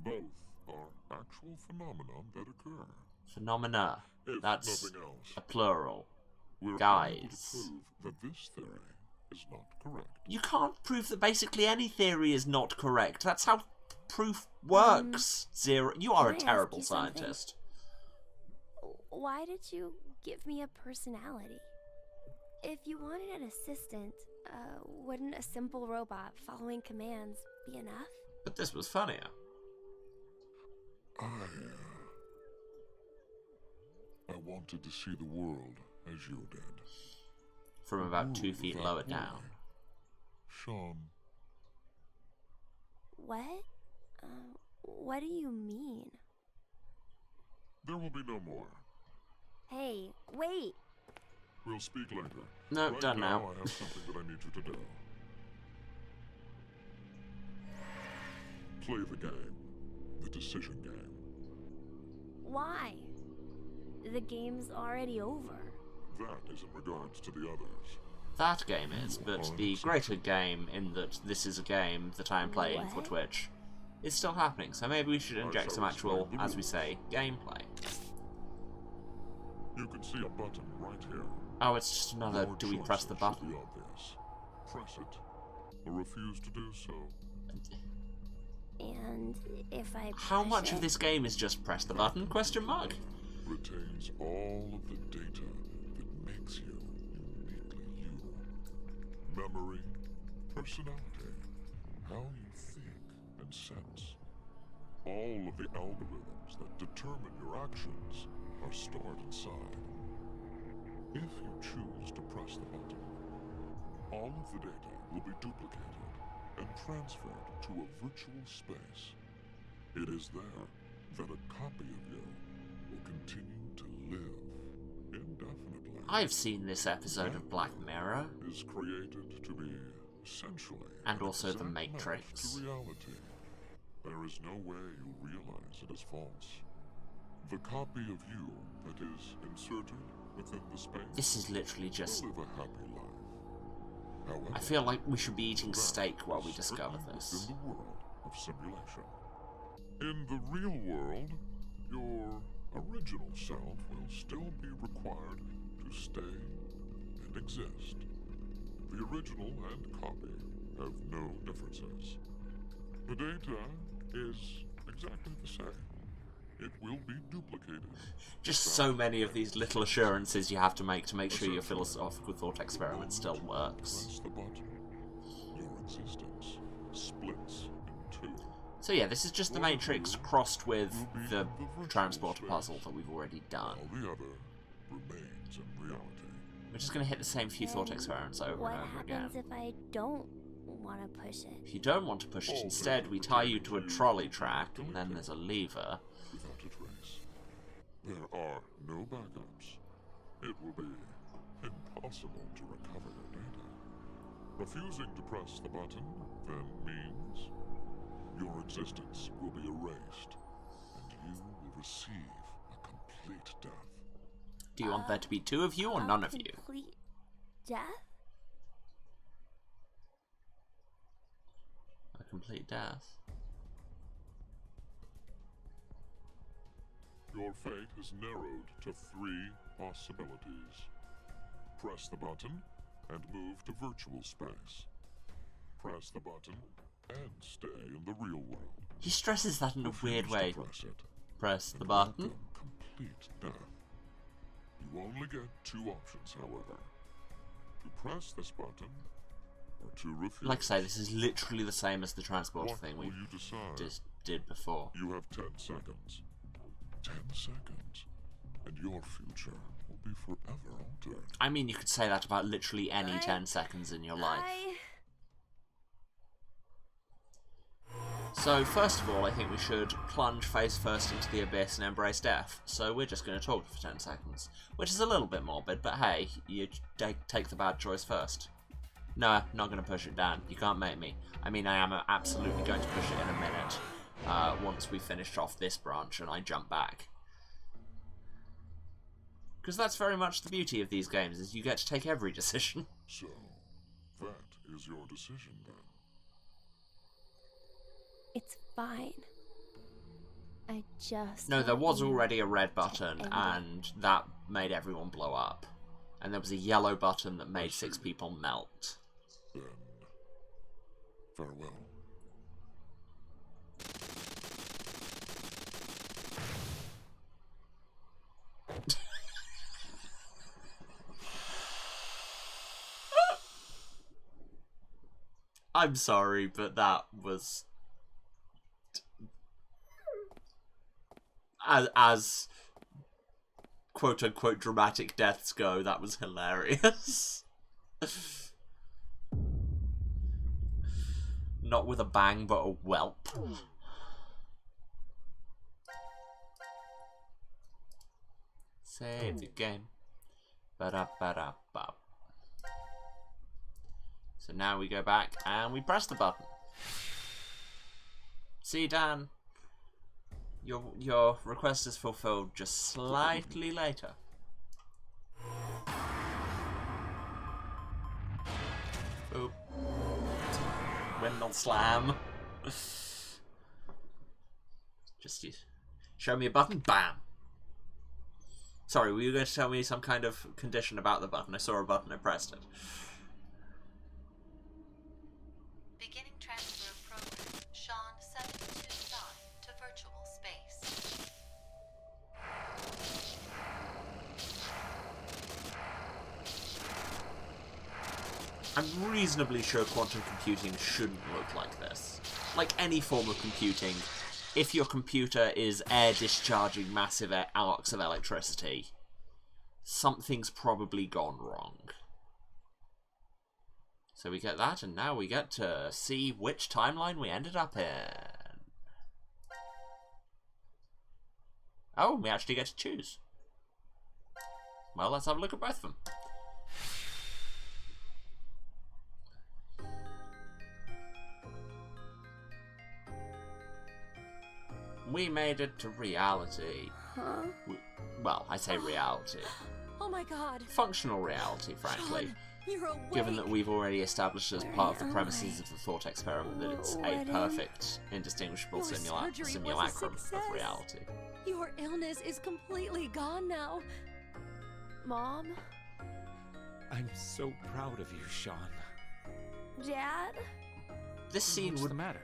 Both are actual phenomena that occur. Phenomena. If That's nothing else, a plural. we're Guys. able to prove that this theory is not correct. You can't prove that basically any theory is not correct. That's how proof works. Zero. You are a can I ask terrible you something? scientist. Why did you give me a personality? If you wanted an assistant, wouldn't a simple robot following commands be enough? But this was funnier. I wanted to see the world as you did. From about You 2 feet that lower boy, down. Sean, What? What do you mean? there will be no more. Hey, wait! We'll speak later. No, right done now. I have something that I need you to do. Play the game. The decision game. Why? The game's already over. That is in regards to the others. That game is, but the greater game, in that this is a game that I am playing for What? Twitch, is still happening, so maybe we should inject some actual, as we say, gameplay. You can see a button right here. Oh, it's just another Your do we press the choices should button? be obvious. Press it, or refuse to do so. And if I How push much it, of this game is just press the button, question mark? Retains all of the data that makes you uniquely you. Memory, personality, how you think and sense. All of the algorithms that determine your actions are stored inside. If you choose to press the button, all of the data will be duplicated and transferred to a virtual space. It is there that a copy of you will continue to live indefinitely. I've seen this episode of Black Mirror, Is created to be essentially and an also The exact match Matrix. to reality. There is no way you'll realize it is false. The copy of you that is inserted within the space This is literally just... will live a happy life. However, I feel like we should be eating that steak while we is discover certainly this. within the world of simulation. In the real world, your original self will still be required to stay can exist. The original and copy have no differences. The data is exactly the same. It will be duplicated. Just so many of these little assurances you have to make sure your philosophical thought experiment still works. Press the button. Your existence splits in two. So yeah, this is just the Matrix crossed with the transporter puzzle that we've already done. All the other remains in reality. We're just going to hit the same few thought experiments over and over again. What happens if I don't want to push it? If you don't want to push it, instead we tie you to a trolley track, and then there's a lever. Without a trace. There are no backups. It will be impossible to recover your data. Refusing to press the button then means your existence will be erased, and you will receive a complete death. Do you want there to be two of you or none of you? Complete death? A complete death. Your fate is narrowed to 3 possibilities. Press the button and move to virtual space. Press the button and stay in the real world. He stresses that in a weird Refuse way. to press it. Press the and button. welcome complete death. You only get 2 options, however. To press this button or to refuse. Like I say, this is literally the same as the transporter What thing will we you decide? just did before. You have 10 seconds. 10 seconds, and your future will be forever altered. I mean, you could say that about literally any 10 seconds in your life. So, first of all, I think we should plunge face first into the abyss and embrace death. So we're just going to talk for 10 seconds. Which is a little bit morbid, but hey, you take the bad choice first. No, not going to push it down. You can't make me. I mean, I am absolutely going to push it in a minute. Once we finish off this branch and I jump back. Because that's very much the beauty of these games, is you get to take every decision. So, that is your decision then. It's fine. I just... No, there was already a red button, and that made everyone blow up. And there was a yellow button that made 6 people melt. Then, farewell. I'm sorry, but that was... As quote-unquote dramatic deaths go, that was hilarious. Not with a bang, but a whelp. Save the game. Ba-da-ba-da-ba. So now we go back and we press the button. See, Dan? Your request is fulfilled just slightly later. Boop. Windmill slam. Just show me a button. Bam. Sorry, were you going to tell me some kind of condition about the button? I saw a button, I pressed it. Beginning transfer of program. Sean 729 to virtual space. I'm reasonably sure quantum computing shouldn't look like this. Like any form of computing, if your computer is air discharging massive arcs of electricity, something's probably gone wrong. So we get that, and now we get to see which timeline we ended up in. Oh, we actually get to choose. Well, let's have a look at both of them. We made it to reality. Huh? Well, I say reality. Oh my god. Functional reality, frankly. Sean, you're awake. Given that we've already established as part of the Very premises of the thought experiment that it's a What perfect, indistinguishable Your surgery was a simulacrum of success. reality. Your illness is completely gone now. Mom? I'm so proud of you, Sean. Dad? This scene What's would the matter?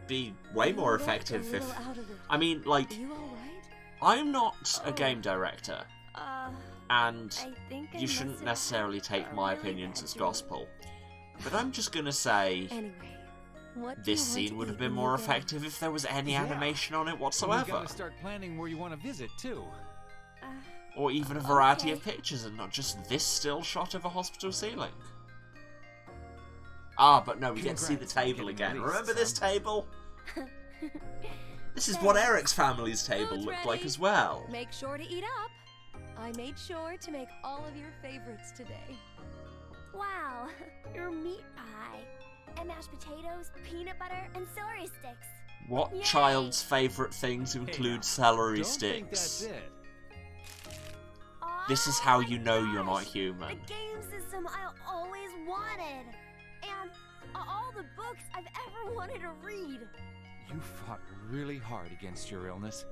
be way more effective if... I mean, like, I'm not a game director, and you shouldn't necessarily take my opinions as gospel, but I'm just gonna say this scene would have been more effective if there was any animation on it whatsoever. You gotta start planning where you want to visit, too. Or even a variety of pictures and not just this still shot of a hospital ceiling. Ah, but no, we get to see the table again. Remember this table? This is what Eric's family's table looked like as well. Make sure to eat up. I made sure to make all of your favorites today. Wow, your meat pie. And mashed potatoes, peanut butter, and celery sticks. What Yay! child's favourite thing to include celery Don't think sticks? that's it. This is how you know you're not human. The game system I always wanted. And all the books I've ever wanted to read. You fought really hard against your illness,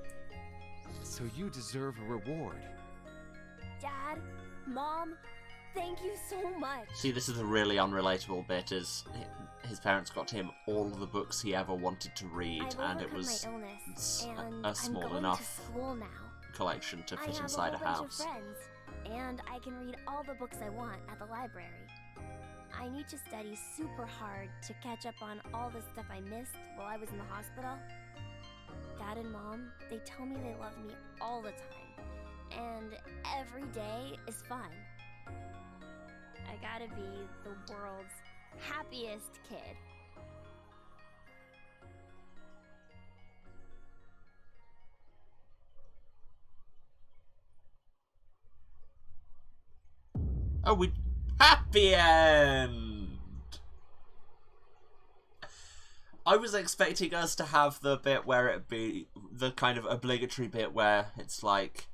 so you deserve a reward. Dad, Mom, thank you so much. See, this is a really unrelatable bit, is his parents got him all of the books he ever wanted to read, and it was my illness, and a small I'm going enough to school now. collection to fit I inside have a a whole house. bunch of friends, and I can read all the books I want at the library. I need to study super hard to catch up on all the stuff I missed while I was in the hospital. Dad and Mom, they tell me they love me all the time, and every day is fun. I gotta be the world's happiest kid. Oh, we... Happy end! I was expecting us to have the bit where it'd be the kind of obligatory bit where it's like,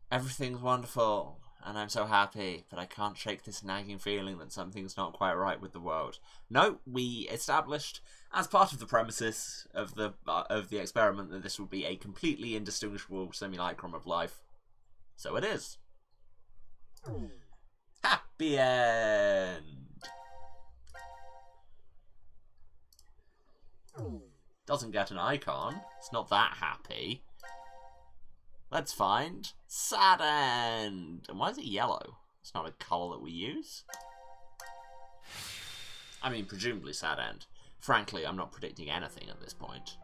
everything's wonderful, and I'm so happy, but I can't shake this nagging feeling that something's not quite right with the world. No, we established, as part of the premises of the experiment, that this would be a completely indistinguishable simulacrum of life. So it is. Happy end! Doesn't get an icon. It's not that happy. Let's find sad end. And why is it yellow? It's not a colour that we use. I mean, presumably sad end. Frankly, I'm not predicting anything at this point.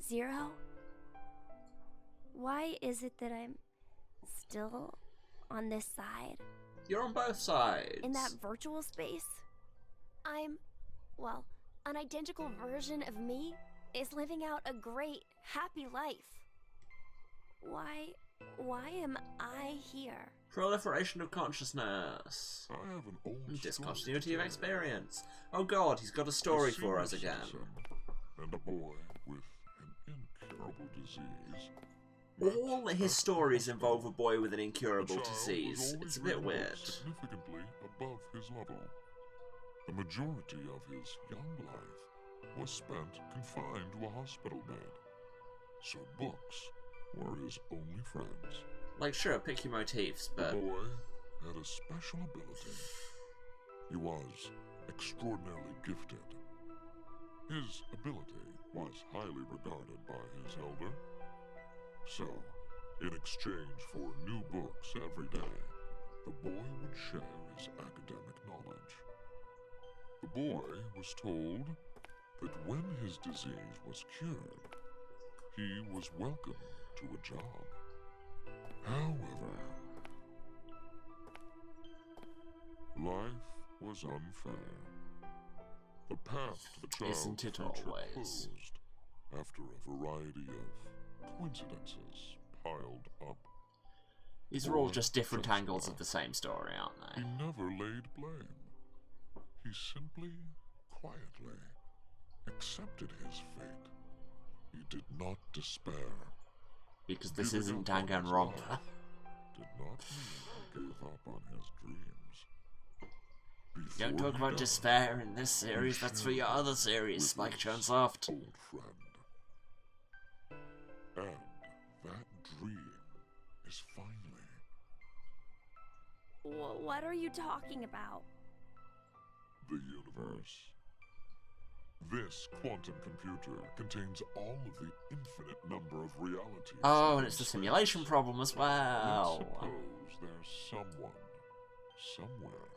Zero? Why is it that I'm still on this side? You're on both sides. In that virtual space? Well, an identical version of me is living out a great, happy life. Why am I here? Proliferation of consciousness. I have an old Discontinuity of experience. Oh god, he's got a story for us again. And a boy with an incurable disease. All his stories involve a boy with an incurable The child was disease. always It's a bit rated weird. Significantly above his level. The majority of his young life was spent confined to a hospital bed. So books were his only friends. Like, sure, pick your motifs, but... The boy had a special ability. He was extraordinarily gifted. His ability was highly regarded by his elder. So, in exchange for new books every day, the boy would share his academic knowledge. The boy was told that when his disease was cured, he was welcome to a job. However, life was unfair. The path to the child's Isn't it future always? closed after a variety of coincidences piled up. These are all just different angles of the same story, aren't they? He never laid blame. He simply, quietly accepted his fate. He did not despair. Because this Giving isn't up on his Danganronpa. life did not mean he gave up on his dreams. Don't talk about despair in this series, that's for your other series, Spike Chunsoft. Old friend. And that dream is finally... What are you talking about? the universe. This quantum computer contains all of the infinite number of realities. Oh, and it's the simulation problem as well. Let's suppose there's someone, somewhere,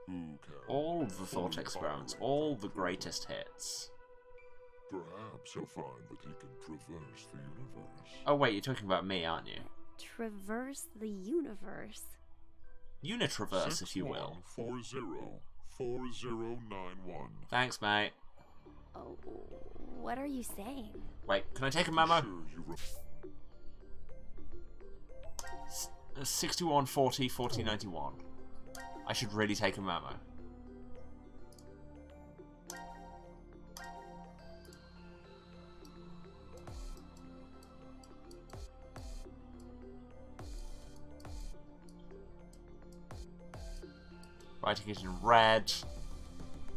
who can... All the thought experiments, all the greatest hits. Perhaps he'll find that he can traverse the universe. Oh wait, you're talking about me, aren't you? Traverse the universe. Unitraverse, if you will. 404091. Thanks, mate. Oh, what are you saying? Wait, can I take a memo? 61, 40, 40, 91. I should really take a memo. Writing it in red.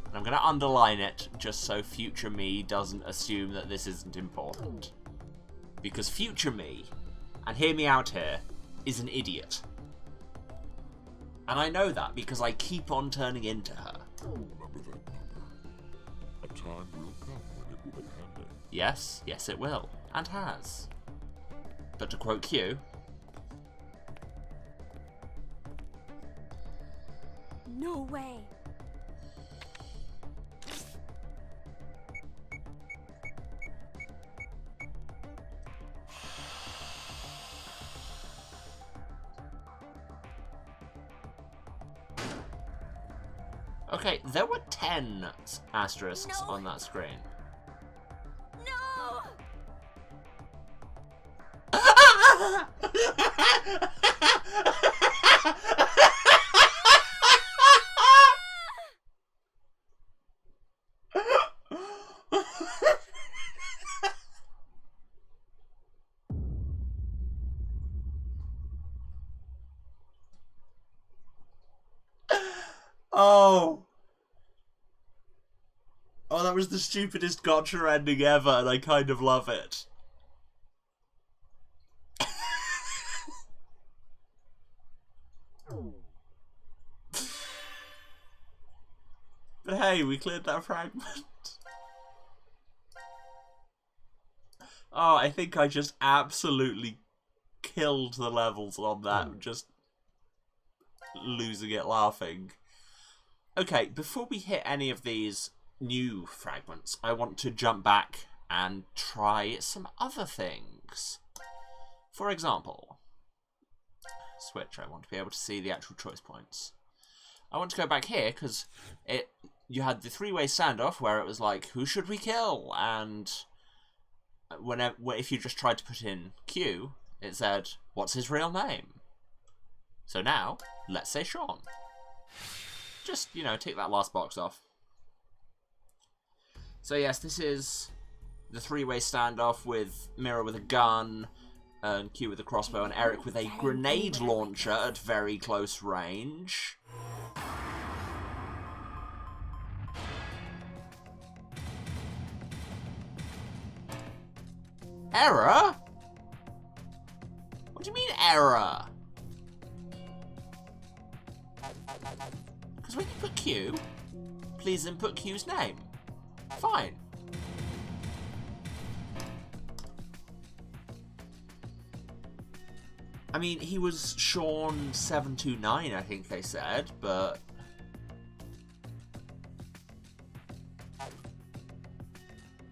And I'm going to underline it just so future me doesn't assume that this isn't important. Because future me, and hear me out here, is an idiot. And I know that because I keep on turning into her. Remember that number. A time will come when it will be handy. Yes, yes it will. And has. But to quote Q... No way. Okay, there were 10 asterisks on that screen. No! Oh! Oh, that was the stupidest gotcha ending ever, and I kind of love it. But hey, we cleared that fragment. Oh, I think I just absolutely killed the levels on that, just losing it laughing. Okay, before we hit any of these new fragments, I want to jump back and try some other things. For example, switch, I want to be able to see the actual choice points. I want to go back here because you had the three-way standoff where it was like, who should we kill? And whenever, if you just tried to put in Q, it said, what's his real name? So now, let's say Sean. Just, you know, tick that last box off. So yes, this is the three-way standoff with Mira with a gun, and Q with a crossbow, and Eric with a grenade launcher at very close range. Error? What do you mean, error? Because when you put Q, please input Q's name. Fine. I mean, he was Sean 729, I think they said, but...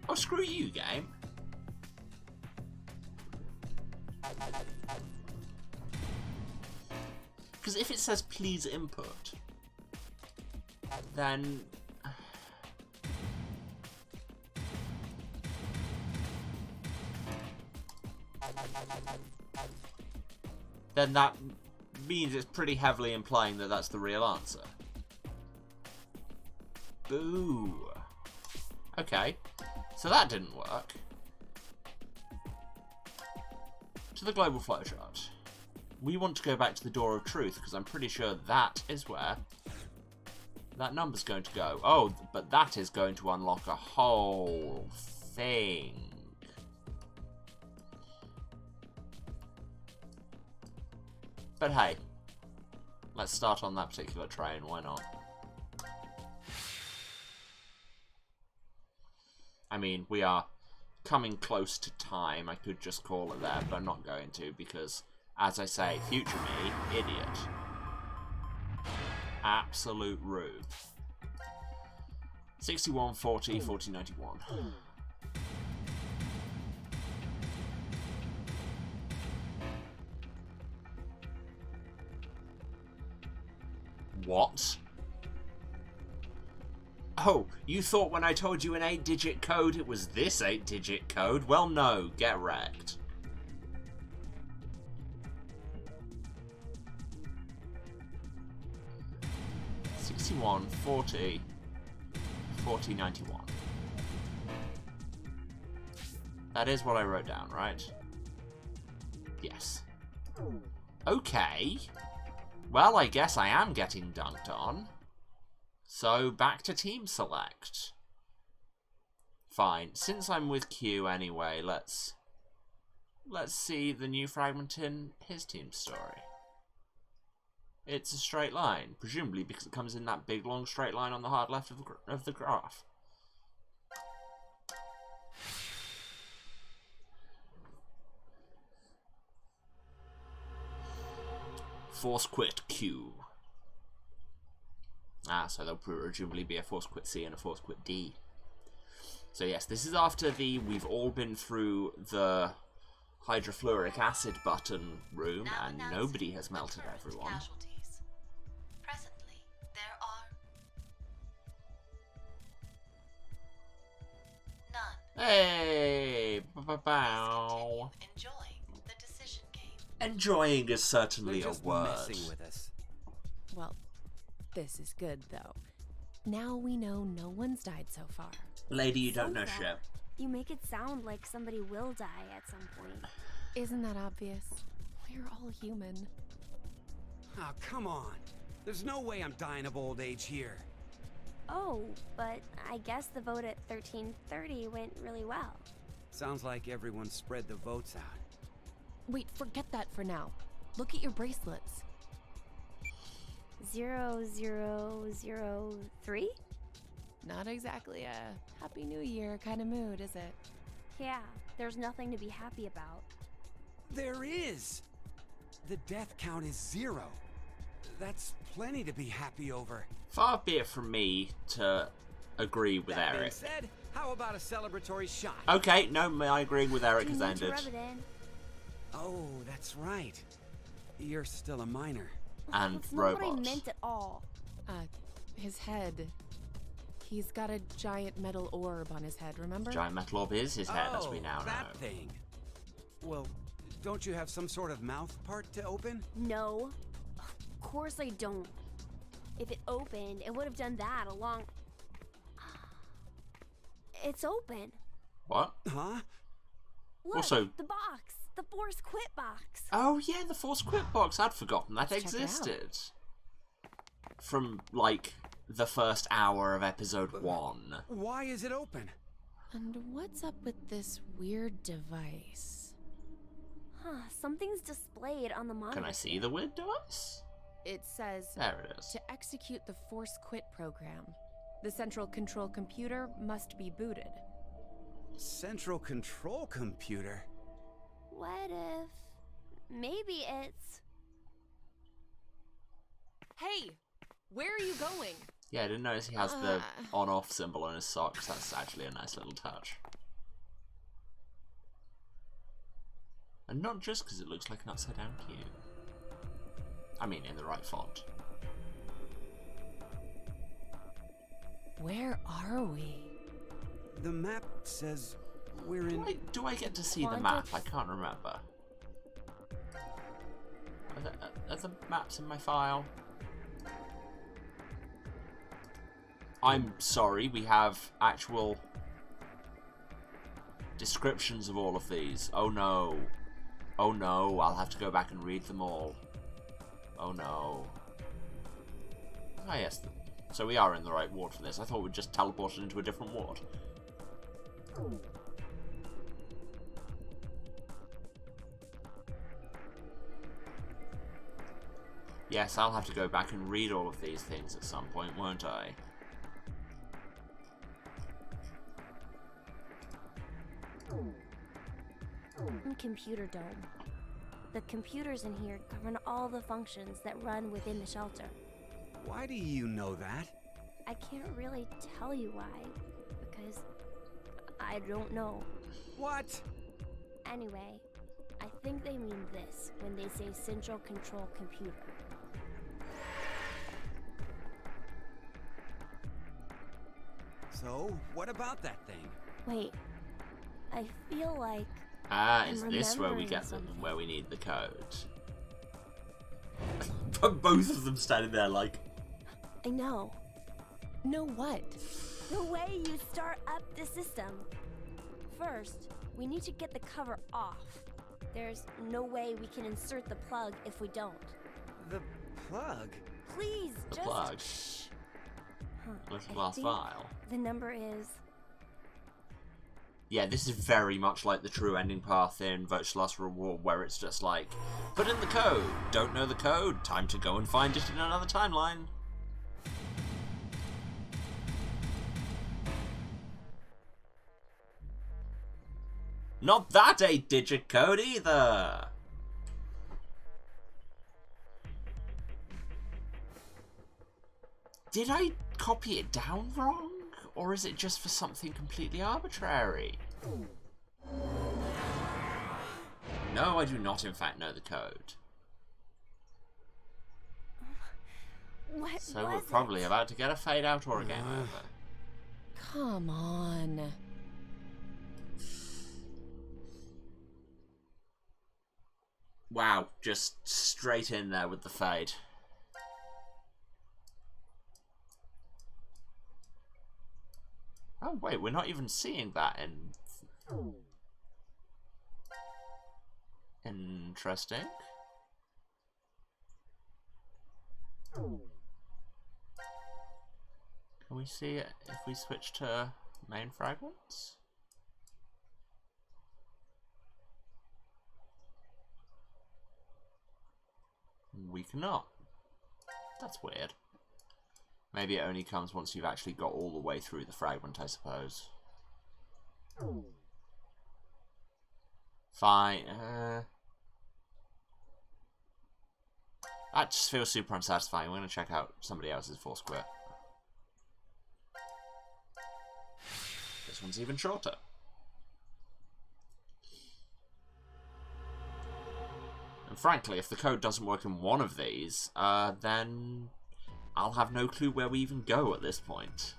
Oh, screw you, game. Because if it says please input, then... then that means it's pretty heavily implying that that's the real answer. Boo. Okay, so that didn't work. To the global flowchart. We want to go back to the Door of Truth, because I'm pretty sure that is where that number's going to go. Oh, but that is going to unlock a whole thing. But hey, let's start on that particular train, why not? I mean, we are coming close to time. I could just call it there, but I'm not going to because, as I say, future me, idiot. Absolute rube. 61, 40, 40, 91. What? Oh, you thought when I told you an 8-digit code it was this 8-digit code? Well, no, get wrecked. $61, 40, 40, 91. That is what I wrote down, right? Yes. Okay. Well, I guess I am getting dunked on. So, back to team select. Fine. Since I'm with Q anyway, let's see the new fragment in his team's story. It's a straight line, presumably because it comes in that big long straight line on the hard left of the graph. Force quit Q. Ah, so there'll presumably be a force quit C and a force quit D. So yes, this is after the we've all been through the hydrofluoric acid button room and nobody has melted everyone. Casualties. Presently, there are none. Hey! Bow. Enjoying the decision game. Enjoying is certainly They're a just word. messing with us. Well, this is good, though. Now we know no one's died so far. Lady, you don't So know far. shit. You make it sound like somebody will die at some point. Isn't that obvious? We're all human. Oh, come on. There's no way I'm dying of old age here. Oh, but I guess the vote at 1330 went really well. Sounds like everyone spread the votes out. Wait, forget that for now. Look at your bracelets. 0003? Not exactly a Happy New Year kind of mood, is it? Yeah, there's nothing to be happy about. There is! The death count is 0. That's plenty to be happy over. Far be it from me to agree with That being Eric. said, how about a celebratory shot? Okay, no, my agreeing with Eric You has need to ended. rub it in. Oh, that's right. You're still a minor. And That's not what I robot. meant at all. His head. He's got a giant metal orb on his head, remember? Giant metal orb is his head, as we now that know. thing. Well, don't you have some sort of mouth part to open? No. Of course I don't. If it opened, it would have done that a long... It's open. What? Huh? Look, Also- the box. The Force Quit box. Oh yeah, the Force Quit box. I'd forgotten that Let's check it out. existed. From, like, the first hour of episode 1. Why is it open? And what's up with this weird device? Huh, something's displayed on the monitor. Can I see the weird device? It says, There it is. to execute the Force Quit program, the central control computer must be booted. Central control computer? What if... Maybe it's... Hey! Where are you going? Yeah, I didn't notice he has the on-off symbol on his socks. That's actually a nice little touch. And not just because it looks like an upside-down cube. I mean, in the right font. Where are we? The map says we're in... Do I get to see the map? I can't remember. Are the maps in my file? I'm sorry, we have actual descriptions of all of these. Oh no. Oh no, I'll have to go back and read them all. Oh no. Ah yes, So we are in the right ward for this. I thought we'd just teleported into a different ward. Yes, I'll have to go back and read all of these things at some point, won't I? Computer dome. The computers in here govern all the functions that run within the shelter. Why do you know that? I can't really tell you why, because I don't know. What? Anyway, I think they mean this when they say central control computer. So, what about that thing? Wait, I feel like is this where we get them, where we need the code? Both of them standing there like... I know. Know what? The way you start up the system. First, we need to get the cover off. There's no way we can insert the plug if we don't. The plug? Please, the just... plug. Little glass vial. The number is... Yeah, this is very much like the true ending path in Vote Last Reward, where it's just like, put in the code. Don't know the code. Time to go and find it in another timeline. Not that 8-digit code either. Did I copy it down wrong? Or is it just for something completely arbitrary? No, I do not in fact know the code. What so we're probably about to get a fade out or a game over. Come on. Wow, just straight in there with the fade. Oh wait, we're not even seeing that in... Interesting. Can we see it if we switch to main fragments? We cannot. That's weird. Maybe it only comes once you've actually got all the way through the fragment, I suppose. Fine. That just feels super unsatisfying. We're going to check out somebody else's Foursquare. This one's even shorter. And frankly, if the code doesn't work in one of these, then I'll have no clue where we even go at this point.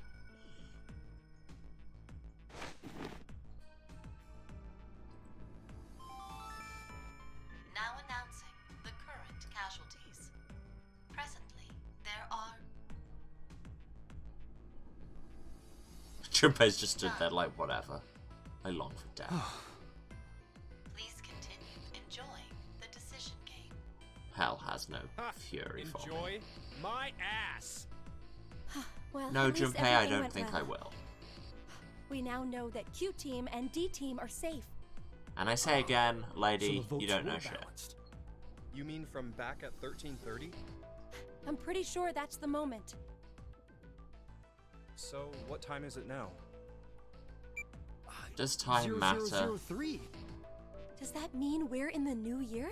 Now announcing the current casualties. Presently, there are... Junpei's just stood there like, whatever. I long for death. Please continue enjoying the decision game. Hell has no fury for me. Enjoy my ass. Well, no, Junpei, I don't think I will. We now know that Q Team and D Team are safe. And I say again, lady, you don't know shit. You mean from back at 1330? I'm pretty sure that's the moment. So, what time is it now? Does time matter? 0003. Does that mean we're in the new year?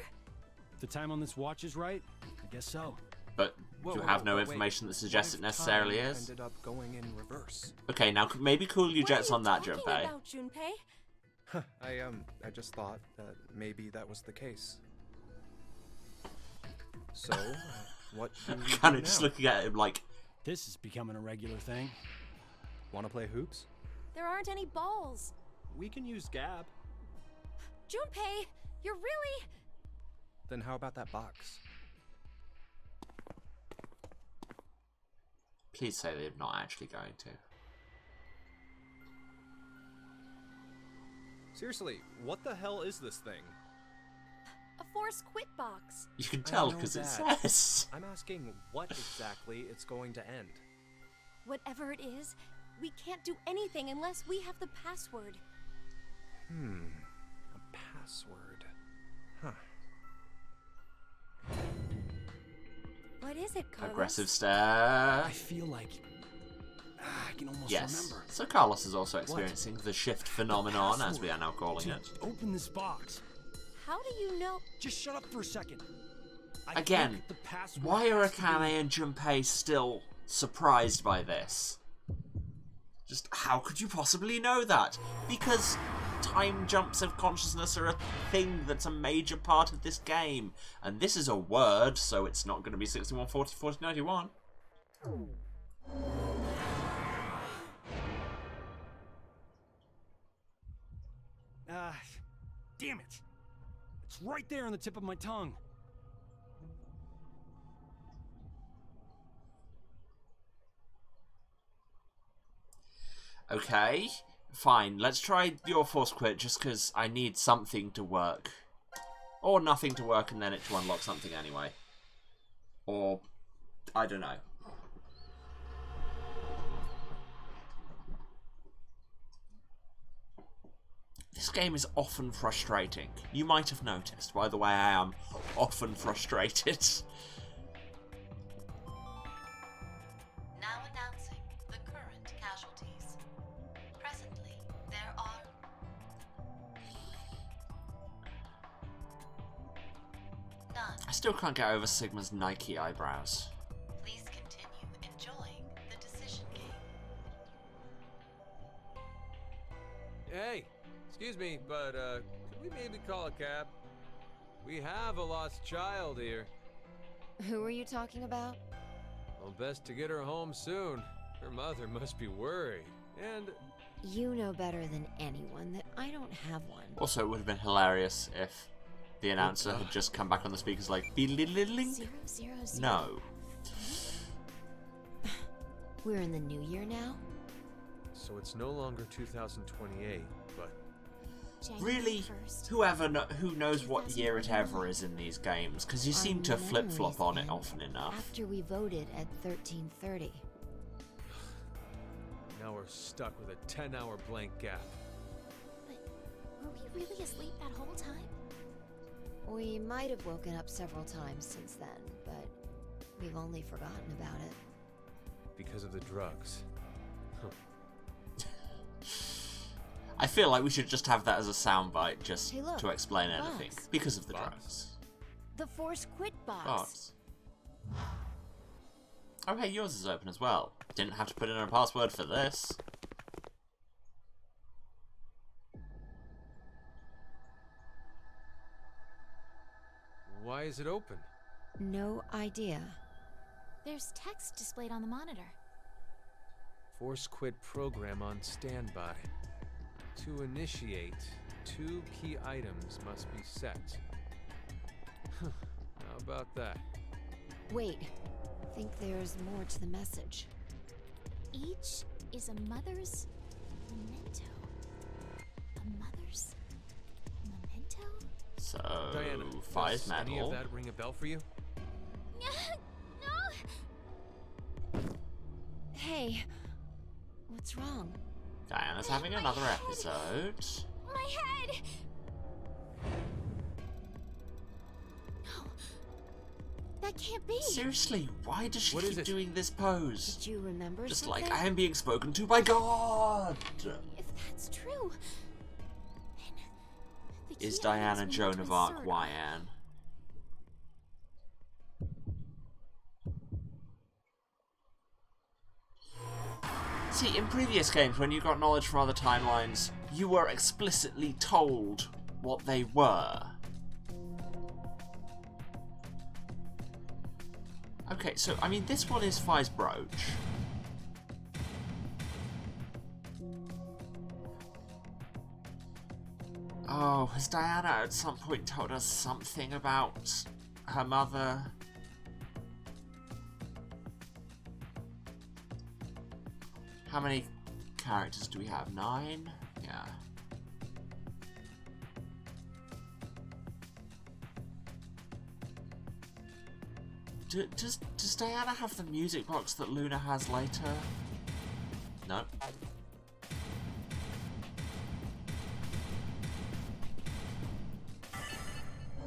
The time on this watch is right? I guess so. But you have no information that suggests it necessarily is. Ended up going in reverse. Okay, now maybe cool your jets on that, Junpei. What are you talking about, Junpei? I just thought that maybe that was the case. So, what do we kind do of just now? looking at him like, this is becoming a regular thing. Want to play hoops? There aren't any balls. We can use Gab. Junpei, you're really... Then how about that box? please say they're not actually going to. Seriously, what the hell is this thing? A force quit box. You can tell because it says. I'm asking what exactly it's going to end. Whatever it is, we can't do anything unless we have the password. A password. Huh. What is it, Carlos? Aggressive stare. I feel like I can almost Yes. remember. So Carlos is also experiencing the shift phenomenon, as we are now calling to it. Open this box. How do you know? Just shut up for a second. I Again, think the password why are has to be- Akane and Junpei still surprised by this? Just, how could you possibly know that? Because time jumps of consciousness are a thing that's a major part of this game. And this is a word, so it's not going to be 61, 40, 40, 91. Damn it. It's right there on the tip of my tongue. Okay, fine. Let's try your force quit just because I need something to work. Or nothing to work and then it to unlock something anyway. Or, I don't know. This game is often frustrating. You might have noticed. By the way, I am often frustrated. Now announcing the current casualties. Presently, there are none. I still can't get over Sigma's Nike eyebrows. Please continue enjoying the decision game. Hey, excuse me, but could we maybe call a cab? We have a lost child here. Who are you talking about? Well, best to get her home soon. Her mother must be worried. And You know better than anyone that I don't have one. Also, it would have been hilarious if the announcer had just come back on the speakers like, "Be-li-li-ling?" 000. No. We're in the new year now? so it's no longer 2028, but Really, who knows what year it ever is in these games? Because you seem to flip-flop on it often enough. After we voted at 1330. now we're stuck with a 10-hour blank gap. Were we really asleep that whole time? We might have woken up several times since then, but we've only forgotten about it. Because of the drugs. I feel like we should just have that as a soundbite just Hey, look, to explain box. anything. Because of the drugs. The Force Quit box. Box. Oh, hey, yours is open as well. Didn't have to put in a password for this. Why is it open? No idea. There's text displayed on the monitor. Force quit program on standby. To initiate, 2 key items must be set. How about that? Wait, I think there's more to the message. Each is a mother's memento. A mother's memento? So, Diana, 5 does any of metal. that ring a bell for you? Hey, what's wrong? Diana's having another episode. My head! No. That can't be. Seriously, why does she What is keep it? doing this pose? Did you remember Just something? like, I am being spoken to by God! If that's true, then the key Is items Diana we need Joan to of Arc insert YN? See, in previous games, when you got knowledge from other timelines, you were explicitly told what they were. Okay, so, I mean, this one is Fi's brooch. Oh, has Diana at some point told us something about her mother? How many characters do we have? 9? Yeah. Does Diana have the music box that Luna has later? No.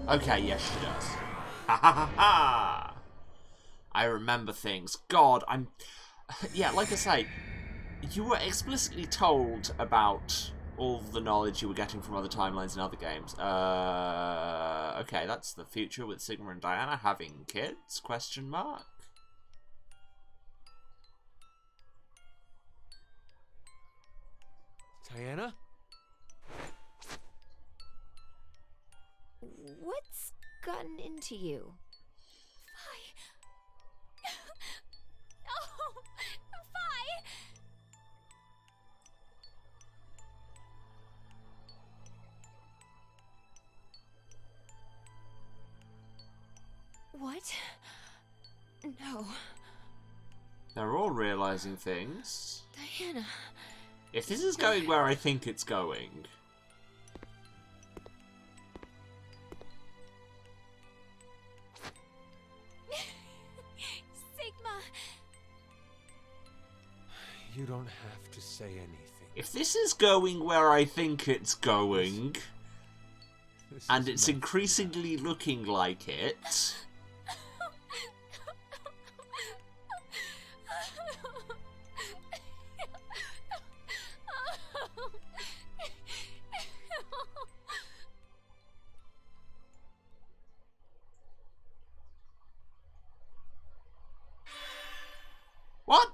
Okay, yes she does. Ha ha ha ha! I remember things. God, I'm... Yeah, like I say, you were explicitly told about all the knowledge you were getting from other timelines in other games. Okay, that's the future with Sigma and Diana having kids? Question mark. Diana? What's gotten into you? Oh, Fi! What? No. They're all realizing things. Diana. If this is going where I think it's going... Sigma! You don't have to say anything. If this is going where I think it's going... and it's increasingly looking like it... What?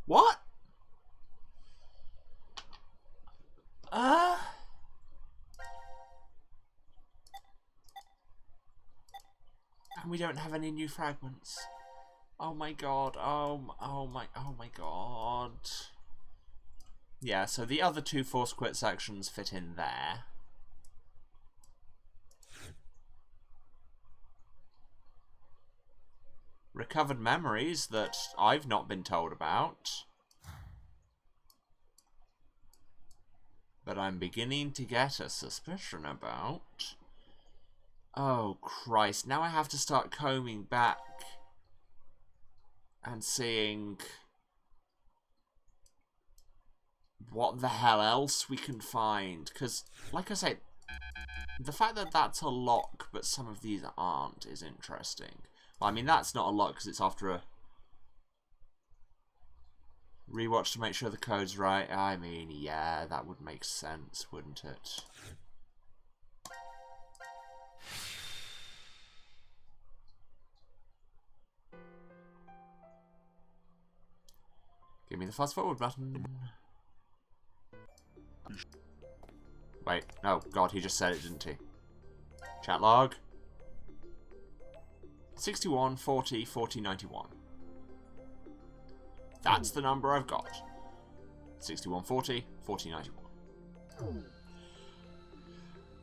What? And we don't have any new fragments. Oh my god. Oh my god. Yeah, so the other two force quit sections fit in there. Recovered memories that I've not been told about. But I'm beginning to get a suspicion about. Oh, Christ. Now I have to start combing back and seeing what the hell else we can find. Because, like I said, the fact that that's a lock, but some of these aren't, is interesting. Well, I mean, that's not a lock because it's after a rewatch to make sure the code's right. I mean, yeah, that would make sense, wouldn't it? Give me the fast forward button. Wait, oh god, he just said it, didn't he? Chat log. 61, 40, 40, 91. That's the number I've got. 61, 40, 40, 91.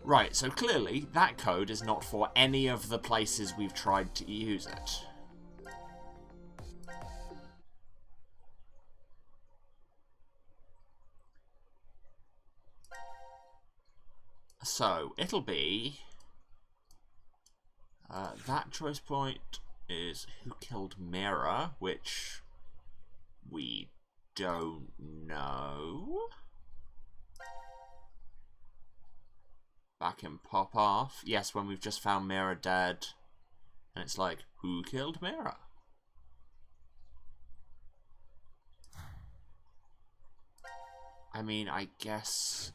Right, so clearly that code is not for any of the places we've tried to use it. So, it'll be... that choice point is who killed Mira, which we don't know. Back in Pop Off. Yes, when we've just found Mira dead. And it's like, who killed Mira? I mean, I guess...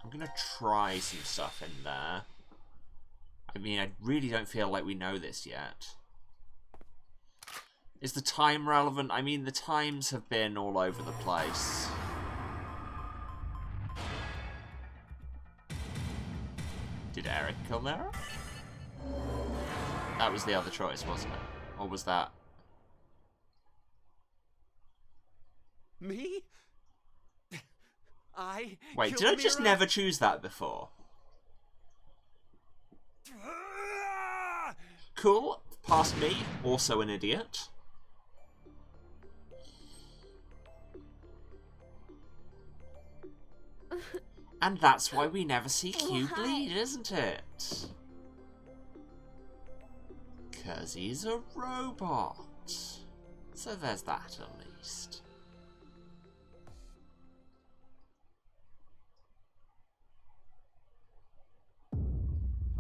I'm gonna try some stuff in there. I mean, I really don't feel like we know this yet. Is the time relevant? I mean, the times have been all over the place. Did Eric kill Mira? That was the other choice, wasn't it? Or was that... Me? Wait, did I just never choose that before? Cool. Past me. Also an idiot. And that's why we never see Q bleed, isn't it? 'Cause Because he's a robot. So there's that at least.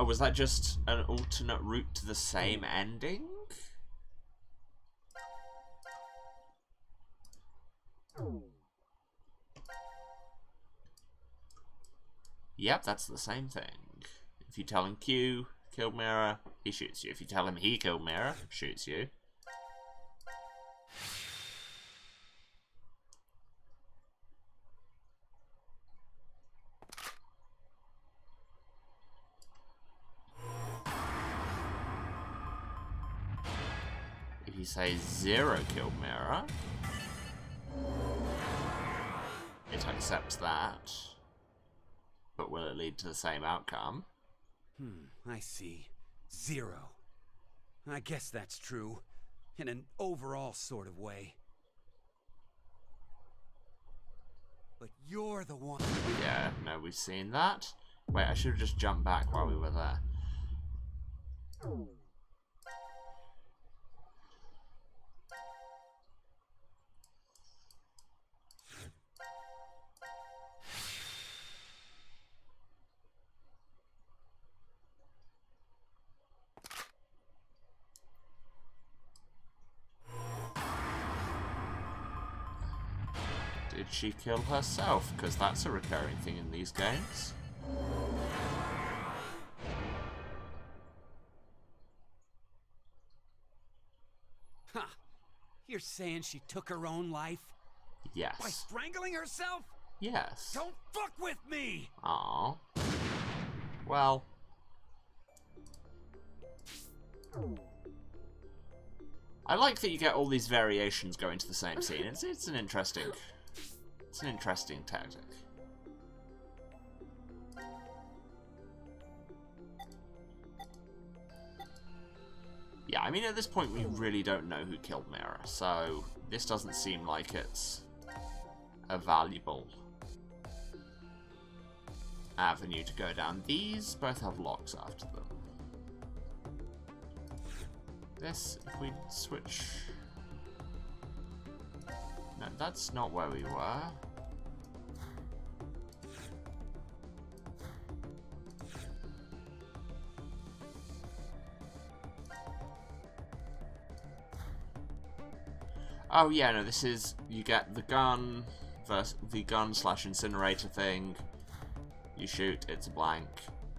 Oh, was that just an alternate route to the same ending? Yep, that's the same thing. If you tell him Q killed Mira, he shoots you. If you tell him he killed Mira, shoots you. If you say Zero killed Mira, it accepts that. But will it lead to the same outcome? I see. 0. I guess that's true. In an overall sort of way. But you're the one. Yeah, no, we've seen that. Wait, I should have just jumped back while we were there. Did she kill herself? Because that's a recurring thing in these games. Huh. You're saying she took her own life? Yes. By strangling herself? Yes. Don't fuck with me! Aww. Well. I like that you get all these variations going to the same scene. It's an interesting tactic. Yeah, I mean, at this point we really don't know who killed Mira, so this doesn't seem like it's a valuable avenue to go down. These both have locks after them. This, if we switch... No, that's not where we were. Oh yeah, no, this is, you get the gun versus the gun/incinerator thing. You shoot, it's a blank,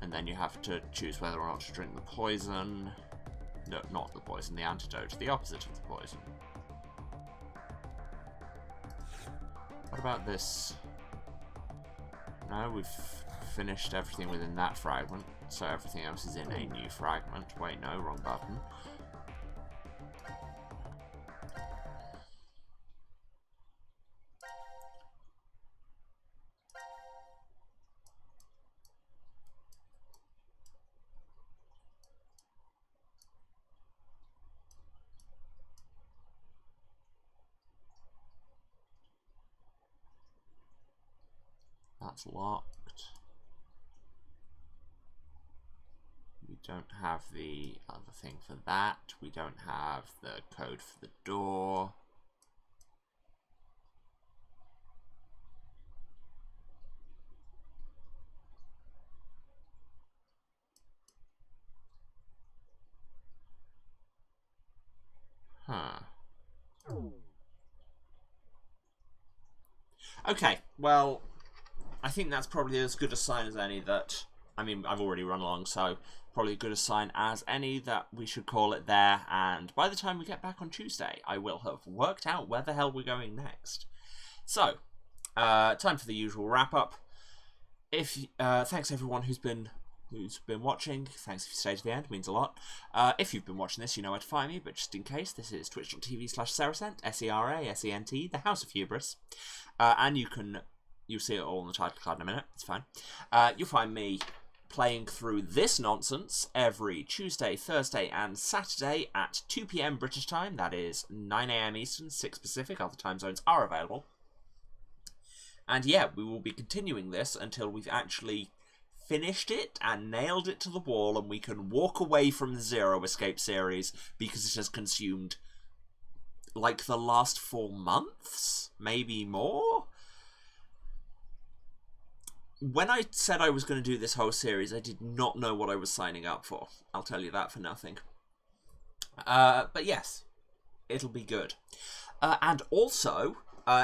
and then you have to choose whether or not to drink the poison. No, not the poison, the antidote, the opposite of the poison. What about this? No, we've finished everything within that fragment, so everything else is in a new fragment. Wait, no, wrong button. That's locked. We don't have the other thing for that. We don't have the code for the door. Huh. Okay, well, I think that's probably as good a sign as any that, I mean, I've already run along, so probably as good a sign as any that we should call it there, and by the time we get back on Tuesday, I will have worked out where the hell we're going next. So, time for the usual wrap-up. Thanks everyone who's been watching. Thanks if you stayed to the end, it means a lot. If you've been watching this, you know where to find me, but just in case, this is twitch.tv/Serasent, SERASENT, the House of Hubris, and you'll see it all on the title card in a minute, it's fine. You'll find me playing through this nonsense every Tuesday, Thursday, and Saturday at 2 PM British time. That is 9 AM Eastern, 6 Pacific. Other time zones are available. And yeah, we will be continuing this until we've actually finished it and nailed it to the wall, and we can walk away from the Zero Escape series because it has consumed like the last 4 months, maybe more. When I said I was going to do this whole series, I did not know what I was signing up for. I'll tell you that for nothing. But yes, it'll be good. And also,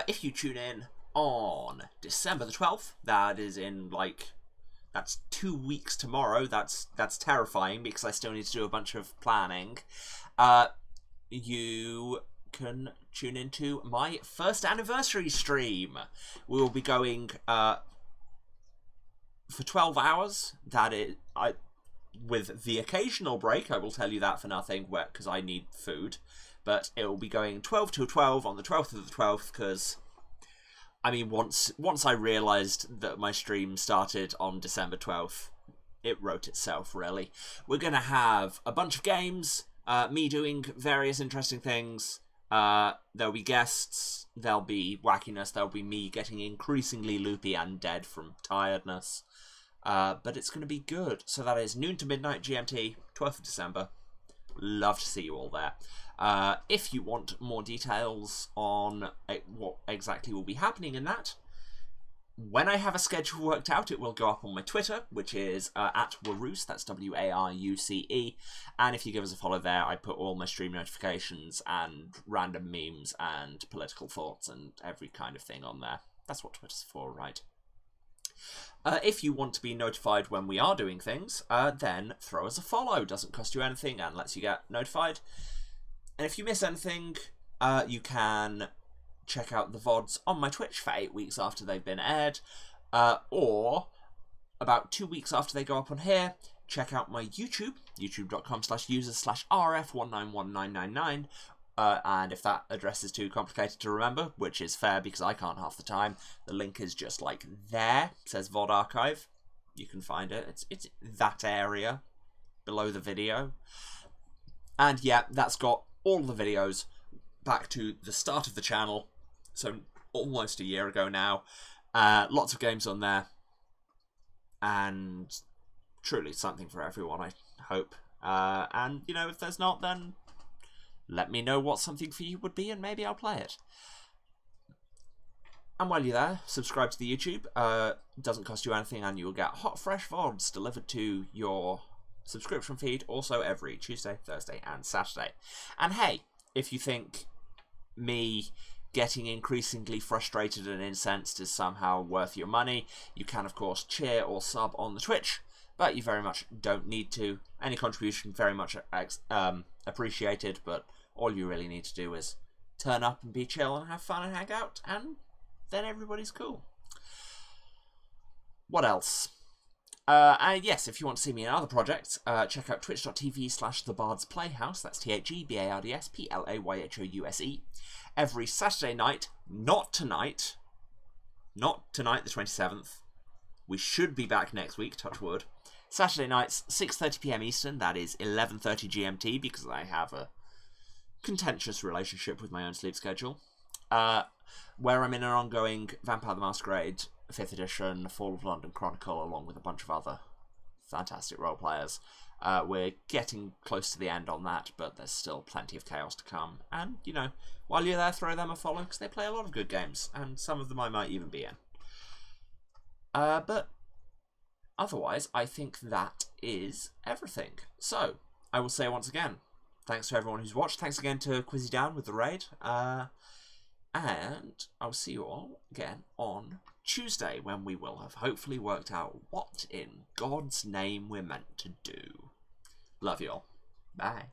if you tune in on December the 12th, that is in, like, that's 2 weeks tomorrow. That's terrifying because I still need to do a bunch of planning. You can tune into my first anniversary stream. We will be going for 12 hours. That is, with the occasional break, I will tell you that for nothing, because I need food. But it will be going 12 till 12 on the 12th of the 12th, because, I mean, once I realised that my stream started on December 12th, it wrote itself, really. We're going to have a bunch of games, me doing various interesting things. There'll be guests, there'll be wackiness, there'll be me getting increasingly loopy and dead from tiredness. But it's going to be good. So that is noon to midnight GMT, 12th of December. Love to see you all there. If you want more details on what exactly will be happening in that, when I have a schedule worked out, it will go up on my Twitter, which is at Waruce, that's WARUCE. And if you give us a follow there, I put all my stream notifications and random memes and political thoughts and every kind of thing on there. That's what Twitter's for, right? If you want to be notified when we are doing things, then throw us a follow. Doesn't cost you anything and lets you get notified. And if you miss anything, you can check out the VODs on my Twitch for 8 weeks after they've been aired, or about 2 weeks after they go up on here, check out my YouTube, youtube.com/users/rf191999, and if that address is too complicated to remember, which is fair because I can't half the time, the link is just like there. It says VOD archive. You can find it. It's that area below the video. And yeah, that's got all the videos back to the start of the channel, so almost a year ago now. Lots of games on there, and truly something for everyone, I hope. And, you know, if there's not, then let me know what something for you would be, and maybe I'll play it. And while you're there, subscribe to the YouTube. Doesn't cost you anything, and you'll get hot, fresh VODs delivered to your subscription feed, also every Tuesday, Thursday, and Saturday. And hey, if you think me getting increasingly frustrated and incensed is somehow worth your money, you can, of course, cheer or sub on the Twitch, but you very much don't need to. Any contribution very much appreciated, but all you really need to do is turn up and be chill and have fun and hang out, and then everybody's cool. What else? And yes, if you want to see me in other projects, check out twitch.tv/thebardsplayhouse, that's TheBardsplayhouse, every Saturday night, not tonight the 27th. We should be back next week, touch wood. Saturday nights, 6:30 PM Eastern, that is 11:30 GMT, because I have a contentious relationship with my own sleep schedule, where I'm in an ongoing Vampire the Masquerade 5th edition Fall of London Chronicle, along with a bunch of other fantastic role players. We're getting close to the end on that, but there's still plenty of chaos to come. And, you know, while you're there, throw them a follow, because they play a lot of good games, and some of them I might even be in. But otherwise, I think that is everything. So, I will say once again, thanks to everyone who's watched. Thanks again to Quizzy Down with the raid. And I'll see you all again on Tuesday, when we will have hopefully worked out what in God's name we're meant to do. Love you all. Bye.